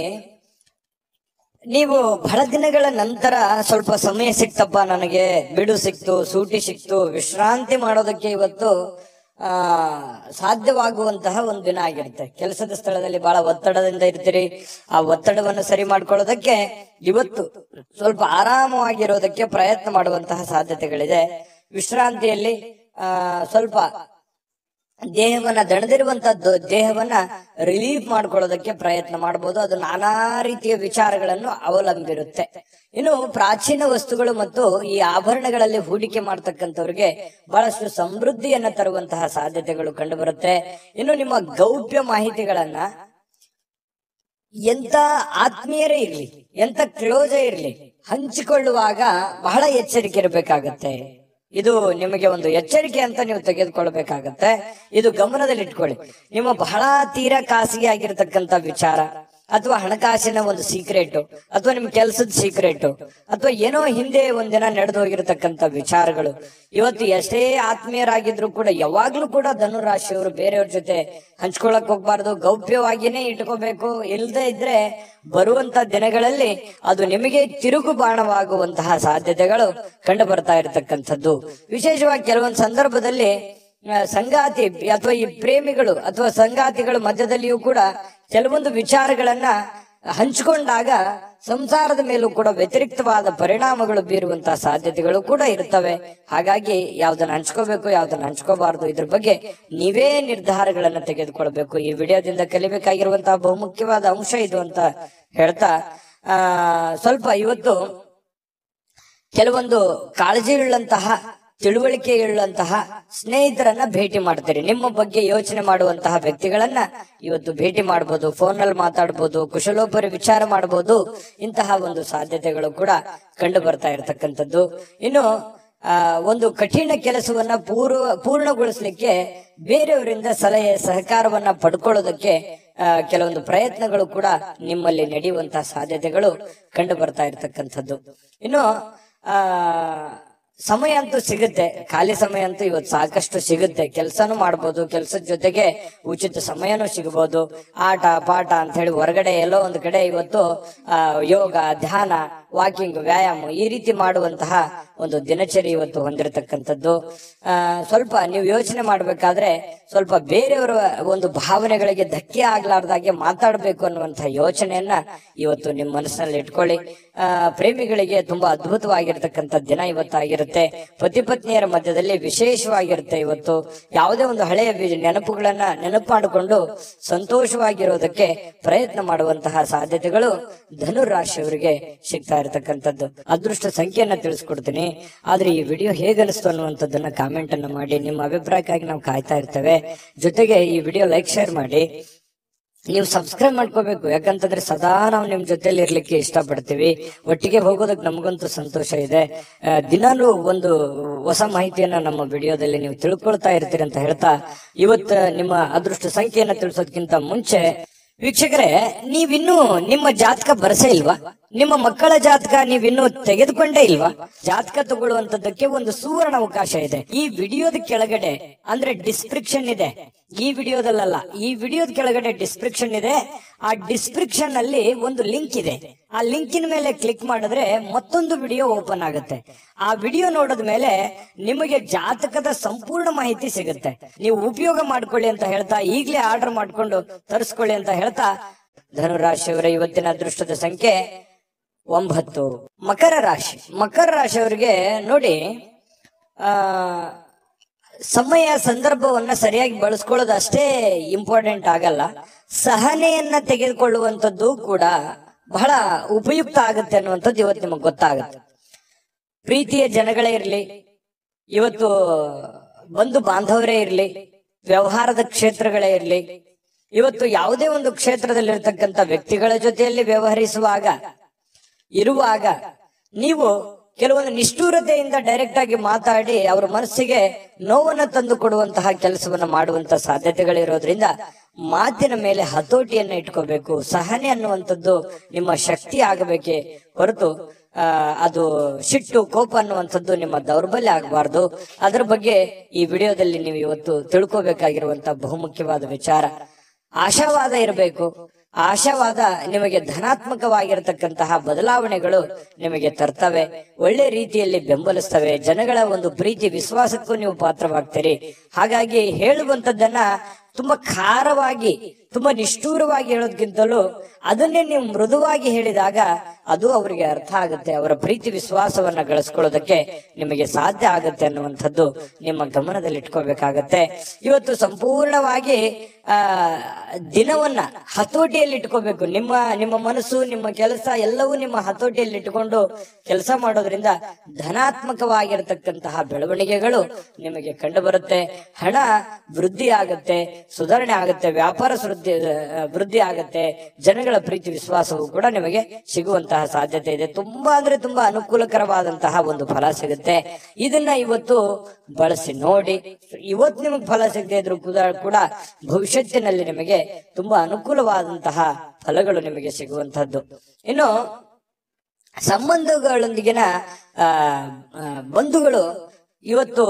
ನೀವು ಬಹಳ ದಿನಗಳ ನಂತರ ಸ್ವಲ್ಪ ಸಮಯ ಸಿಕ್ತಪ್ಪ, ನನಗೆ ಬಿಡು ಸಿಕ್ತು, ಸೂಟಿ ಸಿಕ್ತು, ವಿಶ್ರಾಂತಿ ಮಾಡೋದಕ್ಕೆ ಇವತ್ತು ಸಾಧ್ಯವಾಗುವಂತಹ ಒಂದು ದಿನ ಆಗಿರುತ್ತೆ. ಕೆಲಸದ ಸ್ಥಳದಲ್ಲಿ ಬಹಳ ಒತ್ತಡದಿಂದ ಇರ್ತೀರಿ. ಆ ಒತ್ತಡವನ್ನು ಸರಿ ಮಾಡ್ಕೊಳ್ಳೋದಕ್ಕೆ ಇವತ್ತು ಸ್ವಲ್ಪ ಆರಾಮವಾಗಿರೋದಕ್ಕೆ ಪ್ರಯತ್ನ ಮಾಡುವಂತಹ ಸಾಧ್ಯತೆಗಳಿದೆ. ವಿಶ್ರಾಂತಿಯಲ್ಲಿ ಸ್ವಲ್ಪ ದೇಹವನ್ನ ದಣದಿರುವಂತದ್ದು ದೇಹವನ್ನ ರಿಲೀಫ್ ಮಾಡ್ಕೊಳ್ಳೋದಕ್ಕೆ ಪ್ರಯತ್ನ ಮಾಡಬಹುದು. ಅದು ನಾನಾ ರೀತಿಯ ವಿಚಾರಗಳನ್ನು ಅವಲಂಬಿರುತ್ತೆ. ಇನ್ನು ಪ್ರಾಚೀನ ವಸ್ತುಗಳು ಮತ್ತು ಈ ಆಭರಣಗಳಲ್ಲಿ ಹೂಡಿಕೆ ಮಾಡ್ತಕ್ಕಂಥವ್ರಿಗೆ ಬಹಳಷ್ಟು ಸಮೃದ್ಧಿಯನ್ನ ತರುವಂತಹ ಸಾಧ್ಯತೆಗಳು ಕಂಡು ಬರುತ್ತೆ. ಇನ್ನು ನಿಮ್ಮ ಗೌಪ್ಯ ಮಾಹಿತಿಗಳನ್ನ ಎಂತ ಆತ್ಮೀಯರೇ ಇರ್ಲಿ, ಎಂತ ಕ್ಲೋಸೇ ಇರ್ಲಿ, ಹಂಚಿಕೊಳ್ಳುವಾಗ ಬಹಳ ಎಚ್ಚರಿಕೆ ಇರಬೇಕಾಗತ್ತೆ. ಇದು ನಿಮಗೆ ಒಂದು ಎಚ್ಚರಿಕೆ ಅಂತ ನೀವು ತೆಗೆದುಕೊಳ್ಬೇಕಾಗತ್ತೆ. ಇದು ಗಮನದಲ್ಲಿ ಇಟ್ಕೊಳ್ಳಿ. ನಿಮ್ಮ ಬಹಳ ತೀರಾ ಖಾಸಗಿ ಆಗಿರತಕ್ಕಂತ ವಿಚಾರ ಅಥವಾ ಹಣಕಾಸಿನ ಒಂದು ಸೀಕ್ರೆಟ್ ಅಥವಾ ನಿಮ್ ಕೆಲಸದ ಸೀಕ್ರೆಟ್ ಅಥವಾ ಏನೋ ಹಿಂದೆ ಒಂದಿನ ನಡೆದು ಹೋಗಿರತಕ್ಕಂತ ವಿಚಾರಗಳು ಇವತ್ತು ಎಷ್ಟೇ ಆತ್ಮೀಯರಾಗಿದ್ರು ಕೂಡ ಯಾವಾಗ್ಲೂ ಕೂಡ ಧನುರಾಶಿಯವರು ಬೇರೆಯವ್ರ ಜೊತೆ ಹಂಚ್ಕೊಳಕ್ ಹೋಗ್ಬಾರ್ದು. ಗೌಪ್ಯವಾಗಿನೇ ಇಟ್ಕೋಬೇಕು. ಇಲ್ಲದೆ ಇದ್ರೆ ಬರುವಂತ ದಿನಗಳಲ್ಲಿ ಅದು ನಿಮಗೆ ತಿರುಗು ಬಾಣವಾಗುವಂತಹ ಸಾಧ್ಯತೆಗಳು ಕಂಡು ಬರ್ತಾ ಇರತಕ್ಕಂಥದ್ದು. ವಿಶೇಷವಾಗಿ ಕೆಲವೊಂದು ಸಂದರ್ಭದಲ್ಲಿ ಸಂಗಾತಿ ಅಥವಾ ಈ ಪ್ರೇಮಿಗಳು ಅಥವಾ ಸಂಗಾತಿಗಳ ಮಧ್ಯದಲ್ಲಿಯೂ ಕೂಡ ಕೆಲವೊಂದು ವಿಚಾರಗಳನ್ನ ಹಂಚಿಕೊಂಡಾಗ ಸಂಸಾರದ ಮೇಲೂ ಕೂಡ ವ್ಯತಿರಿಕ್ತವಾದ ಪರಿಣಾಮಗಳು ಬೀರುವಂತಹ ಸಾಧ್ಯತೆಗಳು ಕೂಡ ಇರ್ತವೆ. ಹಾಗಾಗಿ ಯಾವ್ದನ್ನ ಹಂಚ್ಕೋಬೇಕು, ಯಾವ್ದನ್ನ ಹಂಚ್ಕೋಬಾರ್ದು, ಇದ್ರ ಬಗ್ಗೆ ನೀವೇ ನಿರ್ಧಾರಗಳನ್ನ ತೆಗೆದುಕೊಳ್ಬೇಕು. ಈ ವಿಡಿಯೋದಿಂದ ಕಲಿಬೇಕಾಗಿರುವಂತಹ ಬಹುಮುಖ್ಯವಾದ ಅಂಶ ಇದು ಅಂತ ಹೇಳ್ತಾ, ಸ್ವಲ್ಪ ಇವತ್ತು ಕೆಲವೊಂದು ಕಾಳಜಿಯುಳ್ಳಂತಹ ತಿಳುವಳಿಕೆಯುಳ್ಳಂತಹ ಸ್ನೇಹಿತರನ್ನ ಭೇಟಿ ಮಾಡ್ತೀರಿ. ನಿಮ್ಮ ಬಗ್ಗೆ ಯೋಚನೆ ಮಾಡುವಂತಹ ವ್ಯಕ್ತಿಗಳನ್ನ ಇವತ್ತು ಭೇಟಿ ಮಾಡಬಹುದು. ಫೋನ್ ನಲ್ಲಿ ಮಾತಾಡಬಹುದು, ಕುಶಲೋಪರಿ ವಿಚಾರ ಮಾಡಬಹುದು. ಇಂತಹ ಒಂದು ಸಾಧ್ಯತೆಗಳು ಕೂಡ ಕಂಡು ಬರ್ತಾ ಇರತಕ್ಕಂಥದ್ದು. ಇನ್ನು ಒಂದು ಕಠಿಣ ಕೆಲಸವನ್ನ ಪೂರ್ಣಗೊಳಿಸ್ಲಿಕ್ಕೆ ಬೇರೆಯವರಿಂದ ಸಲಹೆ ಸಹಕಾರವನ್ನ ಪಡ್ಕೊಳ್ಳೋದಕ್ಕೆ ಕೆಲವೊಂದು ಪ್ರಯತ್ನಗಳು ಕೂಡ ನಿಮ್ಮಲ್ಲಿ ನಡೆಯುವಂತಹ ಸಾಧ್ಯತೆಗಳು ಕಂಡು ಬರ್ತಾ ಇರತಕ್ಕಂಥದ್ದು. ಇನ್ನು ಸಮಯ ಅಂತೂ ಸಿಗುತ್ತೆ, ಖಾಲಿ ಸಮಯ ಅಂತೂ ಇವತ್ತು ಸಾಕಷ್ಟು ಸಿಗುತ್ತೆ. ಕೆಲಸನೂ ಮಾಡ್ಬೋದು, ಕೆಲಸದ ಜೊತೆಗೆ ಉಚಿತ ಸಮಯನೂ ಸಿಗಬಹುದು. ಆಟ ಪಾಠ ಅಂತ ಹೇಳಿ ಹೊರಗಡೆ ಎಲ್ಲೋ ಒಂದು ಕಡೆ ಇವತ್ತು ಯೋಗ, ಧ್ಯಾನ, ವಾಕಿಂಗ್, ವ್ಯಾಯಾಮ ಈ ರೀತಿ ಮಾಡುವಂತಹ ಒಂದು ದಿನಚರಿ ಇವತ್ತು ಹೊಂದಿರತಕ್ಕಂಥದ್ದು. ಸ್ವಲ್ಪ ನೀವು ಯೋಚನೆ ಮಾಡ್ಬೇಕಾದ್ರೆ ಸ್ವಲ್ಪ ಬೇರೆಯವರ ಒಂದು ಭಾವನೆಗಳಿಗೆ ಧಕ್ಕೆ ಆಗ್ಲಾರ್ದಾಗೆ ಮಾತಾಡ್ಬೇಕು ಅನ್ನುವಂತಹ ಯೋಚನೆಯನ್ನ ಇವತ್ತು ನಿಮ್ಮ ಮನಸ್ಸಿನಲ್ಲಿ ಇಟ್ಕೊಳ್ಳಿ. ಪ್ರೇಮಿಗಳಿಗೆ ತುಂಬಾ ಅದ್ಭುತವಾಗಿರ್ತಕ್ಕಂಥ ದಿನ ಇವತ್ತಾಗಿರುತ್ತೆ. ಪತಿ ಪತ್ನಿಯರ ಮಧ್ಯದಲ್ಲಿ ವಿಶೇಷವಾಗಿರುತ್ತೆ ಇವತ್ತು. ಯಾವುದೇ ಒಂದು ಹಳೆಯ ನೆನಪುಗಳನ್ನ ನೆನಪು ಮಾಡಿಕೊಂಡು ಸಂತೋಷವಾಗಿರೋದಕ್ಕೆ ಪ್ರಯತ್ನ ಮಾಡುವಂತಹ ಸಾಧ್ಯತೆಗಳು ಧನುರಾಶಿಯವರಿಗೆ ಸಿಗ್ತಾ ಇರತಕ್ಕಂಥದ್ದು. ಅದೃಷ್ಟ ಸಂಖ್ಯೆಯನ್ನ ತಿಳಿಸ್ಕೊಡ್ತೀನಿ, ಆದ್ರೆ ಈ ವಿಡಿಯೋ ಹೇಗನಿಸ್ತು ಅನ್ನುವಂಥದ್ದನ್ನ ಕಾಮೆಂಟ್ ಅನ್ನ ಮಾಡಿ. ನಿಮ್ಮ ಅಭಿಪ್ರಾಯಕ್ಕಾಗಿ ನಾವು ಕಾಯ್ತಾ ಇರ್ತೇವೆ. ಜೊತೆಗೆ ಈ ವಿಡಿಯೋ ಲೈಕ್, ಶೇರ್ ಮಾಡಿ. ನೀವು ಸಬ್ಸ್ಕ್ರೈಬ್ ಮಾಡ್ಕೋಬೇಕು, ಯಾಕಂತಂದ್ರೆ ಸದಾ ನಾವು ನಿಮ್ ಜೊತೆಲಿ ಇರ್ಲಿಕ್ಕೆ ಇಷ್ಟಪಡ್ತೀವಿ. ಒಟ್ಟಿಗೆ ಹೋಗೋದಕ್ಕೆ ನಮಗಂತೂ ಸಂತೋಷ ಇದೆ. ದಿನಾಲೂ ಒಂದು ಹೊಸ ಮಾಹಿತಿಯನ್ನ ನಮ್ಮ ವಿಡಿಯೋದಲ್ಲಿ ನೀವು ತಿಳ್ಕೊಳ್ತಾ ಇರ್ತೀರಿ ಅಂತ ಹೇಳ್ತಾ, ಇವತ್ತು ನಿಮ್ಮ ಅದೃಷ್ಟ ಸಂಖ್ಯೆಯನ್ನ ತಿಳಿಸೋದಕ್ಕಿಂತ ಮುಂಚೆ ವೀಕ್ಷಕರೇ, ನೀವಿನ್ನೂ ನಿಮ್ಮ ಜಾತಕ ಬರಸೇ ಇಲ್ವಾ? ನಿಮ್ಮ ಮಕ್ಕಳ ಜಾತಕ ನೀವಿನ್ನೂ ತೆಗೆದುಕೊಂಡೇ ಇಲ್ವಾ? ಜಾತಕ ತಗೊಳ್ಳುವಂತದ್ದಕ್ಕೆ ಒಂದು ಸುವರ್ಣ ಅವಕಾಶ ಇದೆ. ಈ ವಿಡಿಯೋದ ಕೆಳಗಡೆ ಅಂದ್ರೆ ಡಿಸ್ಕ್ರಿಪ್ಷನ್ ಇದೆ, ಈ ವಿಡಿಯೋದಲ್ಲ, ಈ ವಿಡಿಯೋದ ಕೆಳಗಡೆ ಡಿಸ್ಕ್ರಿಪ್ಷನ್ ಇದೆ. ಆ ಡಿಸ್ಕ್ರಿಪ್ಷನ್ ಅಲ್ಲಿ ಒಂದು ಲಿಂಕ್ ಇದೆ. ಆ ಲಿಂಕಿನ ಮೇಲೆ ಕ್ಲಿಕ್ ಮಾಡಿದ್ರೆ ಮತ್ತೊಂದು ವಿಡಿಯೋ ಓಪನ್ ಆಗುತ್ತೆ. ಆ ವಿಡಿಯೋ ನೋಡಿದ ಮೇಲೆ ನಿಮಗೆ ಜಾತಕದ ಸಂಪೂರ್ಣ ಮಾಹಿತಿ ಸಿಗುತ್ತೆ. ನೀವು ಉಪಯೋಗ ಮಾಡ್ಕೊಳ್ಳಿ ಅಂತ ಹೇಳ್ತಾ, ಈಗಲೇ ಆರ್ಡರ್ ಮಾಡ್ಕೊಂಡು ತರಿಸ್ಕೊಳ್ಳಿ ಅಂತ ಹೇಳ್ತಾ, ಧನುರಾಶಿಯವರ ಇವತ್ತಿನ ಅದೃಷ್ಟದ ಸಂಖ್ಯೆ 9. ಮಕರ ರಾಶಿ. ಮಕರ ರಾಶಿಯವರಿಗೆ ನೋಡಿ, ಸಮಯ ಸಂದರ್ಭವನ್ನ ಸರಿಯಾಗಿ ಬಳಸ್ಕೊಳ್ಳೋದು ಅಷ್ಟೇ ಇಂಪಾರ್ಟೆಂಟ್ ಆಗಲ್ಲ, ಸಹನೆಯನ್ನ ತೆಗೆದುಕೊಳ್ಳುವಂಥದ್ದು ಕೂಡ ಬಹಳ ಉಪಯುಕ್ತ ಆಗುತ್ತೆ ಅನ್ನುವಂಥದ್ದು ಇವತ್ತು ನಿಮಗೆ ಗೊತ್ತಾಗುತ್ತೆ. ಪ್ರೀತಿಯ ಜನಗಳೇ ಇರ್ಲಿ, ಇವತ್ತು ಬಂಧು ಬಾಂಧವರೇ ಇರ್ಲಿ, ವ್ಯವಹಾರದ ಕ್ಷೇತ್ರಗಳೇ ಇರ್ಲಿ, ಇವತ್ತು ಯಾವುದೇ ಒಂದು ಕ್ಷೇತ್ರದಲ್ಲಿರ್ತಕ್ಕಂಥ ವ್ಯಕ್ತಿಗಳ ಜೊತೆಯಲ್ಲಿ ವ್ಯವಹರಿಸುವಾಗ ಇರುವಾಗ ನೀವು ಕೆಲವೊಂದು ನಿಷ್ಠೂರತೆಯಿಂದ ಡೈರೆಕ್ಟ್ ಆಗಿ ಮಾತಾಡಿ ಅವರ ಮನಸ್ಸಿಗೆ ನೋವನ್ನು ತಂದು ಕೊಡುವಂತಹ ಕೆಲಸವನ್ನ ಮಾಡುವಂತಹ ಸಾಧ್ಯತೆಗಳಿರೋದ್ರಿಂದ ಮಾತಿನ ಮೇಲೆ ಹತೋಟಿಯನ್ನ ಇಟ್ಕೋಬೇಕು. ಸಹನೆ ಅನ್ನುವಂಥದ್ದು ನಿಮ್ಮ ಶಕ್ತಿ ಆಗಬೇಕೇ ಹೊರತು ಅದು ಸಿಟ್ಟು, ಕೋಪ ಅನ್ನುವಂಥದ್ದು ನಿಮ್ಮ ದೌರ್ಬಲ್ಯ ಆಗಬಾರ್ದು. ಅದರ ಬಗ್ಗೆ ಈ ವಿಡಿಯೋದಲ್ಲಿ ನೀವು ಇವತ್ತು ತಿಳ್ಕೋಬೇಕಾಗಿರುವಂತಹ ಬಹುಮುಖ್ಯವಾದ ವಿಚಾರ. ಆಶಾವಾದ ಇರಬೇಕು. ಆಶಾವಾದ ನಿಮಗೆ ಧನಾತ್ಮಕವಾಗಿರತಕ್ಕಂತಹ ಬದಲಾವಣೆಗಳು ನಿಮಗೆ ತರ್ತವೆ, ಒಳ್ಳೆ ರೀತಿಯಲ್ಲಿ ಬೆಂಬಲಿಸ್ತವೆ. ಜನಗಳ ಒಂದು ಪ್ರೀತಿ ವಿಶ್ವಾಸಕ್ಕೂ ನೀವು ಪಾತ್ರವಾಗ್ತೀರಿ. ಹಾಗಾಗಿ ಹೇಳುವಂತದ್ದನ್ನ ತುಂಬಾ ಖಾರವಾಗಿ, ತುಂಬಾ ನಿಷ್ಠೂರವಾಗಿ ಹೇಳೋದಕ್ಕಿಂತಲೂ ಅದನ್ನೇ ನೀವು ಮೃದುವಾಗಿ ಹೇಳಿದಾಗ ಅದು ಅವರಿಗೆ ಅರ್ಥ ಆಗುತ್ತೆ. ಅವರ ಪ್ರೀತಿ ವಿಶ್ವಾಸವನ್ನ ಗಳಿಸ್ಕೊಳ್ಳೋದಕ್ಕೆ ನಿಮಗೆ ಸಾಧ್ಯ ಆಗುತ್ತೆ ಅನ್ನುವಂಥದ್ದು ನಿಮ್ಮ ಗಮನದಲ್ಲಿ ಇಟ್ಕೋಬೇಕಾಗತ್ತೆ. ಇವತ್ತು ಸಂಪೂರ್ಣವಾಗಿ ದಿನವನ್ನ ಹತೋಟಿಯಲ್ಲಿ ಇಟ್ಕೋಬೇಕು. ನಿಮ್ಮ ಮನಸ್ಸು, ನಿಮ್ಮ ಕೆಲಸ ಎಲ್ಲವೂ ನಿಮ್ಮ ಹತೋಟಿಯಲ್ಲಿ ಇಟ್ಟುಕೊಂಡು ಕೆಲಸ ಮಾಡೋದ್ರಿಂದ ಧನಾತ್ಮಕವಾಗಿರತಕ್ಕಂತಹ ಬೆಳವಣಿಗೆಗಳು ನಿಮಗೆ ಕಂಡು ಬರುತ್ತೆ. ಹಣ ವೃದ್ಧಿ ಆಗುತ್ತೆ, ಸುಧಾರಣೆ ಆಗುತ್ತೆ, ವ್ಯಾಪಾರ ವೃದ್ಧಿ ಆಗುತ್ತೆ, ಜನಗಳ ಪ್ರೀತಿ ವಿಶ್ವಾಸವು ಕೂಡ ನಿಮಗೆ ಸಿಗುವಂತಹ ಸಾಧ್ಯತೆ ಇದೆ. ತುಂಬಾ ಅಂದ್ರೆ ತುಂಬಾ ಅನುಕೂಲಕರವಾದಂತಹ ಒಂದು ಫಲ ಸಿಗುತ್ತೆ. ಇದನ್ನ ಇವತ್ತು ಬಳಸಿ ನೋಡಿ. ಇವತ್ತು ನಿಮಗೆ ಫಲ ಸಿಗದೆ ಇದ್ರು ಕೂಡ ಭವಿಷ್ಯತ್ತಿನಲ್ಲಿ ನಿಮಗೆ ತುಂಬಾ ಅನುಕೂಲವಾದಂತಹ ಫಲಗಳು ನಿಮಗೆ ಸಿಗುವಂತಹದ್ದು. ಇನ್ನು ಸಂಬಂಧಗಳೊಂದಿಗಿನ ಬಂಧುಗಳು ಇವತ್ತು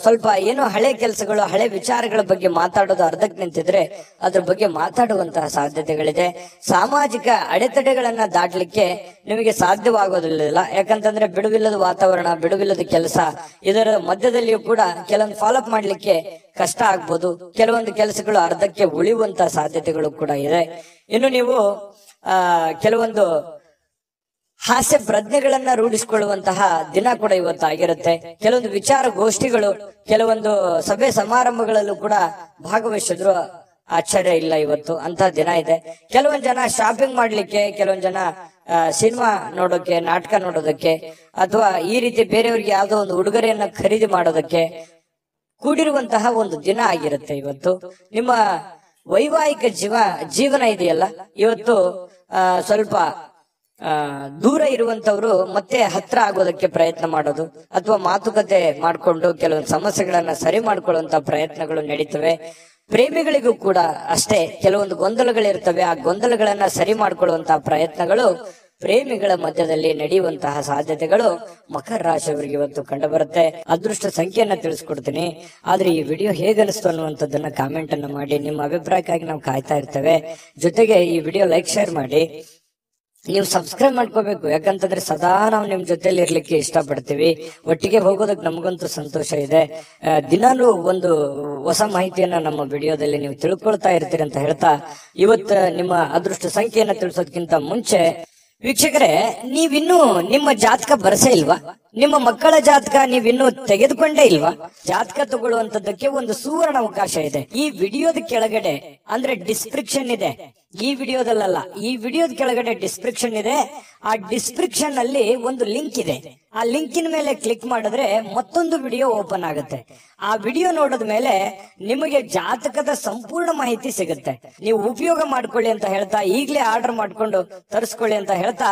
ಸ್ವಲ್ಪ ಏನೋ ಹಳೆ ಕೆಲಸಗಳು, ಹಳೆ ವಿಚಾರಗಳ ಬಗ್ಗೆ ಮಾತಾಡೋದು ಅರ್ಧಕ್ಕೆ ನಿಂತಿದ್ರೆ ಅದ್ರ ಬಗ್ಗೆ ಮಾತಾಡುವಂತಹ ಸಾಧ್ಯತೆಗಳಿದೆ. ಸಾಮಾಜಿಕ ಅಡೆತಡೆಗಳನ್ನ ದಾಟಲಿಕ್ಕೆ ನಿಮಗೆ ಸಾಧ್ಯವಾಗೋದಿಲ್ಲ. ಯಾಕಂತಂದ್ರೆ ಬಿಡುವಿಲ್ಲದ ವಾತಾವರಣ, ಬಿಡುವಿಲ್ಲದ ಕೆಲಸ, ಇದರ ಮಧ್ಯದಲ್ಲಿಯೂ ಕೂಡ ಕೆಲವೊಂದು ಫಾಲೋಅಪ್ ಮಾಡ್ಲಿಕ್ಕೆ ಕಷ್ಟ ಆಗ್ಬೋದು. ಕೆಲವೊಂದು ಕೆಲಸಗಳು ಅರ್ಧಕ್ಕೆ ಉಳಿಯುವಂತಹ ಸಾಧ್ಯತೆಗಳು ಕೂಡ ಇದೆ. ಇನ್ನು ನೀವು ಕೆಲವೊಂದು ಹಾಸ್ಯ ಪ್ರಜ್ಞೆಗಳನ್ನ ರೂಢಿಸಿಕೊಳ್ಳುವಂತಹ ದಿನ ಕೂಡ ಇವತ್ತಾಗಿರುತ್ತೆ. ಕೆಲವೊಂದು ವಿಚಾರ ಗೋಷ್ಠಿಗಳು, ಕೆಲವೊಂದು ಸಭೆ ಸಮಾರಂಭಗಳಲ್ಲೂ ಕೂಡ ಭಾಗವಹಿಸಿದ್ರು ಆಶ್ಚರ್ಯ ಇಲ್ಲ. ಇವತ್ತು ಅಂತ ದಿನ ಇದೆ. ಕೆಲವೊಂದು ಜನ ಶಾಪಿಂಗ್ ಮಾಡ್ಲಿಕ್ಕೆ, ಕೆಲವೊಂದು ಜನ ಸಿನಿಮಾ ನೋಡೋಕೆ, ನಾಟಕ ನೋಡೋದಕ್ಕೆ, ಅಥವಾ ಈ ರೀತಿ ಬೇರೆಯವ್ರಿಗೆ ಯಾವುದೋ ಒಂದು ಉಡುಗೊರೆಯನ್ನ ಖರೀದಿ ಮಾಡೋದಕ್ಕೆ ಕೂಡಿರುವಂತಹ ಒಂದು ದಿನ ಆಗಿರುತ್ತೆ ಇವತ್ತು. ನಿಮ್ಮ ವೈವಾಹಿಕ ಜೀವನ ಇದೆಯಲ್ಲ, ಇವತ್ತು ಸ್ವಲ್ಪ ದೂರ ಇರುವಂತವ್ರು ಮತ್ತೆ ಹತ್ರ ಆಗೋದಕ್ಕೆ ಪ್ರಯತ್ನ ಮಾಡೋದು, ಅಥವಾ ಮಾತುಕತೆ ಮಾಡಿಕೊಂಡು ಕೆಲವೊಂದು ಸಮಸ್ಯೆಗಳನ್ನ ಸರಿ ಮಾಡ್ಕೊಳ್ಳುವಂತ ಪ್ರಯತ್ನಗಳು ನಡೀತವೆ. ಪ್ರೇಮಿಗಳಿಗೂ ಕೂಡ ಅಷ್ಟೇ ಕೆಲವೊಂದು ಗೊಂದಲಗಳಿರ್ತವೆ. ಆ ಗೊಂದಲಗಳನ್ನ ಸರಿ ಮಾಡ್ಕೊಳ್ಳುವಂತಹ ಪ್ರಯತ್ನಗಳು ಪ್ರೇಮಿಗಳ ಮಧ್ಯದಲ್ಲಿ ನಡೆಯುವಂತಹ ಸಾಧ್ಯತೆಗಳು ಮಕರ ರಾಶಿಯವರಿಗೆ ಇವತ್ತು ಕಂಡು ಬರುತ್ತೆ. ಅದೃಷ್ಟ ಸಂಖ್ಯೆಯನ್ನ ತಿಳಿಸ್ಕೊಡ್ತೀನಿ. ಆದ್ರೆ ಈ ವಿಡಿಯೋ ಹೇಗನಿಸ್ತು ಅನ್ನುವಂಥದ್ದನ್ನ ಕಾಮೆಂಟ್ ಅನ್ನ ಮಾಡಿ. ನಿಮ್ಮ ಅಭಿಪ್ರಾಯಕ್ಕಾಗಿ ನಾವು ಕಾಯ್ತಾ ಇರ್ತೇವೆ. ಜೊತೆಗೆ ಈ ವಿಡಿಯೋ ಲೈಕ್ ಶೇರ್ ಮಾಡಿ. ನೀವು ಸಬ್ಸ್ಕ್ರೈಬ್ ಮಾಡ್ಕೋಬೇಕು, ಯಾಕಂತಂದ್ರೆ ಸದಾ ನಾವು ನಿಮ್ ಜೊತೆಲಿ ಇರ್ಲಿಕ್ಕೆ ಇಷ್ಟಪಡ್ತೀವಿ. ಒಟ್ಟಿಗೆ ಹೋಗೋದಕ್ಕೆ ನಮಗಂತೂ ಸಂತೋಷ ಇದೆ. ದಿನಾಲೂ ಒಂದು ಹೊಸ ಮಾಹಿತಿಯನ್ನ ನಮ್ಮ ವಿಡಿಯೋದಲ್ಲಿ ನೀವು ತಿಳ್ಕೊಳ್ತಾ ಇರ್ತೀರಿ ಅಂತ ಹೇಳ್ತಾ, ಇವತ್ತು ನಿಮ್ಮ ಅದೃಷ್ಟ ಸಂಖ್ಯೆಯನ್ನ ತಿಳಿಸೋದಕ್ಕಿಂತ ಮುಂಚೆ ವೀಕ್ಷಕರೇ, ನೀವಿನ್ನೂ ನಿಮ್ಮ ಜಾತಕ ಬರಸೇ ಇಲ್ವಾ? ನಿಮ್ಮ ಮಕ್ಕಳ ಜಾತಕ ನೀವಿನ್ನೂ ತೆಗೆದುಕೊಂಡೇ ಇಲ್ವಾ? ಜಾತಕ ತಗೊಳ್ಳುವಂತದ್ದಕ್ಕೆ ಒಂದು ಸುವರ್ಣ ಅವಕಾಶ ಇದೆ. ಈ ವಿಡಿಯೋದ ಕೆಳಗಡೆ ಅಂದ್ರೆ ಡಿಸ್ಕ್ರಿಪ್ಷನ್ ಇದೆ. ಈ ವಿಡಿಯೋದಲ್ಲ, ಈ ವಿಡಿಯೋದ ಕೆಳಗಡೆ ಡಿಸ್ಕ್ರಿಪ್ಷನ್ ಇದೆ. ಆ ಡಿಸ್ಕ್ರಿಪ್ಷನ್ ಅಲ್ಲಿ ಒಂದು ಲಿಂಕ್ ಇದೆ. ಆ ಲಿಂಕಿನ ಮೇಲೆ ಕ್ಲಿಕ್ ಮಾಡಿದ್ರೆ ಮತ್ತೊಂದು ವಿಡಿಯೋ ಓಪನ್ ಆಗುತ್ತೆ. ಆ ವಿಡಿಯೋ ನೋಡಿದ ಮೇಲೆ ನಿಮಗೆ ಜಾತಕದ ಸಂಪೂರ್ಣ ಮಾಹಿತಿ ಸಿಗುತ್ತೆ. ನೀವು ಉಪಯೋಗ ಮಾಡ್ಕೊಳ್ಳಿ ಅಂತ ಹೇಳ್ತಾ, ಈಗಲೇ ಆರ್ಡರ್ ಮಾಡ್ಕೊಂಡು ತರಿಸ್ಕೊಳ್ಳಿ ಅಂತ ಹೇಳ್ತಾ,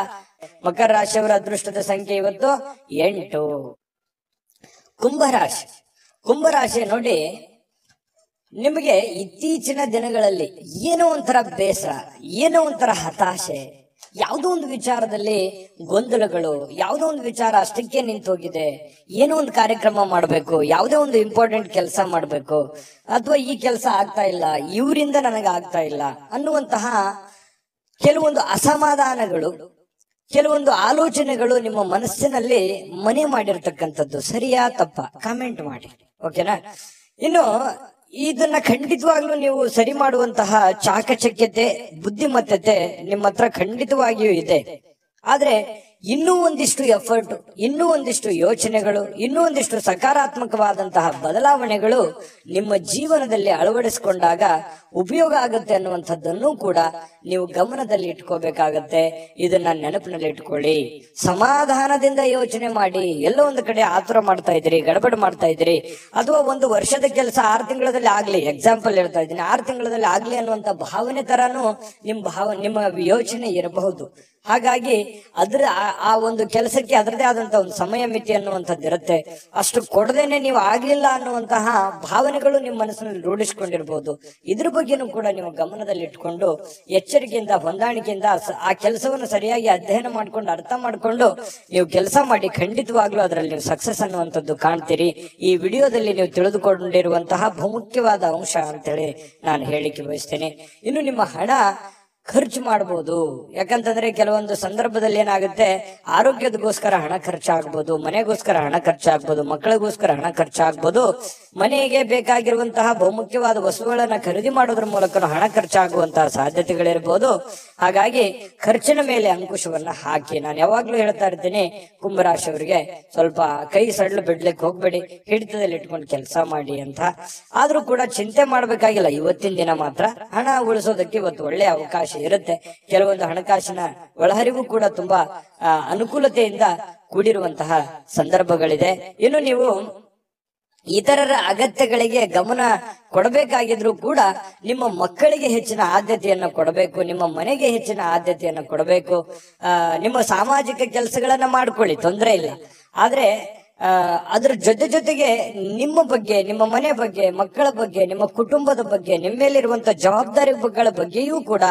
ಮಕರ ರಾಶಿಯವರ ಅದೃಷ್ಟದ ಸಂಖ್ಯೆ ಇವತ್ತು 8. ಕುಂಭರಾಶಿ. ಕುಂಭರಾಶಿ ನೋಡಿ, ನಿಮಗೆ ಇತ್ತೀಚಿನ ದಿನಗಳಲ್ಲಿ ಏನೋ ಒಂಥರ ಬೇಸರ, ಏನೋ ಒಂಥರ ಹತಾಶೆ, ಯಾವುದೋ ಒಂದು ವಿಚಾರದಲ್ಲಿ ಗೊಂದಲಗಳು, ಯಾವುದೋ ಒಂದು ವಿಚಾರ ಅಷ್ಟಕ್ಕೆ ನಿಂತೋಗಿದೆ, ಏನೋ ಒಂದು ಕಾರ್ಯಕ್ರಮ ಮಾಡಬೇಕು, ಯಾವುದೇ ಒಂದು ಇಂಪಾರ್ಟೆಂಟ್ ಕೆಲಸ ಮಾಡಬೇಕು, ಅಥವಾ ಈ ಕೆಲಸ ಆಗ್ತಾ ಇಲ್ಲ, ಇವರಿಂದ ನನಗೆ ಆಗ್ತಾ ಇಲ್ಲ ಅನ್ನುವಂತಹ ಕೆಲವೊಂದು ಅಸಮಾಧಾನಗಳು, ಕೆಲವೊಂದು ಆಲೋಚನೆಗಳು ನಿಮ್ಮ ಮನಸ್ಸಿನಲ್ಲಿ ಮನೆ ಮಾಡಿರ್ತಕ್ಕಂಥದ್ದು. ಸರಿಯಾ ತಪ್ಪ ಕಾಮೆಂಟ್ ಮಾಡಿ, ಓಕೆನಾ? ಇನ್ನು ಇದನ್ನ ಖಂಡಿತವಾಗ್ಲೂ ನೀವು ಸರಿ ಮಾಡುವಂತಹ ಚಾಕಚಕ್ಯತೆ, ಬುದ್ಧಿಮತ್ತತೆ ನಿಮ್ಮ ಹತ್ರ ಖಂಡಿತವಾಗಿಯೂ ಇದೆ. ಆದ್ರೆ ಇನ್ನೂ ಒಂದಿಷ್ಟು ಎಫರ್ಟ್, ಇನ್ನೂ ಒಂದಿಷ್ಟು ಯೋಚನೆಗಳು, ಇನ್ನೂ ಒಂದಿಷ್ಟು ಸಕಾರಾತ್ಮಕವಾದಂತಹ ಬದಲಾವಣೆಗಳು ನಿಮ್ಮ ಜೀವನದಲ್ಲಿ ಅಳವಡಿಸಿಕೊಂಡಾಗ ಉಪಯೋಗ ಆಗುತ್ತೆ ಅನ್ನುವಂಥದ್ದನ್ನು ಕೂಡ ನೀವು ಗಮನದಲ್ಲಿ ಇಟ್ಕೋಬೇಕಾಗತ್ತೆ. ಇದನ್ನ ನೆನಪಿನಲ್ಲಿ ಇಟ್ಕೊಳ್ಳಿ. ಸಮಾಧಾನದಿಂದ ಯೋಚನೆ ಮಾಡಿ. ಎಲ್ಲೋ ಒಂದು ಕಡೆ ಆತುರ ಮಾಡ್ತಾ ಇದ್ದೀರಿ, ಗಡಬಡ ಮಾಡ್ತಾ ಇದ್ದೀರಿ, ಅಥವಾ ಒಂದು ವರ್ಷದ ಕೆಲಸ 6 ತಿಂಗಳಲ್ಲಿ ಆಗ್ಲಿ, ಎಕ್ಸಾಂಪಲ್ ಹೇಳ್ತಾ ಇದ್ದೀನಿ, 6 ತಿಂಗಳಲ್ಲಿ ಆಗ್ಲಿ ಅನ್ನುವಂತ ಭಾವನೆ ತರಾನು ನಿಮ್ಮ ಯೋಚನೆ ಇರಬಹುದು. ಹಾಗಾಗಿ ಆ ಒಂದು ಕೆಲಸಕ್ಕೆ ಅದರದೇ ಆದಂತಹ ಒಂದು ಸಮಯ ಮಿತಿ ಅನ್ನುವಂಥದ್ದು ಇರುತ್ತೆ. ಅಷ್ಟು ಕೊಡದೇನೆ ನೀವು ಆಗ್ಲಿಲ್ಲ ಅನ್ನುವಂತಹ ಭಾವನೆಗಳು ನಿಮ್ಮ ಮನಸ್ಸಿನಲ್ಲಿ ರೂಢಿಸಿಕೊಂಡಿರ್ಬೋದು. ಇದ್ರ ಬಗ್ಗೆನೂ ಕೂಡ ನೀವು ಗಮನದಲ್ಲಿ ಇಟ್ಕೊಂಡು ಎಚ್ಚರಿಕೆಯಿಂದ, ಹೊಂದಾಣಿಕೆಯಿಂದ ಆ ಕೆಲಸವನ್ನು ಸರಿಯಾಗಿ ಅಧ್ಯಯನ ಮಾಡ್ಕೊಂಡು, ಅರ್ಥ ಮಾಡ್ಕೊಂಡು ನೀವು ಕೆಲಸ ಮಾಡಿ. ಖಂಡಿತವಾಗ್ಲೂ ಅದರಲ್ಲಿ ನೀವು ಸಕ್ಸಸ್ ಅನ್ನುವಂಥದ್ದು ಕಾಣ್ತೀರಿ. ಈ ವಿಡಿಯೋದಲ್ಲಿ ನೀವು ತಿಳಿದುಕೊಂಡಿರುವಂತಹ ಬಹುಮುಖ್ಯವಾದ ಅಂಶ ಅಂತೇಳಿ ನಾನು ಹೇಳಿಕೆ ಬಯಸ್ತೇನೆ. ಇನ್ನು ನಿಮ್ಮ ಹಣ ಖರ್ಚು ಮಾಡಬಹುದು. ಯಾಕಂತಂದ್ರೆ ಕೆಲವೊಂದು ಸಂದರ್ಭದಲ್ಲಿ ಏನಾಗುತ್ತೆ, ಆರೋಗ್ಯದಗೋಸ್ಕರ ಹಣ ಖರ್ಚಾಗ್ಬೋದು, ಮನೆಗೋಸ್ಕರ ಹಣ ಖರ್ಚಾಗ್ಬೋದು, ಮಕ್ಕಳಿಗೋಸ್ಕರ ಹಣ ಖರ್ಚಾಗ್ಬೋದು, ಮನೆಗೆ ಬೇಕಾಗಿರುವಂತಹ ಬಹುಮುಖ್ಯವಾದ ವಸ್ತುಗಳನ್ನ ಖರೀದಿ ಮಾಡೋದ್ರ ಮೂಲಕ ಹಣ ಖರ್ಚಾಗುವಂತಹ ಸಾಧ್ಯತೆಗಳಿರ್ಬೋದು. ಹಾಗಾಗಿ ಖರ್ಚಿನ ಮೇಲೆ ಅಂಕುಶವನ್ನ ಹಾಕಿ. ನಾನು ಯಾವಾಗ್ಲೂ ಹೇಳ್ತಾ ಇರ್ತೀನಿ, ಕುಂಭರಾಶಿಯವರಿಗೆ ಸ್ವಲ್ಪ ಕೈ ಸಡ್ಲು ಬಿಡ್ಲಿಕ್ಕೆ ಹೋಗ್ಬೇಡಿ, ಹಿಡಿತದಲ್ಲಿ ಇಟ್ಕೊಂಡು ಕೆಲಸ ಮಾಡಿ ಅಂತ. ಆದ್ರೂ ಕೂಡ ಚಿಂತೆ ಮಾಡ್ಬೇಕಾಗಿಲ್ಲ. ಇವತ್ತಿನ ದಿನ ಮಾತ್ರ ಹಣ ಉಳಿಸೋದಕ್ಕೆ ಇವತ್ತು ಒಳ್ಳೆಯ ಅವಕಾಶ ಇರುತ್ತೆ. ಕೆಲವೊಂದು ಹಣಕಾಸಿನ ಒಳಹರಿವು ಕೂಡ ತುಂಬಾ ಅನುಕೂಲತೆಯಿಂದ ಕೂಡಿರುವಂತಹ ಸಂದರ್ಭಗಳಿದೆ. ಇನ್ನು ನೀವು ಇತರರ ಅಗತ್ಯಗಳಿಗೆ ಗಮನ ಕೊಡಬೇಕಾಗಿದ್ರು ಕೂಡ ನಿಮ್ಮ ಮಕ್ಕಳಿಗೆ ಹೆಚ್ಚಿನ ಆದ್ಯತೆಯನ್ನು ಕೊಡಬೇಕು, ನಿಮ್ಮ ಮನೆಗೆ ಹೆಚ್ಚಿನ ಆದ್ಯತೆಯನ್ನು ಕೊಡಬೇಕು. ನಿಮ್ಮ ಸಾಮಾಜಿಕ ಕೆಲಸಗಳನ್ನ ಮಾಡ್ಕೊಳ್ಳಿ, ತೊಂದರೆ ಇಲ್ಲ. ಆದ್ರೆ ಅದ್ರ ಜೊತೆಗೆ ನಿಮ್ಮ ಬಗ್ಗೆ, ನಿಮ್ಮ ಮನೆ ಬಗ್ಗೆ, ಮಕ್ಕಳ ಬಗ್ಗೆ, ನಿಮ್ಮ ಕುಟುಂಬದ ಬಗ್ಗೆ, ನಿಮ್ಮ ಮೇಲಿರುವಂತ ಜವಾಬ್ದಾರಿಗಳ ಬಗ್ಗೆಯೂ ಕೂಡ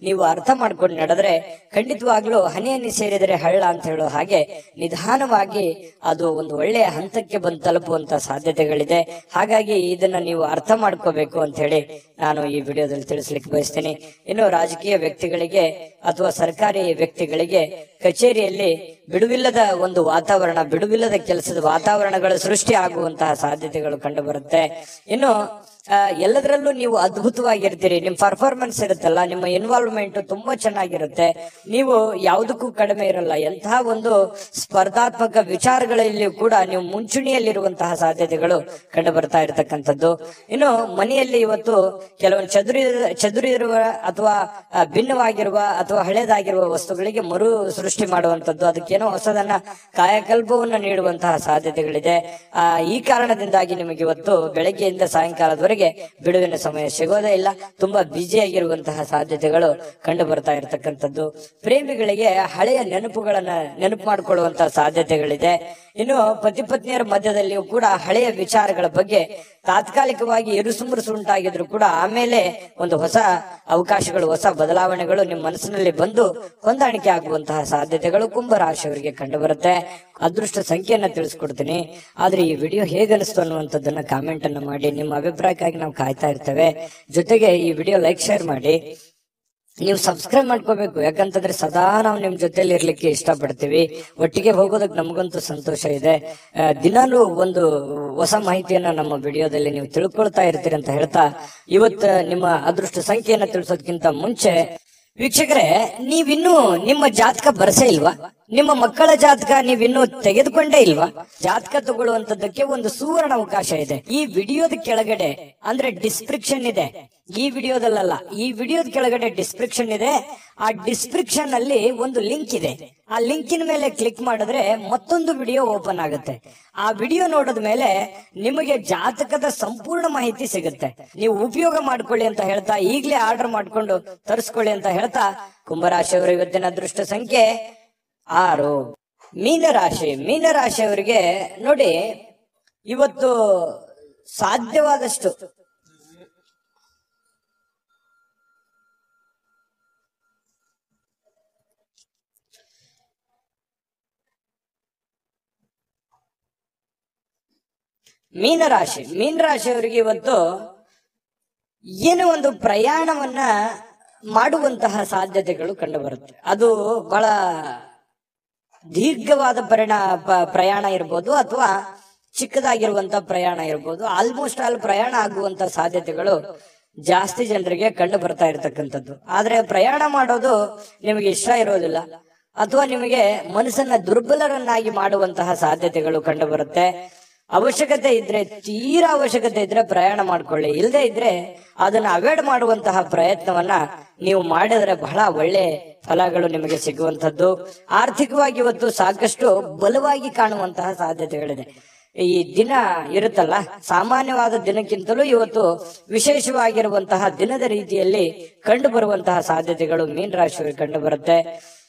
ನೀವು ಅರ್ಥ ಮಾಡ್ಕೊಂಡು ನಡೆದ್ರೆ ಖಂಡಿತವಾಗ್ಲೂ ಹನಿ ಸೇರಿದರೆ ಹಳ್ಳ ಅಂತ ಹೇಳೋ ಹಾಗೆ ನಿಧಾನವಾಗಿ ಅದು ಒಂದು ಒಳ್ಳೆಯ ಹಂತಕ್ಕೆ ಬಂದು ತಲುಪುವಂತ ಸಾಧ್ಯತೆಗಳಿದೆ. ಹಾಗಾಗಿ ಇದನ್ನ ನೀವು ಅರ್ಥ ಮಾಡ್ಕೋಬೇಕು ಅಂತ ಹೇಳಿ ನಾನು ಈ ವಿಡಿಯೋದಲ್ಲಿ ತಿಳಿಸ್ಲಿಕ್ಕೆ ಬಯಸ್ತೇನೆ. ಇನ್ನು ರಾಜಕೀಯ ವ್ಯಕ್ತಿಗಳಿಗೆ ಅಥವಾ ಸರ್ಕಾರಿ ವ್ಯಕ್ತಿಗಳಿಗೆ ಕಚೇರಿಯಲ್ಲಿ ಬಿಡುವಿಲ್ಲದ ಒಂದು ವಾತಾವರಣ, ಬಿಡುವಿಲ್ಲದ ಕೆಲಸದ ವಾತಾವರಣಗಳು ಸೃಷ್ಟಿ ಆಗುವಂತಹ ಸಾಧ್ಯತೆಗಳು ಕಂಡು ಬರುತ್ತೆ. ಇನ್ನು ಎಲ್ಲದರಲ್ಲೂ ನೀವು ಅದ್ಭುತವಾಗಿರ್ತೀರಿ. ನಿಮ್ ಪರ್ಫಾರ್ಮೆನ್ಸ್ ಇರುತ್ತಲ್ಲ, ನಿಮ್ಮ ಇನ್ವಾಲ್ವ್ಮೆಂಟ್ ತುಂಬಾ ಚೆನ್ನಾಗಿರುತ್ತೆ. ನೀವು ಯಾವುದಕ್ಕೂ ಕಡಿಮೆ ಇರಲ್ಲ. ಎಂತಹ ಒಂದು ಸ್ಪರ್ಧಾತ್ಮಕ ವಿಚಾರಗಳಲ್ಲಿ ಕೂಡ ನೀವು ಮುಂಚೂಣಿಯಲ್ಲಿರುವಂತಹ ಸಾಧ್ಯತೆಗಳು ಕಂಡು ಬರ್ತಾ ಇರತಕ್ಕಂಥದ್ದು. ಇನ್ನು ಮನೆಯಲ್ಲಿ ಇವತ್ತು ಕೆಲವೊಂದು ಚದುರಿರುವ ಅಥವಾ ಭಿನ್ನವಾಗಿರುವ ಅಥವಾ ಹಳೇದಾಗಿರುವ ವಸ್ತುಗಳಿಗೆ ಮರು ಸೃಷ್ಟಿ ಮಾಡುವಂತದ್ದು, ಅದಕ್ಕೇನೋ ಹೊಸದನ್ನ ಕಾಯಕಲ್ಪವನ್ನ ನೀಡುವಂತಹ ಸಾಧ್ಯತೆಗಳಿದೆ. ಈ ಕಾರಣದಿಂದಾಗಿ ನಿಮಗೆ ಇವತ್ತು ಬೆಳಗ್ಗೆಯಿಂದ ಸಾಯಂಕಾಲದವರೆಗೆ ನಿಮಗೆ ಬಿಡುವಿನ ಸಮಯ ಸಿಗೋದೇ ಇಲ್ಲ. ತುಂಬಾ ಬ್ಯುಸಿಯಾಗಿರುವಂತಹ ಸಾಧ್ಯತೆಗಳು ಕಂಡು ಬರ್ತಾ ಇರತಕ್ಕಂಥದ್ದು. ಪ್ರೇಮಿಗಳಿಗೆ ಹಳೆಯ ನೆನಪುಗಳನ್ನ ನೆನಪು ಮಾಡಿಕೊಳ್ಳುವಂತಹ ಸಾಧ್ಯತೆಗಳಿದೆ. ಇನ್ನು ಪತಿ ಪತ್ನಿಯರ ಮಧ್ಯದಲ್ಲಿಯೂ ಕೂಡ ಹಳೆಯ ವಿಚಾರಗಳ ಬಗ್ಗೆ ತಾತ್ಕಾಲಿಕವಾಗಿ ಇರುಸುಮುರುಸು ಉಂಟಾಗಿದ್ರು ಕೂಡ ಆಮೇಲೆ ಒಂದು ಹೊಸ ಅವಕಾಶಗಳು, ಹೊಸ ಬದಲಾವಣೆಗಳು ನಿಮ್ಮ ಮನಸ್ಸಿನಲ್ಲಿ ಬಂದು ಹೊಂದಾಣಿಕೆ ಆಗುವಂತಹ ಸಾಧ್ಯತೆಗಳು ಕುಂಭರಾಶಿಯವರಿಗೆ ಕಂಡು ಬರುತ್ತೆ. ಅದೃಷ್ಟ ಸಂಖ್ಯೆಯನ್ನ ತಿಳಿಸ್ಕೊಡ್ತೀನಿ. ಆದ್ರೆ ಈ ವಿಡಿಯೋ ಹೇಗನಿಸ್ತು ಅನ್ನುವಂಥದ್ದನ್ನ ಕಾಮೆಂಟ್ ಅನ್ನ ಮಾಡಿ. ನಿಮ್ಮ ಅಭಿಪ್ರಾಯಕ್ಕಾಗಿ ನಾವು ಕಾಯ್ತಾ ಇರ್ತೇವೆ. ಜೊತೆಗೆ ಈ ವಿಡಿಯೋ ಲೈಕ್, ಶೇರ್ ಮಾಡಿ. ನೀವು ಸಬ್ಸ್ಕ್ರೈಬ್ ಮಾಡ್ಕೋಬೇಕು, ಯಾಕಂತಂದ್ರೆ ಸದಾ ನಾವು ನಿಮ್ ಜೊತೆಲಿ ಇರ್ಲಿಕ್ಕೆ ಇಷ್ಟಪಡ್ತೀವಿ. ಒಟ್ಟಿಗೆ ಹೋಗೋದಕ್ಕೆ ನಮಗಂತೂ ಸಂತೋಷ ಇದೆ. ದಿನಾಲೂ ಒಂದು ಹೊಸ ಮಾಹಿತಿಯನ್ನ ನಮ್ಮ ವಿಡಿಯೋದಲ್ಲಿ ನೀವು ತಿಳ್ಕೊಳ್ತಾ ಇರ್ತೀರಿ ಅಂತ ಹೇಳ್ತಾ, ಇವತ್ತು ನಿಮ್ಮ ಅದೃಷ್ಟ ಸಂಖ್ಯೆಯನ್ನ ತಿಳಿಸೋದಕ್ಕಿಂತ ಮುಂಚೆ ವೀಕ್ಷಕರೇ, ನೀವಿನ್ನೂ ನಿಮ್ಮ ಜಾತಕ ಬರಸೇ ಇಲ್ವಾ? ನಿಮ್ಮ ಮಕ್ಕಳ ಜಾತಕ ನೀವಿನ್ನೂ ತೆಗೆದುಕೊಂಡೇ ಇಲ್ವಾ? ಜಾತಕ ತಗೊಳ್ಳುವಂತದ್ದಕ್ಕೆ ಒಂದು ಸುವರ್ಣ ಅವಕಾಶ ಇದೆ. ಈ ವಿಡಿಯೋದ ಕೆಳಗಡೆ ಅಂದ್ರೆ ಡಿಸ್ಕ್ರಿಪ್ಷನ್ ಇದೆ. ಈ ವಿಡಿಯೋದಲ್ಲ, ಈ ವಿಡಿಯೋದ ಕೆಳಗಡೆ ಡಿಸ್ಕ್ರಿಪ್ಷನ್ ಇದೆ. ಆ ಡಿಸ್ಕ್ರಿಪ್ಷನ್ ಅಲ್ಲಿ ಒಂದು ಲಿಂಕ್ ಇದೆ. ಆ ಲಿಂಕಿನ ಮೇಲೆ ಕ್ಲಿಕ್ ಮಾಡಿದ್ರೆ ಮತ್ತೊಂದು ವಿಡಿಯೋ ಓಪನ್ ಆಗುತ್ತೆ. ಆ ವಿಡಿಯೋ ನೋಡಿದ ಮೇಲೆ ನಿಮಗೆ ಜಾತಕದ ಸಂಪೂರ್ಣ ಮಾಹಿತಿ ಸಿಗುತ್ತೆ. ನೀವು ಉಪಯೋಗ ಮಾಡ್ಕೊಳ್ಳಿ ಅಂತ ಹೇಳ್ತಾ, ಈಗಲೇ ಆರ್ಡರ್ ಮಾಡ್ಕೊಂಡು ತರಿಸ್ಕೊಳ್ಳಿ ಅಂತ ಹೇಳ್ತಾ, ಕುಂಭರಾಶಿಯವರ ಇವತ್ತಿನ ಅದೃಷ್ಟ ಸಂಖ್ಯೆ 6. ಮೀನರಾಶಿ. ಮೀನರಾಶಿಯವರಿಗೆ ನೋಡಿ, ಇವತ್ತು ಸಾಧ್ಯವಾದಷ್ಟು ಮೀನರಾಶಿಯವರಿಗೆ ಇವತ್ತು ಏನೋ ಒಂದು ಪ್ರಯಾಣವನ್ನ ಮಾಡುವಂತಹ ಸಾಧ್ಯತೆಗಳು ಕಂಡು ಬರುತ್ತೆ. ಅದು ಬಹಳ ದೀರ್ಘವಾದ ಪ್ರಯಾಣ ಇರ್ಬೋದು, ಅಥವಾ ಚಿಕ್ಕದಾಗಿರುವಂತಹ ಪ್ರಯಾಣ ಇರ್ಬೋದು. ಆಲ್ಮೋಸ್ಟ್ ಆಲ್ ಪ್ರಯಾಣ ಆಗುವಂತ ಸಾಧ್ಯತೆಗಳು ಜಾಸ್ತಿ ಜನರಿಗೆ ಕಂಡು ಬರ್ತಾ ಇರತಕ್ಕಂಥದ್ದು. ಆದ್ರೆ ಪ್ರಯಾಣ ಮಾಡೋದು ನಿಮಗೆ ಇಷ್ಟ ಇರೋದಿಲ್ಲ, ಅಥವಾ ನಿಮಗೆ ಮನಸ್ಸನ್ನ ದುರ್ಬಲರನ್ನಾಗಿ ಮಾಡುವಂತಹ ಸಾಧ್ಯತೆಗಳು ಕಂಡು ಬರುತ್ತೆ. ಅವಶ್ಯಕತೆ ಇದ್ರೆ, ತೀರಾ ಅವಶ್ಯಕತೆ ಇದ್ರೆ ಪ್ರಯಾಣ ಮಾಡ್ಕೊಳ್ಳಿ. ಇಲ್ಲದೆ ಇದ್ರೆ ಅದನ್ನ ಅವಾಯ್ಡ್ ಮಾಡುವಂತಹ ಪ್ರಯತ್ನವನ್ನ ನೀವು ಮಾಡಿದ್ರೆ ಬಹಳ ಒಳ್ಳೆ ಫಲಗಳು ನಿಮಗೆ ಸಿಗುವಂತದ್ದು. ಆರ್ಥಿಕವಾಗಿ ಇವತ್ತು ಸಾಕಷ್ಟು ಬಲವಾಗಿ ಕಾಣುವಂತಹ ಸಾಧ್ಯತೆಗಳಿದೆ. ಈ ದಿನ ಇರುತ್ತಲ್ಲ, ಸಾಮಾನ್ಯವಾದ ದಿನಕ್ಕಿಂತಲೂ ಇವತ್ತು ವಿಶೇಷವಾಗಿರುವಂತಹ ದಿನದ ರೀತಿಯಲ್ಲಿ ಕಂಡು ಬರುವಂತಹ ಸಾಧ್ಯತೆಗಳು ಮೀನರಾಶಿಯವರಿಗೆ ಕಂಡು ಬರುತ್ತೆ.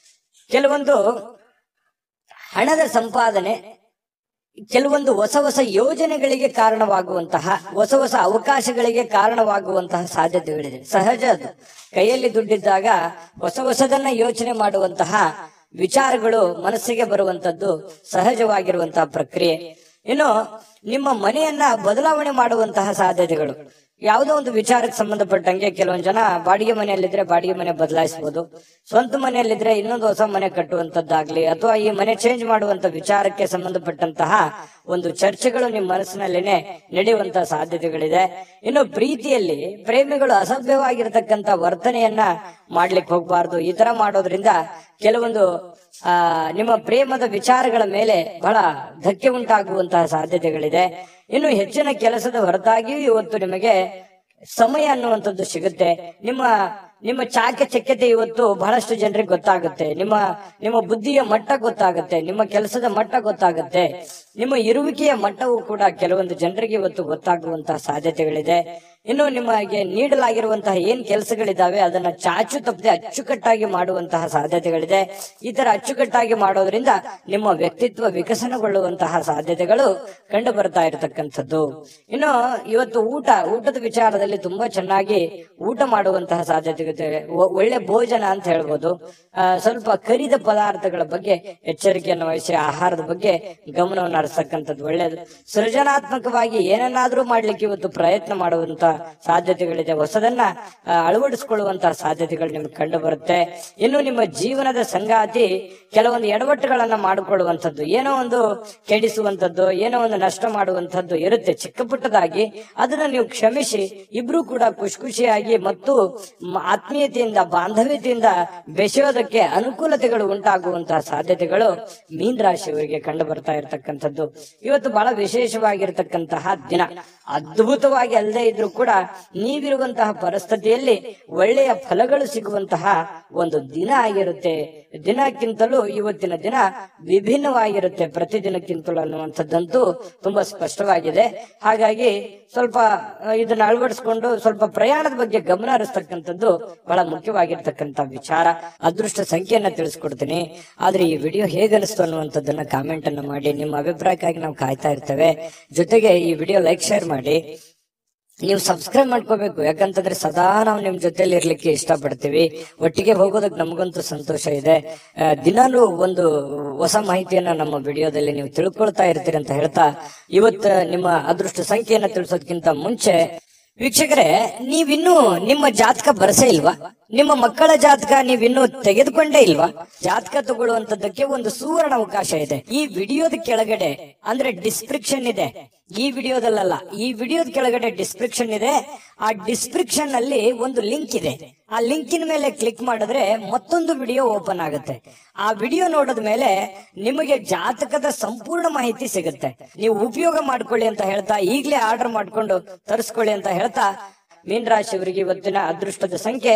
ಕೆಲವೊಂದು ಹಣದ ಸಂಪಾದನೆ, ಕೆಲವೊಂದು ಹೊಸ ಹೊಸ ಯೋಜನೆಗಳಿಗೆ ಕಾರಣವಾಗುವಂತಹ, ಹೊಸ ಹೊಸ ಅವಕಾಶಗಳಿಗೆ ಕಾರಣವಾಗುವಂತಹ ಸಾಧ್ಯತೆಗಳಿದೆ. ಸಹಜ ಅದು. ಕೈಯಲ್ಲಿ ದುಡ್ಡಿದ್ದಾಗ ಹೊಸದನ್ನ ಯೋಚನೆ ಮಾಡುವಂತಹ ವಿಚಾರಗಳು ಮನಸ್ಸಿಗೆ ಬರುವಂತದ್ದು ಸಹಜವಾಗಿರುವಂತಹ ಪ್ರಕ್ರಿಯೆ. ಇನ್ನು ನಿಮ್ಮ ಮನೆಯನ್ನ ಬದಲಾವಣೆ ಮಾಡುವಂತಹ ಸಾಧ್ಯತೆಗಳು, ಯಾವುದೋ ಒಂದು ವಿಚಾರಕ್ಕೆ ಸಂಬಂಧಪಟ್ಟಂಗೆ ಕೆಲವೊಂದು ಜನ ಬಾಡಿಗೆ ಮನೆಯಲ್ಲಿದ್ರೆ ಬಾಡಿಗೆ ಮನೆ ಬದಲಾಯಿಸಬಹುದು, ಸ್ವಂತ ಮನೆಯಲ್ಲಿದ್ರೆ ಇನ್ನೊಂದು ಹೊಸ ಮನೆ ಕಟ್ಟುವಂತದ್ದಾಗ್ಲಿ, ಅಥವಾ ಈ ಮನೆ ಚೇಂಜ್ ಮಾಡುವಂತ ವಿಚಾರಕ್ಕೆ ಸಂಬಂಧಪಟ್ಟಂತಹ ಒಂದು ಚರ್ಚೆಗಳು ನಿಮ್ಮ ಮನಸ್ಸಿನಲ್ಲೇನೆ ನಡೆಯುವಂತಹ ಸಾಧ್ಯತೆಗಳಿದೆ. ಇನ್ನು ಪ್ರೀತಿಯಲ್ಲಿ ಪ್ರೇಮಿಗಳು ಅಸಭ್ಯವಾಗಿರತಕ್ಕಂತ ವರ್ತನೆಯನ್ನ ಮಾಡ್ಲಿಕ್ಕೆ ಹೋಗ್ಬಾರ್ದು. ಈ ತರ ಮಾಡೋದ್ರಿಂದ ಕೆಲವೊಂದು ನಿಮ್ಮ ಪ್ರೇಮದ ವಿಚಾರಗಳ ಮೇಲೆ ಬಹಳ ಧಕ್ಕೆ ಉಂಟಾಗುವಂತಹ ಸಾಧ್ಯತೆಗಳಿದೆ. ಇನ್ನು ಹೆಚ್ಚಿನ ಕೆಲಸದ ಹೊರತಾಗಿಯೂ ಇವತ್ತು ನಿಮಗೆ ಸಮಯ ಅನ್ನುವಂಥದ್ದು ಸಿಗುತ್ತೆ. ನಿಮ್ಮ ಚಾಕಚಕ್ಯತೆ ಇವತ್ತು ಬಹಳಷ್ಟು ಜನರಿಗೆ ಗೊತ್ತಾಗುತ್ತೆ. ನಿಮ್ಮ ಬುದ್ಧಿಯ ಮಟ್ಟ ಗೊತ್ತಾಗುತ್ತೆ, ನಿಮ್ಮ ಕೆಲಸದ ಮಟ್ಟ ಗೊತ್ತಾಗುತ್ತೆ, ನಿಮ್ಮ ಇರುವಿಕೆಯ ಮಟ್ಟವು ಕೂಡ ಕೆಲವೊಂದು ಜನರಿಗೆ ಇವತ್ತು ಗೊತ್ತಾಗುವಂತಹ ಸಾಧ್ಯತೆಗಳಿದೆ. ಇನ್ನು ನಿಮಗೆ ನೀಡಲಾಗಿರುವಂತಹ ಏನ್ ಕೆಲಸಗಳಿದಾವೆ ಅದನ್ನ ಚಾಚು ತಪ್ಪದೆ ಅಚ್ಚುಕಟ್ಟಾಗಿ ಮಾಡುವಂತಹ ಸಾಧ್ಯತೆಗಳಿದೆ. ಈ ತರ ಅಚ್ಚುಕಟ್ಟಾಗಿ ಮಾಡೋದ್ರಿಂದ ನಿಮ್ಮ ವ್ಯಕ್ತಿತ್ವ ವಿಕಸನಗೊಳ್ಳುವಂತಹ ಸಾಧ್ಯತೆಗಳು ಕಂಡು ಬರ್ತಾ ಇರತಕ್ಕಂಥದ್ದು. ಇನ್ನು ಇವತ್ತು ಊಟದ ವಿಚಾರದಲ್ಲಿ ತುಂಬಾ ಚೆನ್ನಾಗಿ ಊಟ ಮಾಡುವಂತಹ ಸಾಧ್ಯತೆ, ಒಳ್ಳೆ ಭೋಜನ ಅಂತ ಹೇಳ್ಬೋದು. ಸ್ವಲ್ಪ ಕರಿದ ಪದಾರ್ಥಗಳ ಬಗ್ಗೆ ಎಚ್ಚರಿಕೆಯನ್ನು ವಹಿಸಿ ಆಹಾರದ ಬಗ್ಗೆ ಗಮನವನ್ನು ಹರಿಸತಕ್ಕಂಥದ್ದು ಒಳ್ಳೆಯದು. ಸೃಜನಾತ್ಮಕವಾಗಿ ಏನನ್ನಾದ್ರೂ ಮಾಡ್ಲಿಕ್ಕೆ ಇವತ್ತು ಪ್ರಯತ್ನ ಮಾಡುವಂತ ಸಾಧ್ಯತೆಗಳಿದೆ. ಹೊಸದನ್ನ ಅಳವಡಿಸಿಕೊಳ್ಳುವಂತಹ ಸಾಧ್ಯತೆಗಳು ನಿಮ್ಗೆ ಕಂಡು ಬರುತ್ತೆ. ಇನ್ನು ನಿಮ್ಮ ಜೀವನದ ಸಂಗಾತಿ ಕೆಲವೊಂದು ಎಡವಟ್ಟುಗಳನ್ನ ಮಾಡಿಕೊಳ್ಳುವಂಥದ್ದು, ಏನೋ ಒಂದು ಕೆಡಿಸುವಂಥದ್ದು, ಏನೋ ಒಂದು ನಷ್ಟ ಮಾಡುವಂಥದ್ದು ಇರುತ್ತೆ ಚಿಕ್ಕ ಪುಟ್ಟದಾಗಿ. ಅದನ್ನ ನೀವು ಕ್ಷಮಿಸಿ ಇಬ್ರು ಕೂಡ ಖುಷಿಯಾಗಿ ಮತ್ತು ಆತ್ಮೀಯತೆಯಿಂದ, ಬಾಂಧವ್ಯತೆಯಿಂದ ಬೆಸೆಯೋದಕ್ಕೆ ಅನುಕೂಲತೆಗಳು ಉಂಟಾಗುವಂತಹ ಸಾಧ್ಯತೆಗಳು ಮೀನರಾಶಿಯವರಿಗೆ ಕಂಡು ಬರ್ತಾ ಇರತಕ್ಕಂಥದ್ದು. ಇವತ್ತು ಬಹಳ ವಿಶೇಷವಾಗಿರ್ತಕ್ಕಂತಹ ದಿನ. ಅದ್ಭುತವಾಗಿ ಅಲ್ಲದೆ ಇದ್ರೂ ಕೂಡ ಕೂಡ ನೀವಿರುವಂತಹ ಪರಿಸ್ಥಿತಿಯಲ್ಲಿ ಒಳ್ಳೆಯ ಫಲಗಳು ಸಿಗುವಂತಹ ಒಂದು ದಿನ ಆಗಿರುತ್ತೆ. ದಿನಕ್ಕಿಂತಲೂ ಇವತ್ತಿನ ದಿನ ವಿಭಿನ್ನವಾಗಿರುತ್ತೆ ಪ್ರತಿದಿನಕ್ಕಿಂತಲೂ ಅನ್ನುವಂಥದ್ದಂತೂ ತುಂಬಾ ಸ್ಪಷ್ಟವಾಗಿದೆ. ಹಾಗಾಗಿ ಸ್ವಲ್ಪ ಇದನ್ನ ಅಳವಡಿಸ್ಕೊಂಡು ಸ್ವಲ್ಪ ಪ್ರಯಾಣದ ಬಗ್ಗೆ ಗಮನ ಹರಿಸ್ತಕ್ಕಂಥದ್ದು ಬಹಳ ಮುಖ್ಯವಾಗಿರ್ತಕ್ಕಂಥ ವಿಚಾರ. ಅದೃಷ್ಟ ಸಂಖ್ಯೆಯನ್ನ ತಿಳಿಸ್ಕೊಡ್ತೀನಿ. ಆದ್ರೆ ಈ ವಿಡಿಯೋ ಹೇಗನಿಸ್ತು ಅನ್ನುವಂಥದ್ದನ್ನ ಕಾಮೆಂಟ್ ಅನ್ನ ಮಾಡಿ. ನಿಮ್ಮ ಅಭಿಪ್ರಾಯಕ್ಕಾಗಿ ನಾವು ಕಾಯ್ತಾ ಇರ್ತೇವೆ. ಜೊತೆಗೆ ಈ ವಿಡಿಯೋ ಲೈಕ್ ಶೇರ್ ಮಾಡಿ. ನೀವು ಸಬ್ಸ್ಕ್ರೈಬ್ ಮಾಡ್ಕೋಬೇಕು, ಯಾಕಂತಂದ್ರೆ ಸದಾ ನಾವು ನಿಮ್ ಜೊತೆಲಿ ಇರ್ಲಿಕ್ಕೆ ಇಷ್ಟಪಡ್ತೀವಿ. ಒಟ್ಟಿಗೆ ಹೋಗೋದಕ್ಕೆ ನಮಗಂತೂ ಸಂತೋಷ ಇದೆ. ದಿನಾಲೂ ಒಂದು ಹೊಸ ಮಾಹಿತಿಯನ್ನ ನಮ್ಮ ವಿಡಿಯೋದಲ್ಲಿ ನೀವು ತಿಳ್ಕೊಳ್ತಾ ಇರ್ತೀರಿ ಅಂತ ಹೇಳ್ತಾ, ಇವತ್ತು ನಿಮ್ಮ ಅದೃಷ್ಟ ಸಂಖ್ಯೆಯನ್ನ ತಿಳಿಸೋದಕ್ಕಿಂತ ಮುಂಚೆ ವೀಕ್ಷಕರೇ, ನೀವಿನ್ನೂ ನಿಮ್ಮ ಜಾತಕ ಬರಸೇ ಇಲ್ವಾ? ನಿಮ್ಮ ಮಕ್ಕಳ ಜಾತಕ ನೀವಿನ್ನೂ ತೆಗೆದುಕೊಂಡೇ ಇಲ್ವಾ? ಜಾತಕ ತಗೊಳ್ಳುವಂತದ್ದಕ್ಕೆ ಒಂದು ಸುವರ್ಣ ಅವಕಾಶ ಇದೆ. ಈ ವಿಡಿಯೋದ ಕೆಳಗಡೆ ಅಂದ್ರೆ ಡಿಸ್ಕ್ರಿಪ್ಷನ್ ಇದೆ. ಈ ವಿಡಿಯೋದಲ್ಲ, ಈ ವಿಡಿಯೋದ ಕೆಳಗಡೆ ಡಿಸ್ಕ್ರಿಪ್ಷನ್ ಇದೆ. ಆ ಡಿಸ್ಕ್ರಿಪ್ಷನ್ ಅಲ್ಲಿ ಒಂದು ಲಿಂಕ್ ಇದೆ. ಆ ಲಿಂಕಿನ ಮೇಲೆ ಕ್ಲಿಕ್ ಮಾಡಿದ್ರೆ ಮತ್ತೊಂದು ವಿಡಿಯೋ ಓಪನ್ ಆಗುತ್ತೆ. ಆ ವಿಡಿಯೋ ನೋಡಿದ ಮೇಲೆ ನಿಮಗೆ ಜಾತಕದ ಸಂಪೂರ್ಣ ಮಾಹಿತಿ ಸಿಗುತ್ತೆ. ನೀವು ಉಪಯೋಗ ಮಾಡ್ಕೊಳ್ಳಿ ಅಂತ ಹೇಳ್ತಾ, ಈಗಲೇ ಆರ್ಡರ್ ಮಾಡ್ಕೊಂಡು ತರಿಸ್ಕೊಳ್ಳಿ ಅಂತ ಹೇಳ್ತಾ, ಮೀನ ರಾಶಿಯವರಿಗೆ ಇವತ್ತಿನ ಅದೃಷ್ಟದ ಸಂಖ್ಯೆ